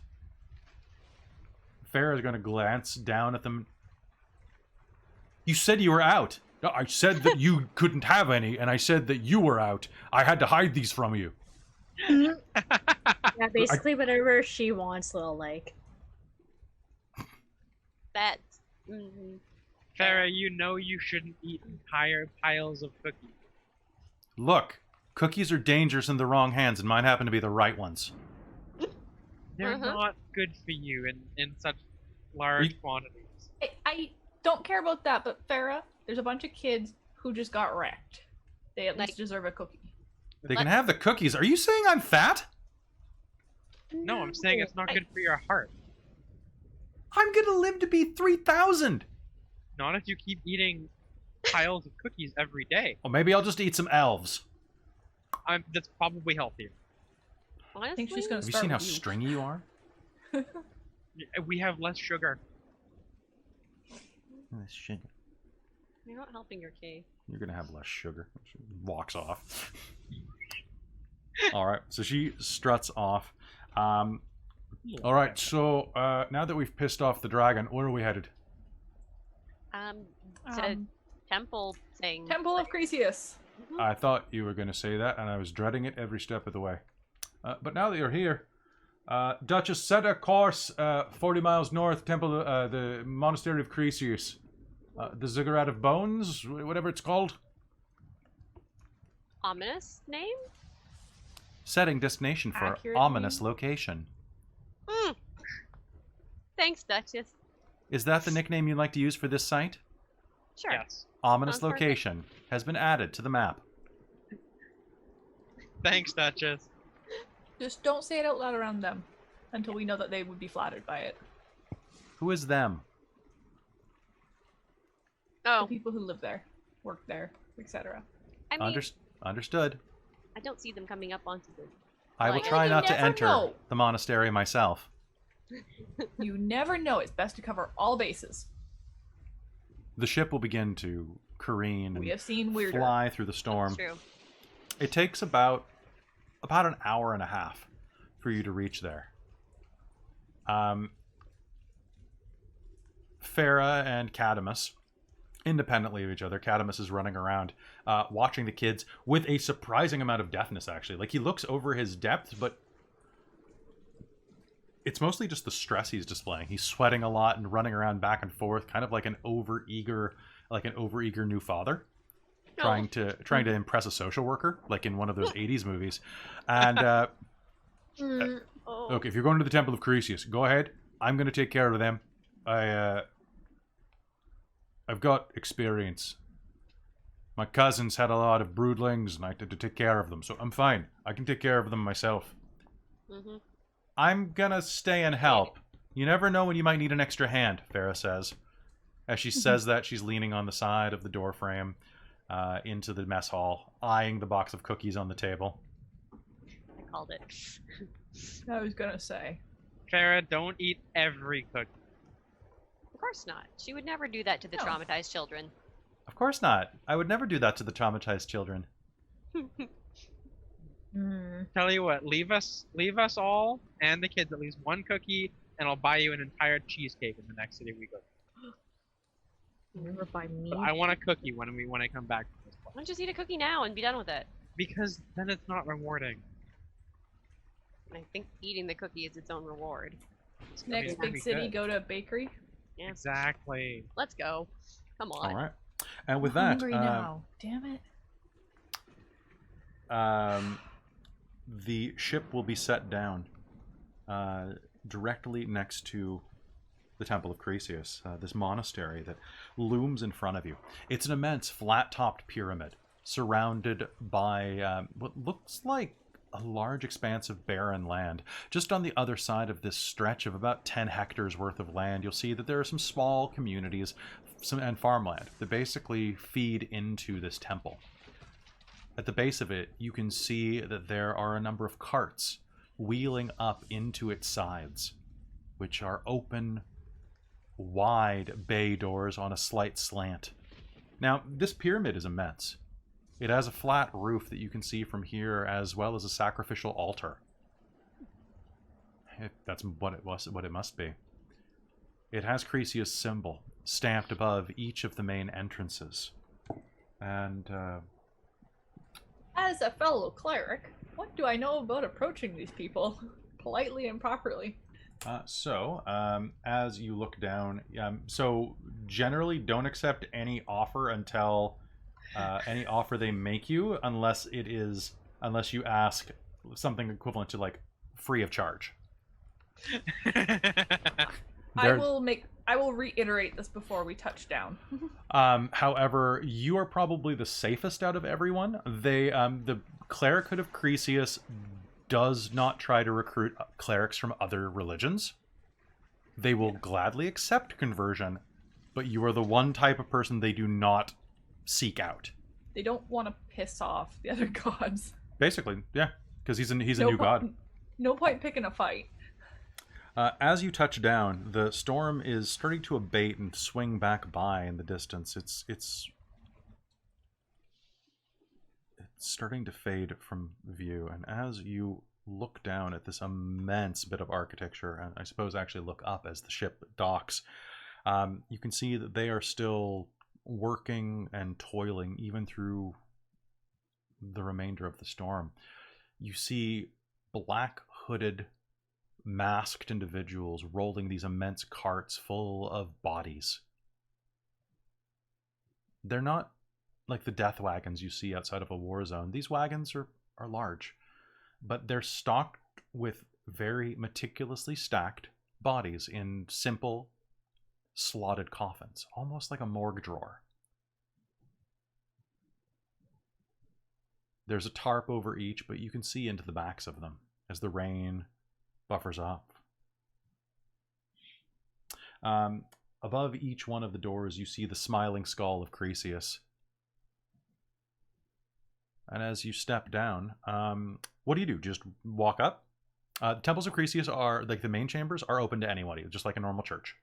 Farrah is going to glance down at them. You said you were out. No, I said that you couldn't have any, and I said that you were out. I had to hide these from you. Yeah, basically whatever she wants, little like. That's... Farrah, you shouldn't eat entire piles of cookies. Look, cookies are dangerous in the wrong hands, and mine happen to be the right ones. They're not good for you in such large quantities. I don't care about that, but Farrah, there's a bunch of kids who just got wrecked. They at least deserve a cookie. They can have the cookies. Are you saying I'm fat? No, I'm saying it's not good for your heart. I'm gonna live to be 3,000. Not if you keep eating piles of cookies every day. Well, maybe I'll just eat some elves. That's probably healthier. Honestly, I think she's gonna Have you start seen how with you. stringy you are? We have less sugar. Less sugar. You're not helping your key. You're gonna have less sugar. She walks off. All right, so she struts off. All right, so now that we've pissed off the dragon, where are we headed? To temple thing. Temple of Cresius. I thought you were going to say that, and I was dreading it every step of the way. But now that you're here, Duchess, set a course 40 miles north, the Monastery of Cresius. The Ziggurat of Bones, whatever it's called. Ominous name? Setting destination for Accurate ominous name? location. Thanks, Duchess. Is that the nickname you'd like to use for this site? Sure. Yes. Ominous Sounds perfect. location has been added to the map. Thanks, Duchess. Just don't say it out loud around them until we know that they would be flattered by it. Who is them? The Oh, people who live there, work there, etc. I mean, Understood. I don't see them coming up onto the... I will Like- try You not to never enter know. the monastery myself. You never know. It's best to cover all bases. The ship will begin to careen We and have seen weirder. fly through the storm. True. It takes about an hour and a half for you to reach there. Farah and Cadamus, independently of each other, Cadamus is running around watching the kids with a surprising amount of deftness, actually. Like, he looks over his depth, but it's mostly just the stress he's displaying. He's sweating a lot and running around back and forth, kind of like an overeager new father. Trying to impress a social worker, like in one of those 80s movies. And Oh. look, if you're going to the Temple of Cresius, go ahead. I'm going to take care of them. I've got experience. My cousins had a lot of broodlings, and I had to take care of them, so I'm fine. I can take care of them myself. Mm-hmm. I'm gonna stay and help. You never know when you might need an extra hand, Farah says. As she says that, she's leaning on the side of the door frame into the mess hall, eyeing the box of cookies on the table. I called it. I was gonna say. Farah, don't eat every cookie. Of course not. She would never do that to the No. traumatized children. Of course not. I would never do that to the traumatized children. Tell you what, leave us all and the kids at least one cookie, and I'll buy you an entire cheesecake in the next city we go. Never by me. But I want a cookie when I come back from this Why place. don't you just eat a cookie now and be done with it? Because then it's not rewarding. I think eating the cookie is its own reward. I mean, Next it would big be city, good. go to a bakery. Yeah. Exactly. Let's go. Come on. All right. And with I'm that, hungry now. Damn it. the ship will be set down directly next to the Temple of Cresius, this monastery that looms in front of you. It's an immense flat-topped pyramid surrounded by what looks like a large expanse of barren land. Just on the other side of this stretch of about 10 hectares worth of land, you'll see that there are some small communities and farmland that basically feed into this temple. At the base of it, you can see that there are a number of carts wheeling up into its sides, which are open, wide bay doors on a slight slant. Now, this pyramid is immense. It has a flat roof that you can see from here, as well as a sacrificial altar. That's what it must be. It has Cresius' symbol stamped above each of the main entrances. And As a fellow cleric, what do I know about approaching these people politely and properly? as you look down, so generally don't accept any offer until any offer they make you, unless you ask something equivalent to like free of charge. I will reiterate this before we touch down. However, you are probably the safest out of everyone. The cleric of Cresius does not try to recruit clerics from other religions. They will gladly accept conversion, but you are the one type of person they do not seek out. They don't want to piss off the other gods. Basically, yeah, because he's a No new god. No point picking a fight. As you touch down, the storm is starting to abate and swing back by in the distance. It's starting to fade from view, and as you look down at this immense bit of architecture, and I suppose actually look up as the ship docks, you can see that they are still working and toiling even through the remainder of the storm. You see black hooded, masked individuals rolling these immense carts full of bodies. They're not like the death wagons you see outside of a war zone. These wagons are large, but they're stocked with very meticulously stacked bodies in simple, slotted coffins, almost like a morgue drawer. There's a tarp over each, but you can see into the backs of them as the rain buffers up. Above each one of the doors, you see the smiling skull of Cresius. And as you step down, what do? Just walk up? The temples of Cresius are, like the main chambers, are open to anybody, just like a normal church.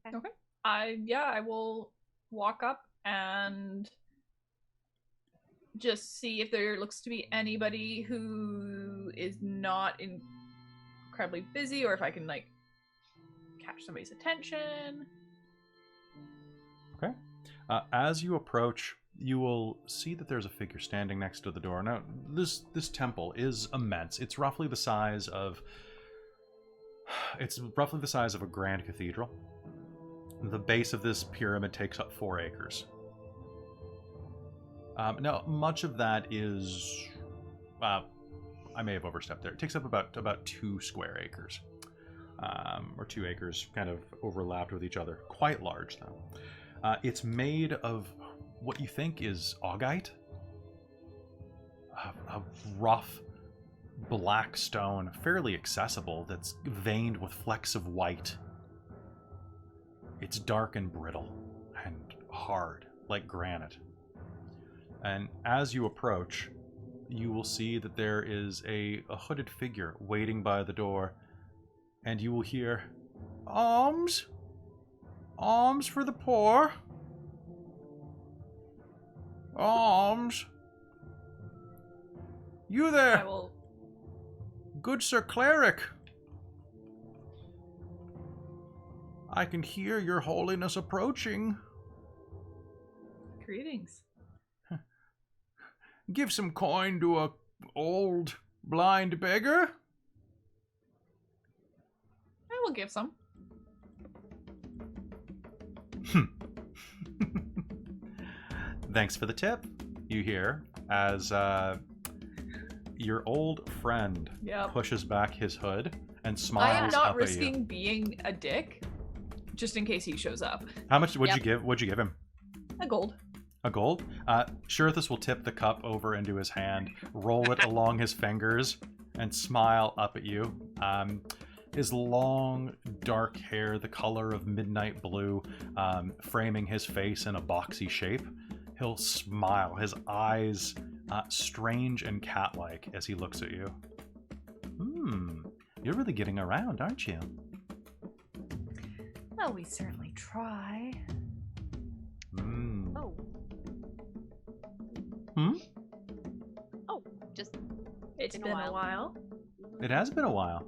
Okay. I will walk up and just see if there looks to be anybody who is not incredibly busy, or if I can like catch somebody's attention. Okay. As you approach, you will see that there's a figure standing next to the door. Now, this temple is immense. It's roughly the size of a grand cathedral. The base of this pyramid takes up 4 acres. Now, much of that is, I may have overstepped there. It takes up about 2 square acres, or 2 acres kind of overlapped with each other. Quite large, though. It's made of what you think is augite, a rough black stone, fairly accessible, that's veined with flecks of white. It's dark and brittle and hard, like granite. And as you approach, you will see that there is a hooded figure waiting by the door, and you will hear, "Alms? Alms for the poor? Alms? You there, I will. good Sir Cleric? I can hear your holiness approaching. Greetings. Give some coin to a old blind beggar." I will give some. Thanks for the tip, you hear, as your old friend Yep. pushes back his hood and I smiles am up not at you. risking being a dick, just in case he shows up. How much would Yep. you give? What'd you give him? A gold. A gold? Shirthus will tip the cup over into his hand, roll it along his fingers, and smile up at you. His long, dark hair, the color of midnight blue, framing his face in a boxy shape. He'll smile, his eyes strange and cat-like as he looks at you. You're really getting around, aren't you? Well, we certainly try. Oh. Oh, just It's Been a while. It has been a while.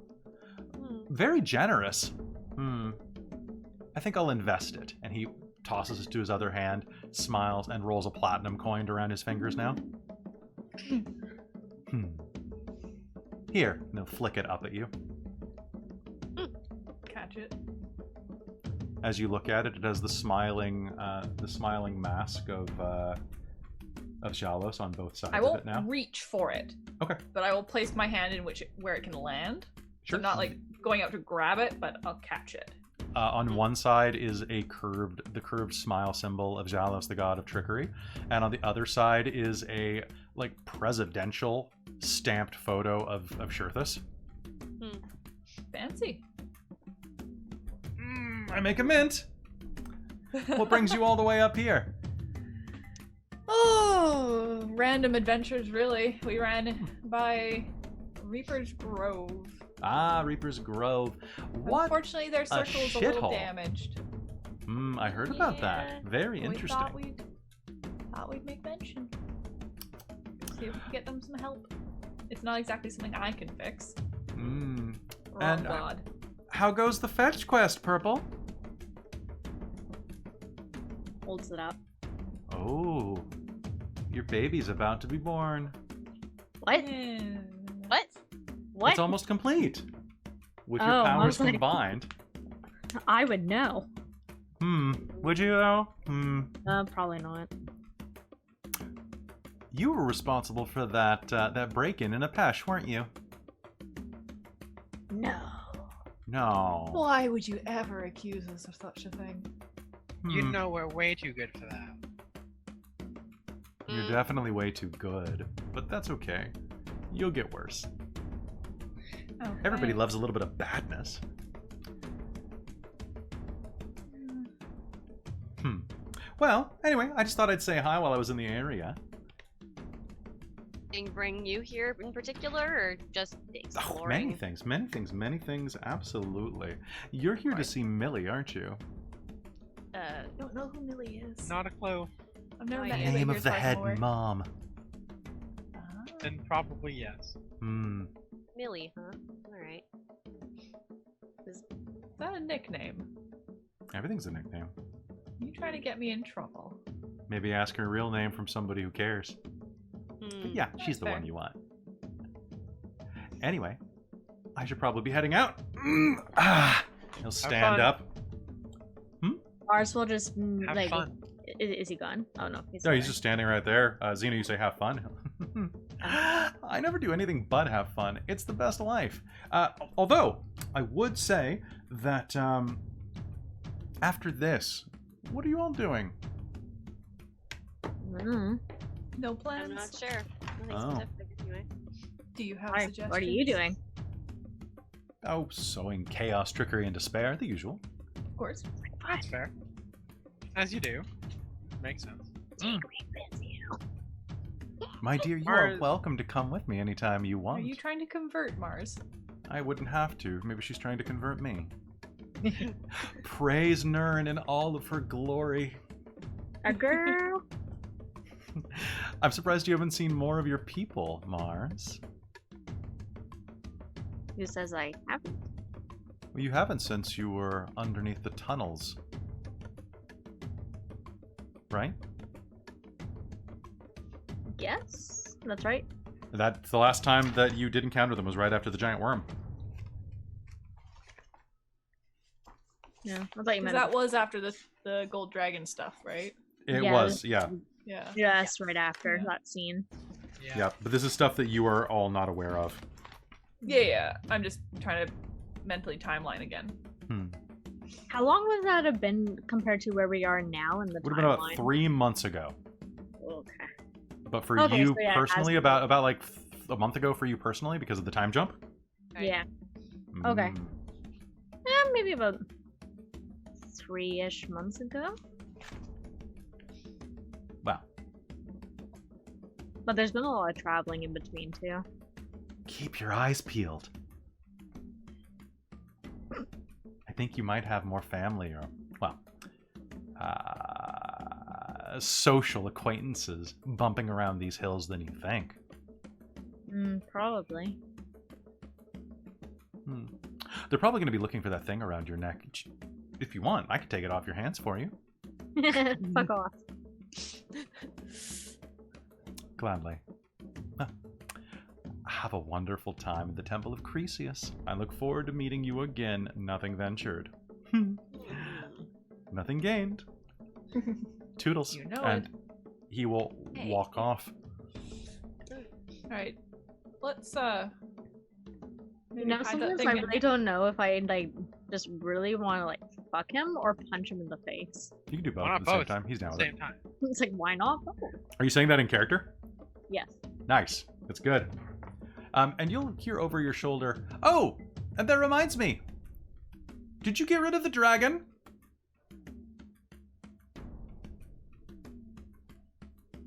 hmm. Very generous. I think I'll invest it. And he tosses it to his other hand, smiles, and rolls a platinum coin around his fingers now. Here, and he'll flick it up at you. Catch it. As you look at it, it has the smiling mask of Shalos on both sides I of won't it now. reach for it. Okay. But I will place my hand in where it can land. Sure. So not like going out to grab it, but I'll catch it. On one side is the curved smile symbol of Xalos, the god of trickery, and on the other side is a like presidential stamped photo of Shirthus. Fancy. I make a mint. What brings you all the way up here? Oh, random adventures, really. We ran by Reaper's Grove. Ah, Reaper's Grove. What? Unfortunately, their circle is a little shithole. damaged. I heard about that. Yeah, Very We interesting. thought we'd make mention. See if we can get them some help. It's not exactly something I can fix. Mm. Wrong And, god. How goes the fetch quest, Purple? Holds it up. Oh, your baby's about to be born. What? What? What? It's almost complete. With Oh, your I powers was like- combined. I would know. Would you though? Probably not. You were responsible for that break-in in a Pesh, weren't you? No. No. Why would you ever accuse us of such a thing? You Hmm. know we're way too good for that. You're definitely way too good, but that's okay. You'll get worse. Okay. Everybody loves a little bit of badness. Well, anyway, I just thought I'd say hi while I was in the area. Anything bring you here in particular, or just Oh, exploring? many things, absolutely. You're here to see Millie, aren't you? I don't know who Millie is. Not a clue. I've never The met The anybody name here of as the far as head I'm aware. mom. Ah. Then probably yes. Millie, huh? Alright. Is that a nickname? Everything's a nickname. You trying to get me in trouble? Maybe ask her real name from somebody who cares. But yeah, she's That's the fair. one you want. Anyway, I should probably be heading out. He'll stand fun. up. Ours will just Have like. fun. Is he gone? Oh no, he's No, he's there. just standing right there. Xena, you say have fun. I never do anything but have fun. It's the best life. Although, I would say that after this, what are you all doing? No I'm plans? not sure. Nothing Oh. specific anyway. Do you have Why- suggestions? What are you doing? Oh, sowing chaos, trickery, and despair. The usual. Of course. That's fair. As you do. Makes sense. My dear, you Are- are welcome to come with me anytime you Are want. you trying to convert Mars? I wouldn't have to. Maybe she's trying to convert me. Praise Nern in all of her glory. A girl. I'm surprised you haven't seen more of your people, Mars. Who says I haven't? Well, you haven't since you were underneath the tunnels. Right? Yes, that's right. That's the last time that you did encounter them was right after the giant worm. No, I thought you Because meant that was after the gold dragon stuff, right? It Yeah, was, yeah. Yeah. just right after Yeah. that scene. Yeah, but this is stuff that you are all not aware of. Yeah. I'm just trying to mentally timeline again. How long would that have been compared to where we are now in the Would have been about timeline? 3 months ago. Okay. But for Okay, you so yeah, personally, as- about like a month ago for you personally because of the time jump? Okay. Yeah. Okay. Mm. Maybe about 3-ish months ago. Wow. But there's been a lot of traveling in between too. Keep your eyes peeled. I think you might have more family or, well, social acquaintances bumping around these hills than you think. Probably. They're probably going to be looking for that thing around your neck. If you want, I could take it off your hands for you. Fuck off. Gladly. Huh. Have a wonderful time at the Temple of Cresius. I look forward to meeting you again. Nothing ventured. Nothing gained. Toodles. You know and he will Hey. walk off. Alright. Let's You maybe know, hide that sometimes thing I in- really don't know if I like just really want to like fuck him or punch him in the face. You can do both Why at not the same both? time. He's down with it. Same time. It's like, why not? Oh, Are you saying that in character? yes. Nice. That's good. And you'll hear over your shoulder, "Oh, and that reminds me. Did you get rid of the dragon?"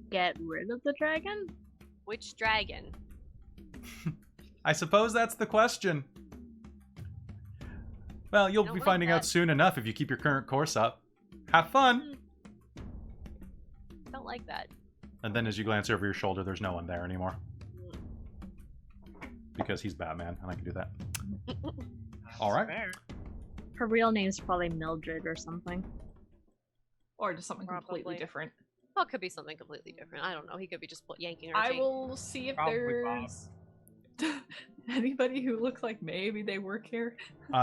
Get rid of the dragon? Which dragon? I suppose that's the question. Well, you'll Don't be like finding out that. soon enough if you keep your current course up. Have fun! Don't like that. And then as you glance over your shoulder, there's no one there anymore. Because he's Batman, and I can do that. Alright. Fair. Her real name's probably Mildred or something. Or just something completely Probably. different. Well, it could be something completely different. I don't know. He could be just yanking her I chain. will see if Probably there's anybody who looks like maybe they work here.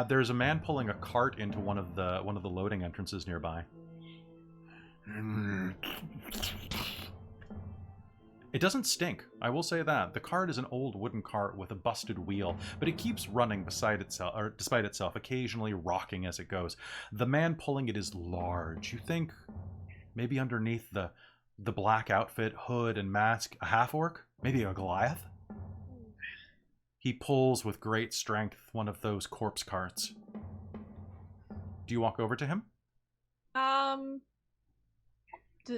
There's a man pulling a cart into one of the loading entrances nearby. It doesn't stink, I will say that. The cart is an old wooden cart with a busted wheel, but it keeps running despite itself, occasionally rocking as it goes. The man pulling it is large. You think maybe underneath the black outfit, hood, and mask, a half-orc? Maybe a Goliath? He pulls with great strength one of those corpse carts. Do you walk over to him? Does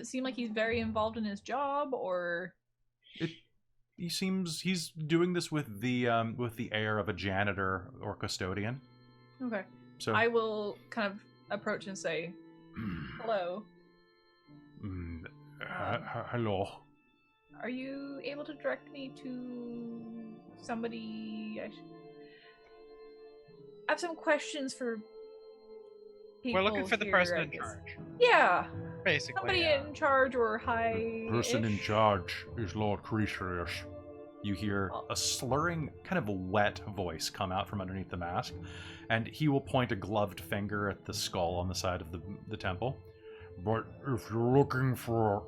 it seem like he's very involved in his job, or He seems he's doing this with the air of a janitor or custodian. okay? So I will kind of approach and say, "Hello. hello. Are you able to direct me to somebody? I have some questions for people. We're looking for the here, person I in guess. charge. Yeah, Basically. somebody yeah. in charge or high. Person in charge is Lord Creasurius. You hear a slurring, kind of a wet voice come out from underneath the mask, and he will point a gloved finger at the skull on the side of the temple. But if you're looking for...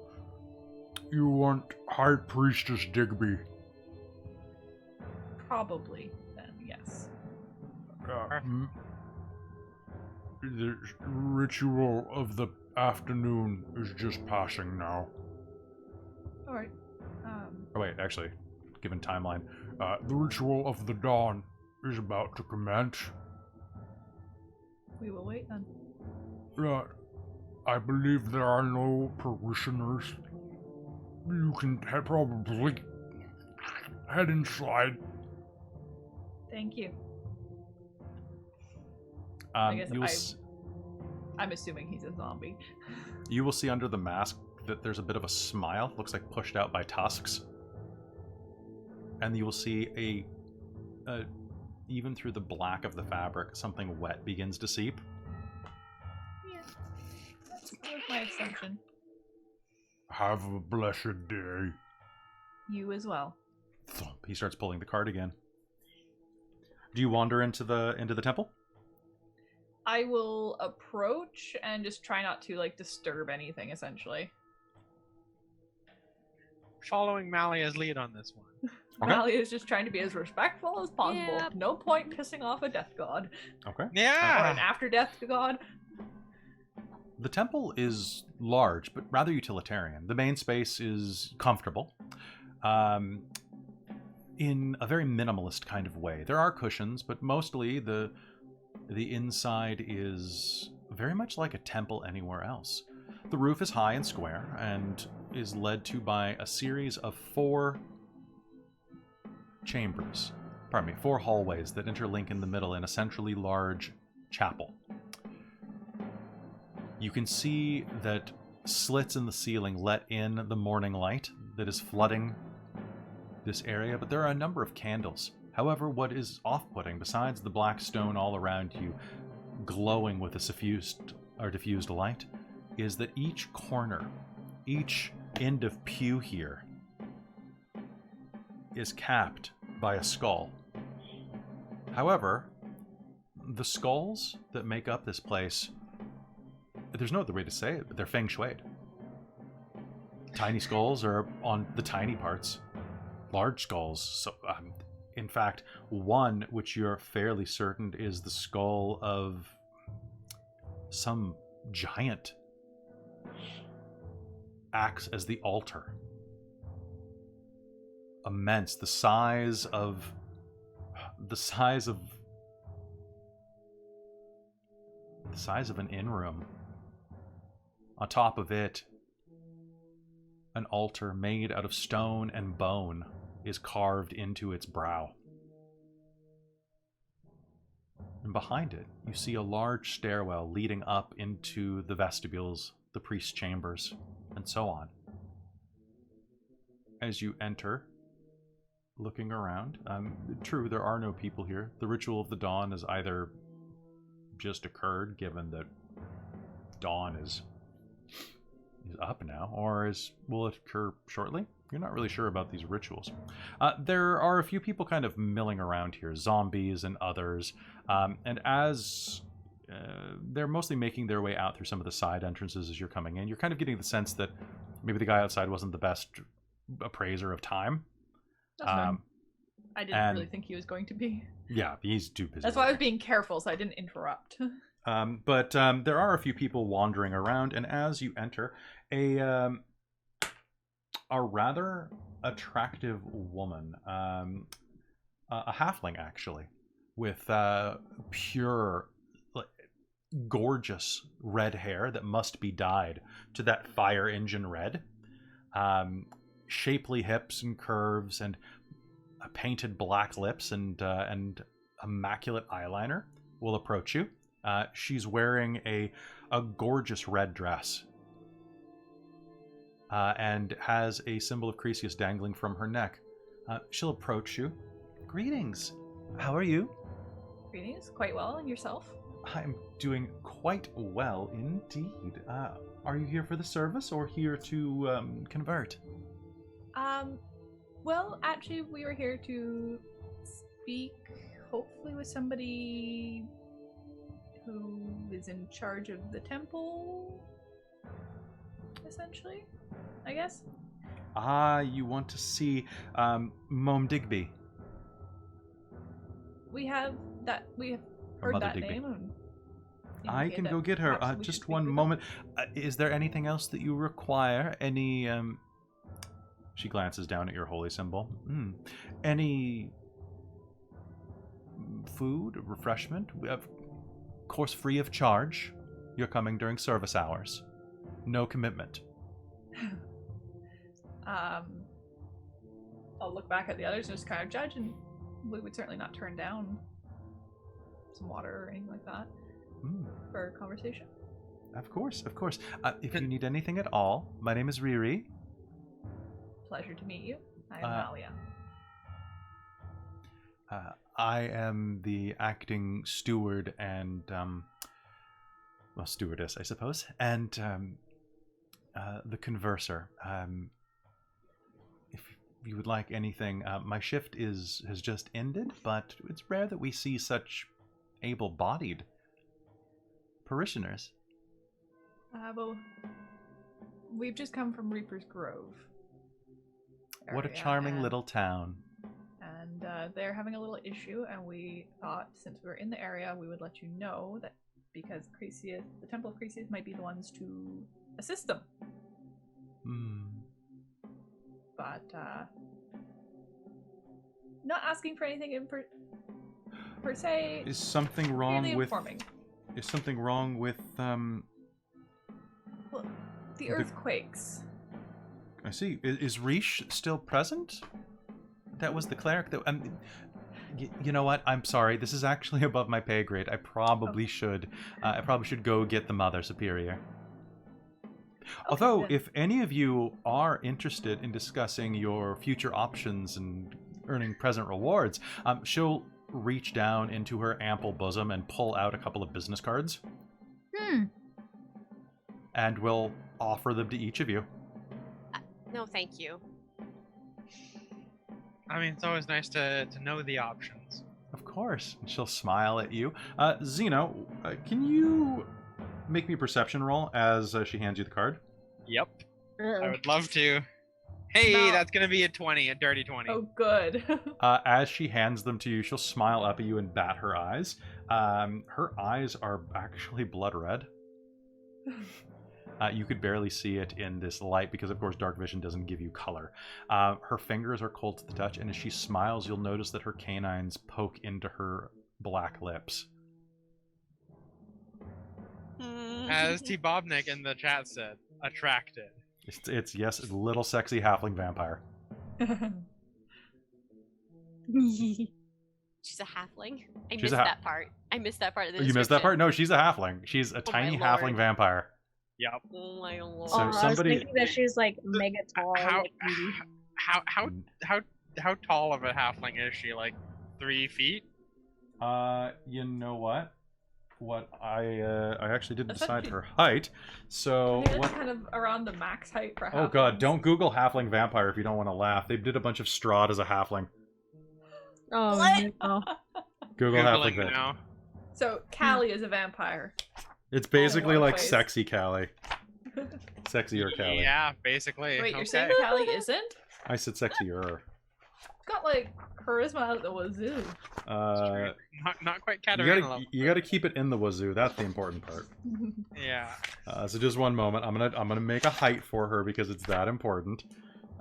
You want High Priestess Digby. Probably then, yes. The ritual of the afternoon is just passing now. All right. Oh wait, actually, given timeline, The ritual of the dawn is about to commence. We will wait then. I believe there are no parishioners. You can probably head inside. Thank you. um, guess you will I- s- I'm assuming he's a zombie. you will see under the mask that there's a bit of a smile, looks like pushed out by tusks, and you will see even through the black of the fabric, something wet begins to seep. Yeah, that was my assumption. Have a blessed day. You as well. Thump. He starts pulling the cart again. Do you wander into the temple? I will approach and just try not to disturb anything. Essentially, Following Malia's lead on this one. Okay. Mali is just trying to be as respectful as possible. Yep. No point pissing off a death god Okay. or Yeah. an after death god. The temple is large, but rather utilitarian. The main space is comfortable, in a very minimalist kind of way. There are cushions, but mostly the inside is very much like a temple anywhere else. The roof is high and square, and is led to by a series of 4 chambers. Pardon me, 4 hallways that interlink in the middle in a centrally large chapel. You can see that slits in the ceiling let in the morning light that is flooding this area, but there are a number of candles. However, what is off-putting, besides the black stone all around you glowing with a diffused light, is that each corner, each end of pew here, is capped by a skull. However, the skulls that make up this place, there's no other way to say it, but they're feng shuied. Tiny skulls are on the tiny parts. Large skulls, so in fact, one which you're fairly certain is the skull of some giant, acts as the altar. Immense, the size of an inn-room. On top of it, an altar made out of stone and bone is carved into its brow. And behind it, you see a large stairwell leading up into the vestibules, the priest's chambers, and so on. As you enter, looking around, true, there are no people here. The ritual of the dawn has either just occurred, given that dawn is up now, or will it occur shortly? You're not really sure about these rituals. There are a few people kind of milling around here, zombies and others, and as they're mostly making their way out through some of the side entrances as you're coming in, you're kind of getting the sense that maybe the guy outside wasn't the best appraiser of time. That's fine. I didn't really think he was going to be. Yeah, he's too busy. That's why I was being careful, so I didn't interrupt. But there are a few people wandering around, and as you enter, a rather attractive woman, a halfling actually, with pure, gorgeous red hair that must be dyed to that fire engine red, shapely hips and curves, and painted black lips and immaculate eyeliner, will approach you. She's wearing a gorgeous red dress and has a symbol of Cresius dangling from her neck. She'll approach you. Greetings. How are you? Greetings. Quite well. And yourself? I'm doing quite well indeed. Are you here for the service or here to convert? Well, actually, we were here to speak, hopefully, with somebody who is in charge of the temple, essentially, I guess. You want to see Mom Digby? We have heard Mother that Digby. name. And I can go get her. perhaps we should Just speak one with her. moment. Is there anything else that you require? Any, She glances down at your holy symbol. Any food, refreshment? Of course, free of charge. You're coming during service hours. No commitment. I'll look back at the others and just kind of judge, and we would certainly not turn down some water or anything like that for a conversation. Of course, of course. If you need anything at all, my name is Riri. Pleasure to meet you. I am Malia. I am the acting steward and, stewardess, I suppose, and the converser. If you would like anything, my shift has just ended, but it's rare that we see such able-bodied parishioners. Well, we've just come from Reaper's Grove. What a area, charming and- little town. And they're having a little issue, and we thought, since we were in the area, we would let you know that because Cresius, the Temple of Cresius, might be the ones to assist them. But not asking for anything per se. Is something wrong merely with? informing. Is something wrong with? Well, the earthquakes. I see. Is Rish still present? That was the cleric that. You know what? I'm sorry. This is actually above my pay grade. I probably should. I probably should go get the Mother Superior. Although, then. if any of you are interested in discussing your future options and earning present rewards, she'll reach down into her ample bosom and pull out a couple of business cards. And will offer them to each of you. No, thank you. I mean, it's always nice to know the options. Of course. And she'll smile at you. Zeno, can you make me a perception roll as she hands you the card? Yep. I would love to. Hey, No. that's gonna be a 20, a dirty 20. Oh, good. As she hands them to you, she'll smile up at you and bat her eyes. Her eyes are actually blood red. You could barely see it in this light because, of course, dark vision doesn't give you color. Her fingers are cold to the touch, and as she smiles, you'll notice that her canines poke into her black lips. As T. Bobnik in the chat said, attracted. It's yes, a little sexy halfling vampire. She's a halfling. I She's missed a that part. I missed that part of the You missed that part? description. No, she's a halfling. She's a Oh tiny my halfling lord. vampire. Yep. Oh my lord. So I was somebody- thinking that she's like mega tall. How like Edie. how tall of a halfling is she? Like 3 feet? You know what? I actually didn't That's not decide too- her height. So I think what? that's kind of around the max height for Oh god, halflings. don't Google halfling vampire if you don't want to laugh. They did a bunch of Strahd as a halfling. Oh What? no. Google halfling Googling vampire. now. So Callie is a vampire. It's basically one like place. sexy Callie. Sexier Callie. Yeah, basically. Wait, you're okay. saying Callie isn't? I said sexier. Got like charisma out the wazoo. Not quite You Katarina gotta level. you gotta keep it in the wazoo. That's the important part. Yeah. So just one moment. I'm gonna make a height for her because it's that important.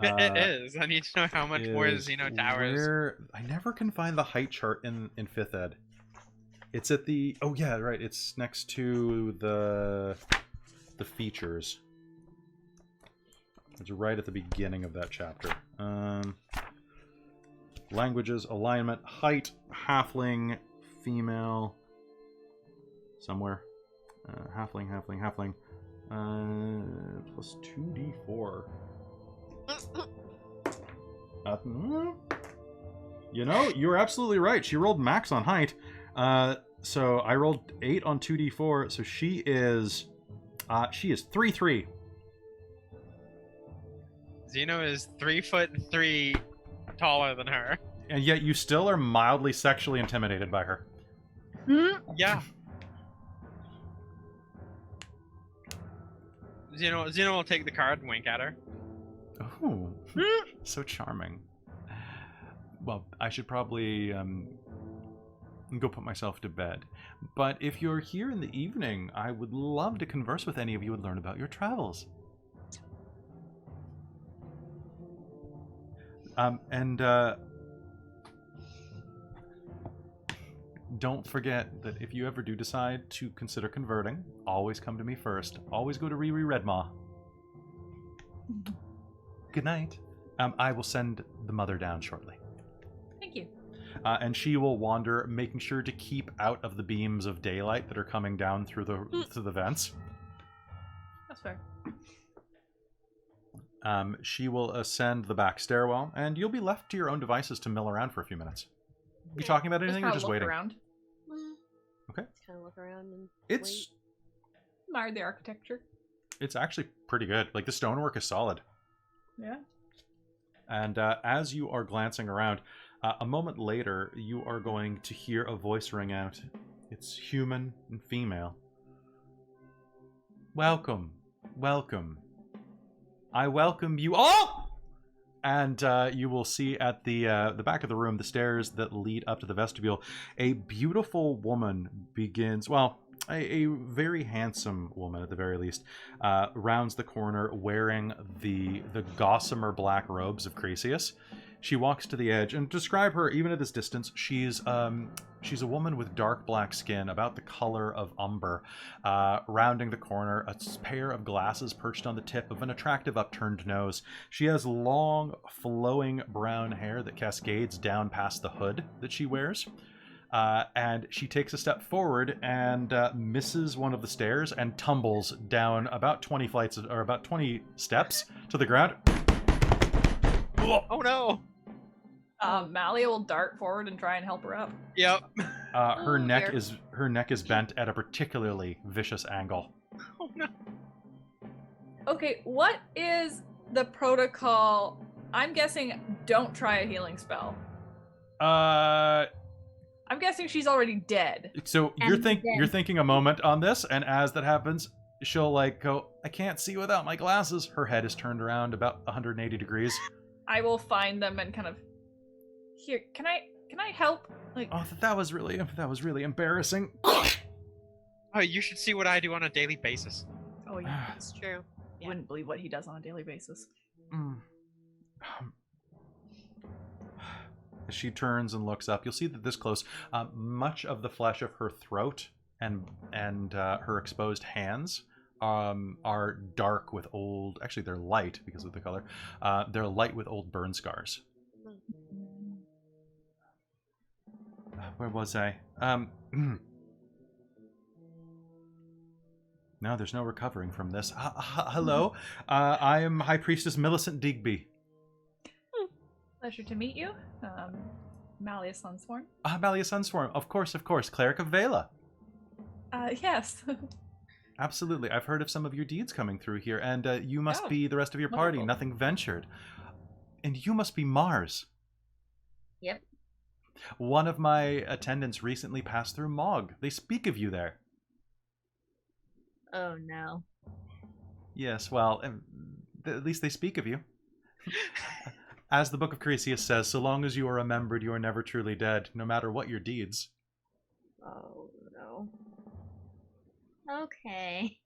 It is. I need to know how much more Xeno Tower is. I never can find the height chart in 5th ed. It's at the... Oh, yeah, right. It's next to the features. It's right at the beginning of that chapter. Languages, alignment, height, halfling, female... Somewhere. Halfling. Plus 2d4. You know, you're absolutely right. She rolled max on height. So I rolled 8 on 2d4. So she is 3'3". Xeno is 3'3" taller than her. And yet you still are mildly sexually intimidated by her. Yeah. Xeno will take the card and wink at her. Oh, so charming. Well, I should probably go put myself to bed. But if you're here in the evening, I would love to converse with any of you and learn about your travels. Don't forget that if you ever do decide to consider converting, always come to me first. Always go to Riri Redmaw. Good night. I will send the mother down shortly. Thank you. And she will wander, making sure to keep out of the beams of daylight that are coming down through the vents. That's fair. She will ascend the back stairwell, and you'll be left to your own devices to mill around for a few minutes. You talking about anything or kinda just look waiting? around. Okay. Just kind of look around and It's Admire the architecture. it's actually pretty good. Like the stonework is solid. Yeah. And as you are glancing around, a moment later, you are going to hear a voice ring out. It's human and female. Welcome, welcome. I welcome you all! And you will see at the back of the room, the stairs that lead up to the vestibule, a beautiful woman begins, well, a very handsome woman at the very least, rounds the corner wearing the gossamer black robes of Cresius. She walks to the edge, and describe her, even at this distance, she's a woman with dark black skin, about the color of umber, rounding the corner, a pair of glasses perched on the tip of an attractive upturned nose. She has long, flowing brown hair that cascades down past the hood that she wears. And she takes a step forward and misses one of the stairs and tumbles down about 20 steps to the ground. Oh no! Malia will dart forward and try and help her up. Yep. Her Oh, neck dear. is bent at a particularly vicious angle. Oh no. Okay, what is the protocol? I'm guessing don't try a healing spell. I'm guessing she's already dead. So And you're thinking a moment on this, and as that happens, she'll like go, I can't see without my glasses. Her head is turned around about 180 degrees. I will find them and kind of here. Can I help? Like, Oh, that was really embarrassing. Oh, you should see what I do on a daily basis. oh, yeah. It's true. You wouldn't believe what he does on a daily basis. As she turns and looks up, you'll see that this close, much of the flesh of her throat and her exposed hands are dark with old. Actually, they're light because of the color. They're light with old burn scars. Where was I? No, there's no recovering from this. Hello, I am High Priestess Millicent Digby. Pleasure to meet you. Malia Sunsworn. Malia Sunsworn, of course, Cleric of Vela. Yes. Absolutely, I've heard of some of your deeds coming through here, and you must be the rest of your party, wonderful. Nothing Ventured. And you must be Mars. Yep. One of my attendants recently passed through Mog. They speak of you there. Oh no. Yes, well, at least they speak of you. As the Book of Crisius says, so long as you are remembered, you are never truly dead, no matter what your deeds. Oh no. Okay.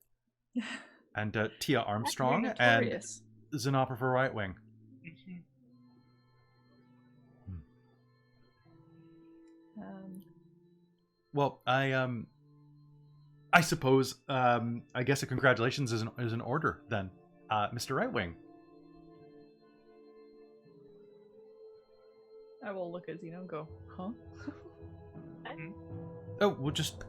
And Tia Armstrong and Notorious. Xenopper for Right Wing. Well, I suppose, I guess a congratulations is in order then, Mr. Right Wing. I will look at Xeno and go, huh? Oh, well, just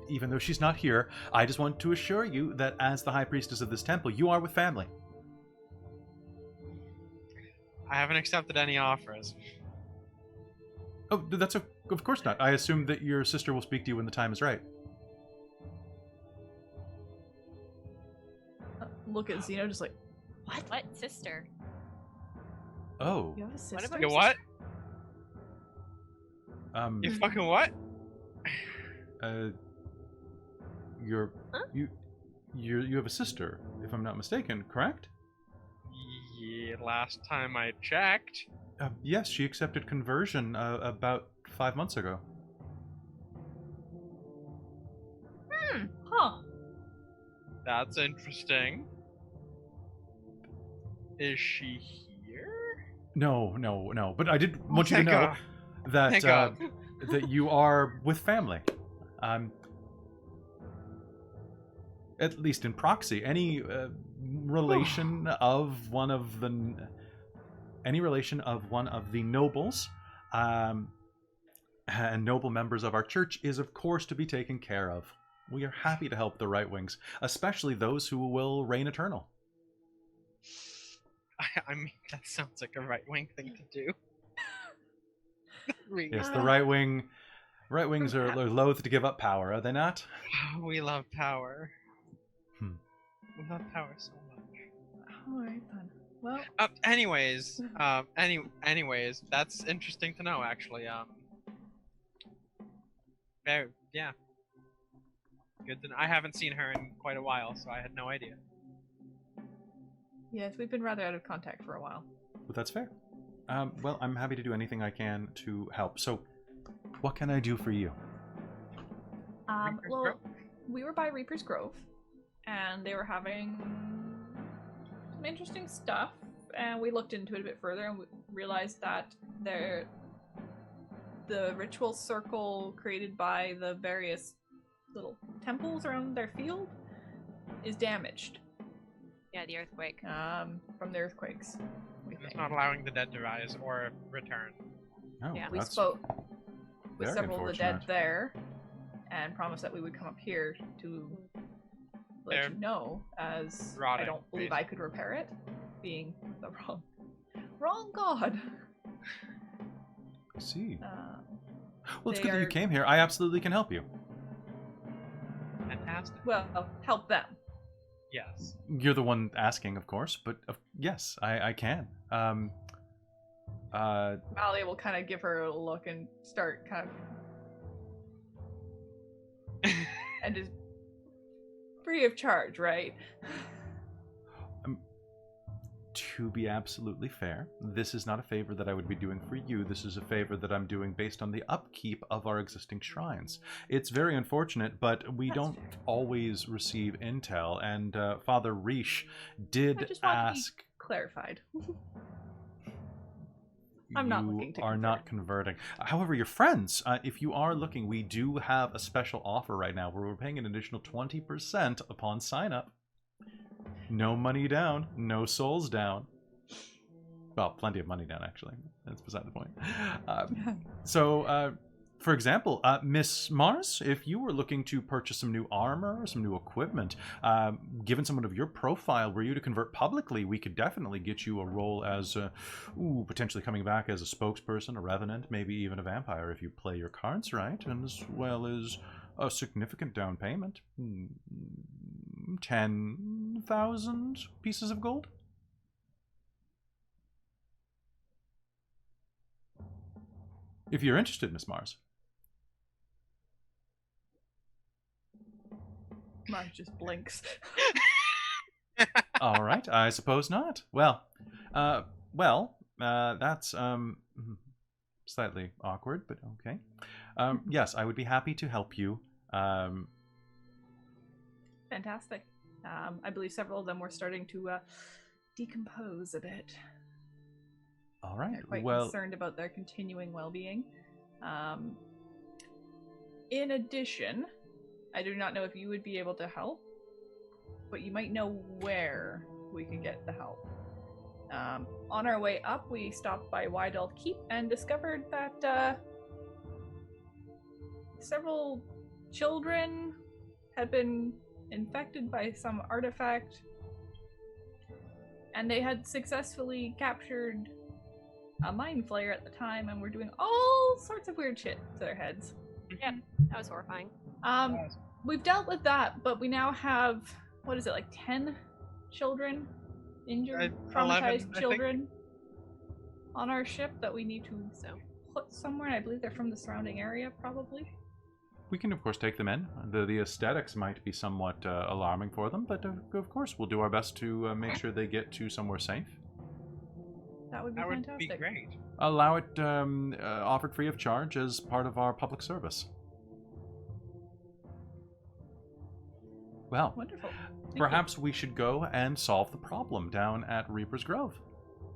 even though she's not here, I just want to assure you that as the High Priestess of this temple, you are with family. I haven't accepted any offers. Oh, that's of course not. I assume that your sister will speak to you when the time is right. Look at Xeno just like, what? What sister? Oh, You have a sister? What about You what? You Mm-hmm. fucking what? You're Huh? you have a sister, if I'm not mistaken, correct? Yeah, last time I checked. Yes, she accepted conversion about 5 months ago. Huh. That's interesting. Is she here? No. But I did want you to Thank know God. that Thank God. that you are with family. At least in proxy, any relation of one of the nobles and noble members of our church is of course to be taken care of. We are happy to help the right wings, especially those who will reign eternal. I mean, that sounds like a right-wing thing to do. Yes, the right wings are loath to give up power, are they not? We love power. Hmm. We love power so much. Alright then. Well, Anyways, that's interesting to know. Actually, very, yeah. Good to know. I haven't seen her in quite a while, so I had no idea. yes, we've been rather out of contact for a while. But that's fair. Well, I'm happy to do anything I can to help. So, what can I do for you? Reaper's Well, Grove? we were by Reaper's Grove, and they were having some interesting stuff, and we looked into it a bit further and we realized that the ritual circle created by the various little temples around their field is damaged Yeah, the earthquake. from the earthquakes. We It's think. not allowing the dead to rise or return. Oh, Yeah. We that's spoke with very several of the dead unfortunate. there and promised that we would come up here to let They're you know, as I rotting, don't believe I could repair it, being the wrong god. I see. Well, it's they good that you are- came here. I absolutely can help you. Fantastic. Well, help them. Yes. You're the one asking, of course, but yes, I can. Malia will kind of give her a look and start kind of and just free of charge, right? To be absolutely fair, this is not a favor that I would be doing for you. This is a favor that I'm doing based on the upkeep of our existing shrines. It's very unfortunate, but we That's don't fair. always receive intel, and Father Riche I did just want ask... to be clarified. I'm not you looking to are not converting. However, your friends, if you are looking, we do have a special offer right now where we're paying an additional 20% upon sign up. No money down, no souls down. Well, plenty of money down, actually. That's beside the point. So, for example, Miss Mars, if you were looking to purchase some new armor, some new equipment, given someone of your profile, were you to convert publicly, we could definitely get you a role as, potentially coming back as a spokesperson, a revenant, maybe even a vampire if you play your cards right, and as well as a significant down payment. 10,000 pieces of gold? If you're interested, Miss Mars. Mars just blinks. All right, I suppose not. Well, that's slightly awkward, but okay. Yes, I would be happy to help you. Fantastic. I believe several of them were starting to decompose a bit. All right. They're quite Well, concerned about their continuing well-being. In addition, I do not know if you would be able to help, but you might know where we could get the help. On our way up, we stopped by Wydell Keep and discovered that several children had been infected by some artifact, and they had successfully captured a mind flayer at the time and were doing all sorts of weird shit to their heads. Yep, that was horrifying. We've dealt with that, but we now have, what is it, like 10 children, injured, 11, traumatized children on our ship that we need to put somewhere, and I believe they're from the surrounding area, probably. we can, of course, take them in. The aesthetics might be somewhat alarming for them, but of course, we'll do our best to make sure they get to somewhere safe. That would be That would fantastic. be great. Allow it offered free of charge as part of our public service. Well, Wonderful. Thank you. perhaps we should go and solve the problem down at Reaper's Grove.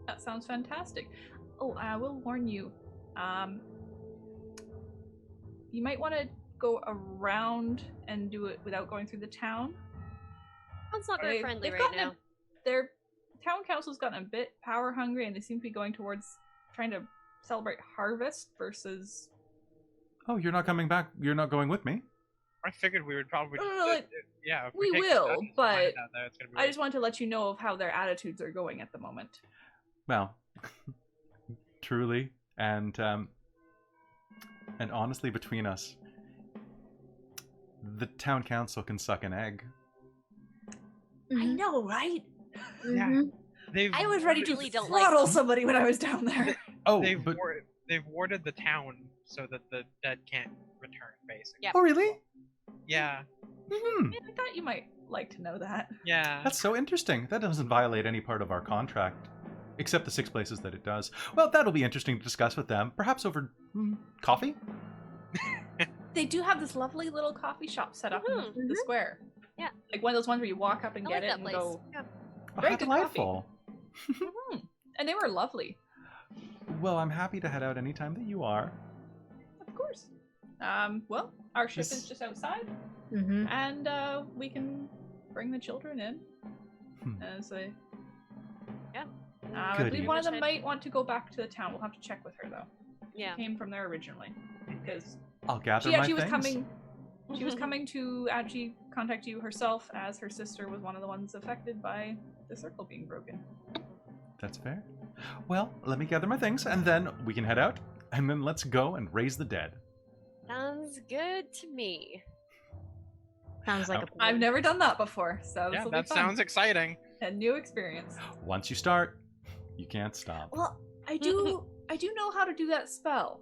That sounds fantastic. Oh, I will warn you. You might want to go around and do it without going through the town. That's not very friendly They've right gotten now. Their town council's gotten a bit power hungry, and they seem to be going towards trying to celebrate harvest versus. Oh, you're not coming back? You're not going with me? I figured we would probably. Yeah, if we take the will, stuff and but find it out there, it's gonna be I just wanted to let you know of how their attitudes are going at the moment. Well, truly, and honestly, between us, the town council can suck an egg. I know, right? Yeah. They've I was ready to Really don't like throttle them. somebody when I was down there. Oh, they've but they've warded the town so that the dead can't return, basically. Yep. oh, really? Yeah. Hmm. I thought you might like to know that. Yeah. That's so interesting. That doesn't violate any part of our contract, except the 6 places that it does. Well, that'll be interesting to discuss with them, perhaps over coffee. They do have this lovely little coffee shop set up in the square. Yeah. Like one of those ones where you walk up and I get like it that and place. go. Yeah. Oh, Very how good delightful. And they were lovely. Well, I'm happy to head out anytime that you are. Of course. Well, our ship This- is just outside, Mm-hmm. and we can bring the children in as a. Yeah. I Goody. believe one of them Wish might want to go back to the town. We'll have to check with her though. Yeah. Came from there originally because I'll gather she my actually was things. coming. She was coming to actually contact you herself, as her sister was one of the ones affected by the circle being broken. That's fair. Well, let me gather my things, and then we can head out, and then let's go and raise the dead. Sounds good to me. Sounds like Oh. a plan. I've never done that before, so this Yeah, will that be fun. sounds exciting. A new experience. Once you start, you can't stop. Well, I do know how to do that spell.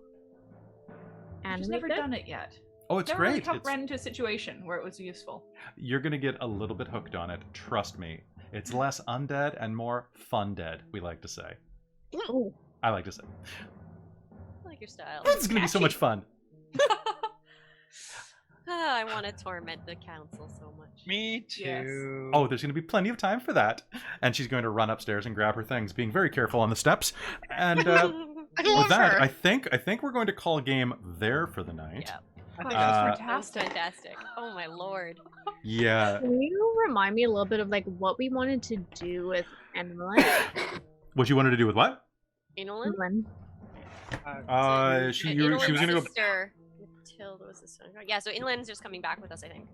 I've just never done it yet. Oh, it's Never really great. come It's- ran into a situation where it was useful. You're going to get a little bit hooked on it. Trust me. It's less undead and more fun dead, we like to say. Oh, I like to say. I like your style. This is going to be so much fun. I want to torment the council so much. Me too. Yes. Oh, there's going to be plenty of time for that. And she's going to run upstairs and grab her things, being very careful on the steps. And I with love that, her. I think we're going to call game there for the night. Yeah. I think That's that's Sounds fantastic. fantastic. Oh my lord. Yeah. can you remind me a little bit of like what we wanted to do with Emily? What you wanted to do with what? Inolin? When? She was gonna go. Sister, Matilda was this one. Yeah, so Inland's just coming back with us, I think.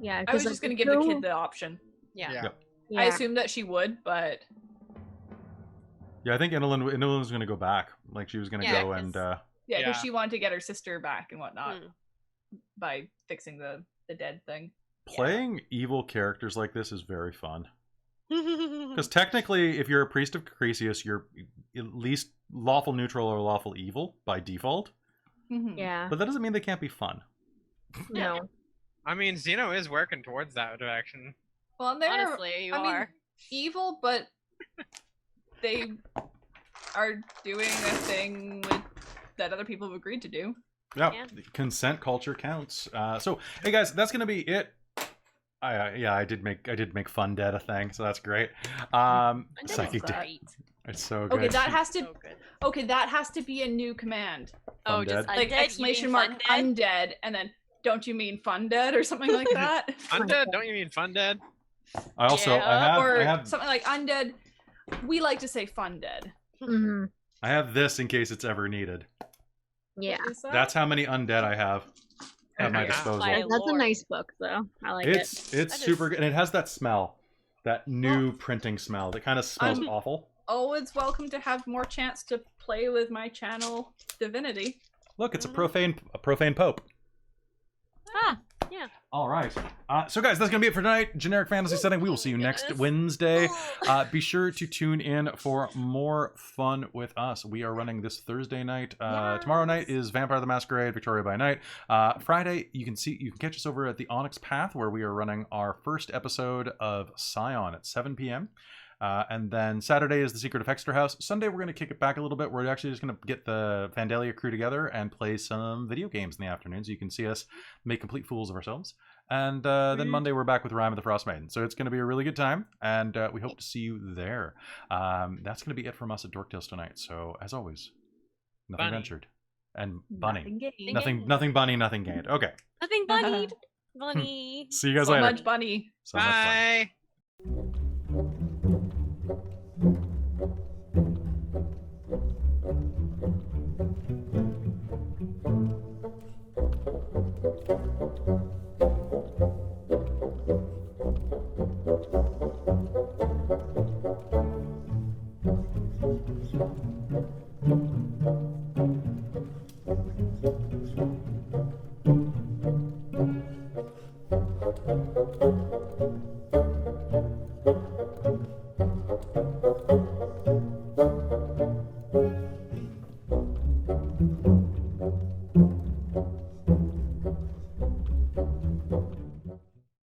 Yeah, I was just gonna give the kid the option. Yeah. Yep. Yeah. I assumed that she would, but Yeah, I think Inolin was gonna go back. Like she was gonna Yeah, go 'cause- and. yeah, Yeah. because she wanted to get her sister back and whatnot Hmm. by fixing the dead thing. Playing evil characters like this is very fun. Because technically, if you're a priest of Crisius, you're at least lawful neutral or lawful evil by default. Mhm. Yeah. But that doesn't mean they can't be fun. No. I mean, Zeno is working towards that direction. Well, and they're Honestly, you I mean, are. evil, but they are doing a thing that other people have agreed to do. Yeah, Yeah. consent culture counts. So, hey guys, that's gonna be it. I did make Fun Dead a thing, so that's great. Undead Psychic was Dead. great. It's so good. Okay, that has to. So good. Okay, that has to be a new command. Oh, Undead? just Like undead, you exclamation mean mark undead? undead, and then don't you mean fun dead or something like that? Undead? Don't you mean fun dead? I also Yeah, or I have something like undead. We like to say fun dead. Hmm. I have this in case it's ever needed. Yeah. What is that? That's how many undead I have at my Okay. disposal. My That's a lord. nice book, though. I like it. It's That super is- good, and it has that smell, that new printing smell that kind of smells I'm- awful. Always welcome to have more chance to play with my channel divinity. Look, it's a profane pope. Ah, yeah. All right. So, guys, that's going to be it for tonight. Generic fantasy setting. We will see you next Goodness. Wednesday. Be sure to tune in for more fun with us. We are running this Thursday night. Tomorrow night is Vampire the Masquerade, Victoria by Night. Friday, you can catch us over at the Onyx Path, where we are running our first episode of Scion at 7 p.m. And then Saturday is the Secret of Hexter House. Sunday, we're going to kick it back a little bit. We're actually just going to get the Vandalia crew together and play some video games in the afternoon, so you can see us make complete fools of ourselves. And then Monday, we're back with Rime of the Frost Maiden. So it's going to be a really good time, and we hope to see you there. That's going to be it from us at Dork Tales tonight. So, as always, nothing Bunny. ventured. And bunny. Nothing gained. Nothing bunny, nothing gained. Okay. Nothing bunnied. Bunny. See you guys So later. much bunny. So much fun. Bye.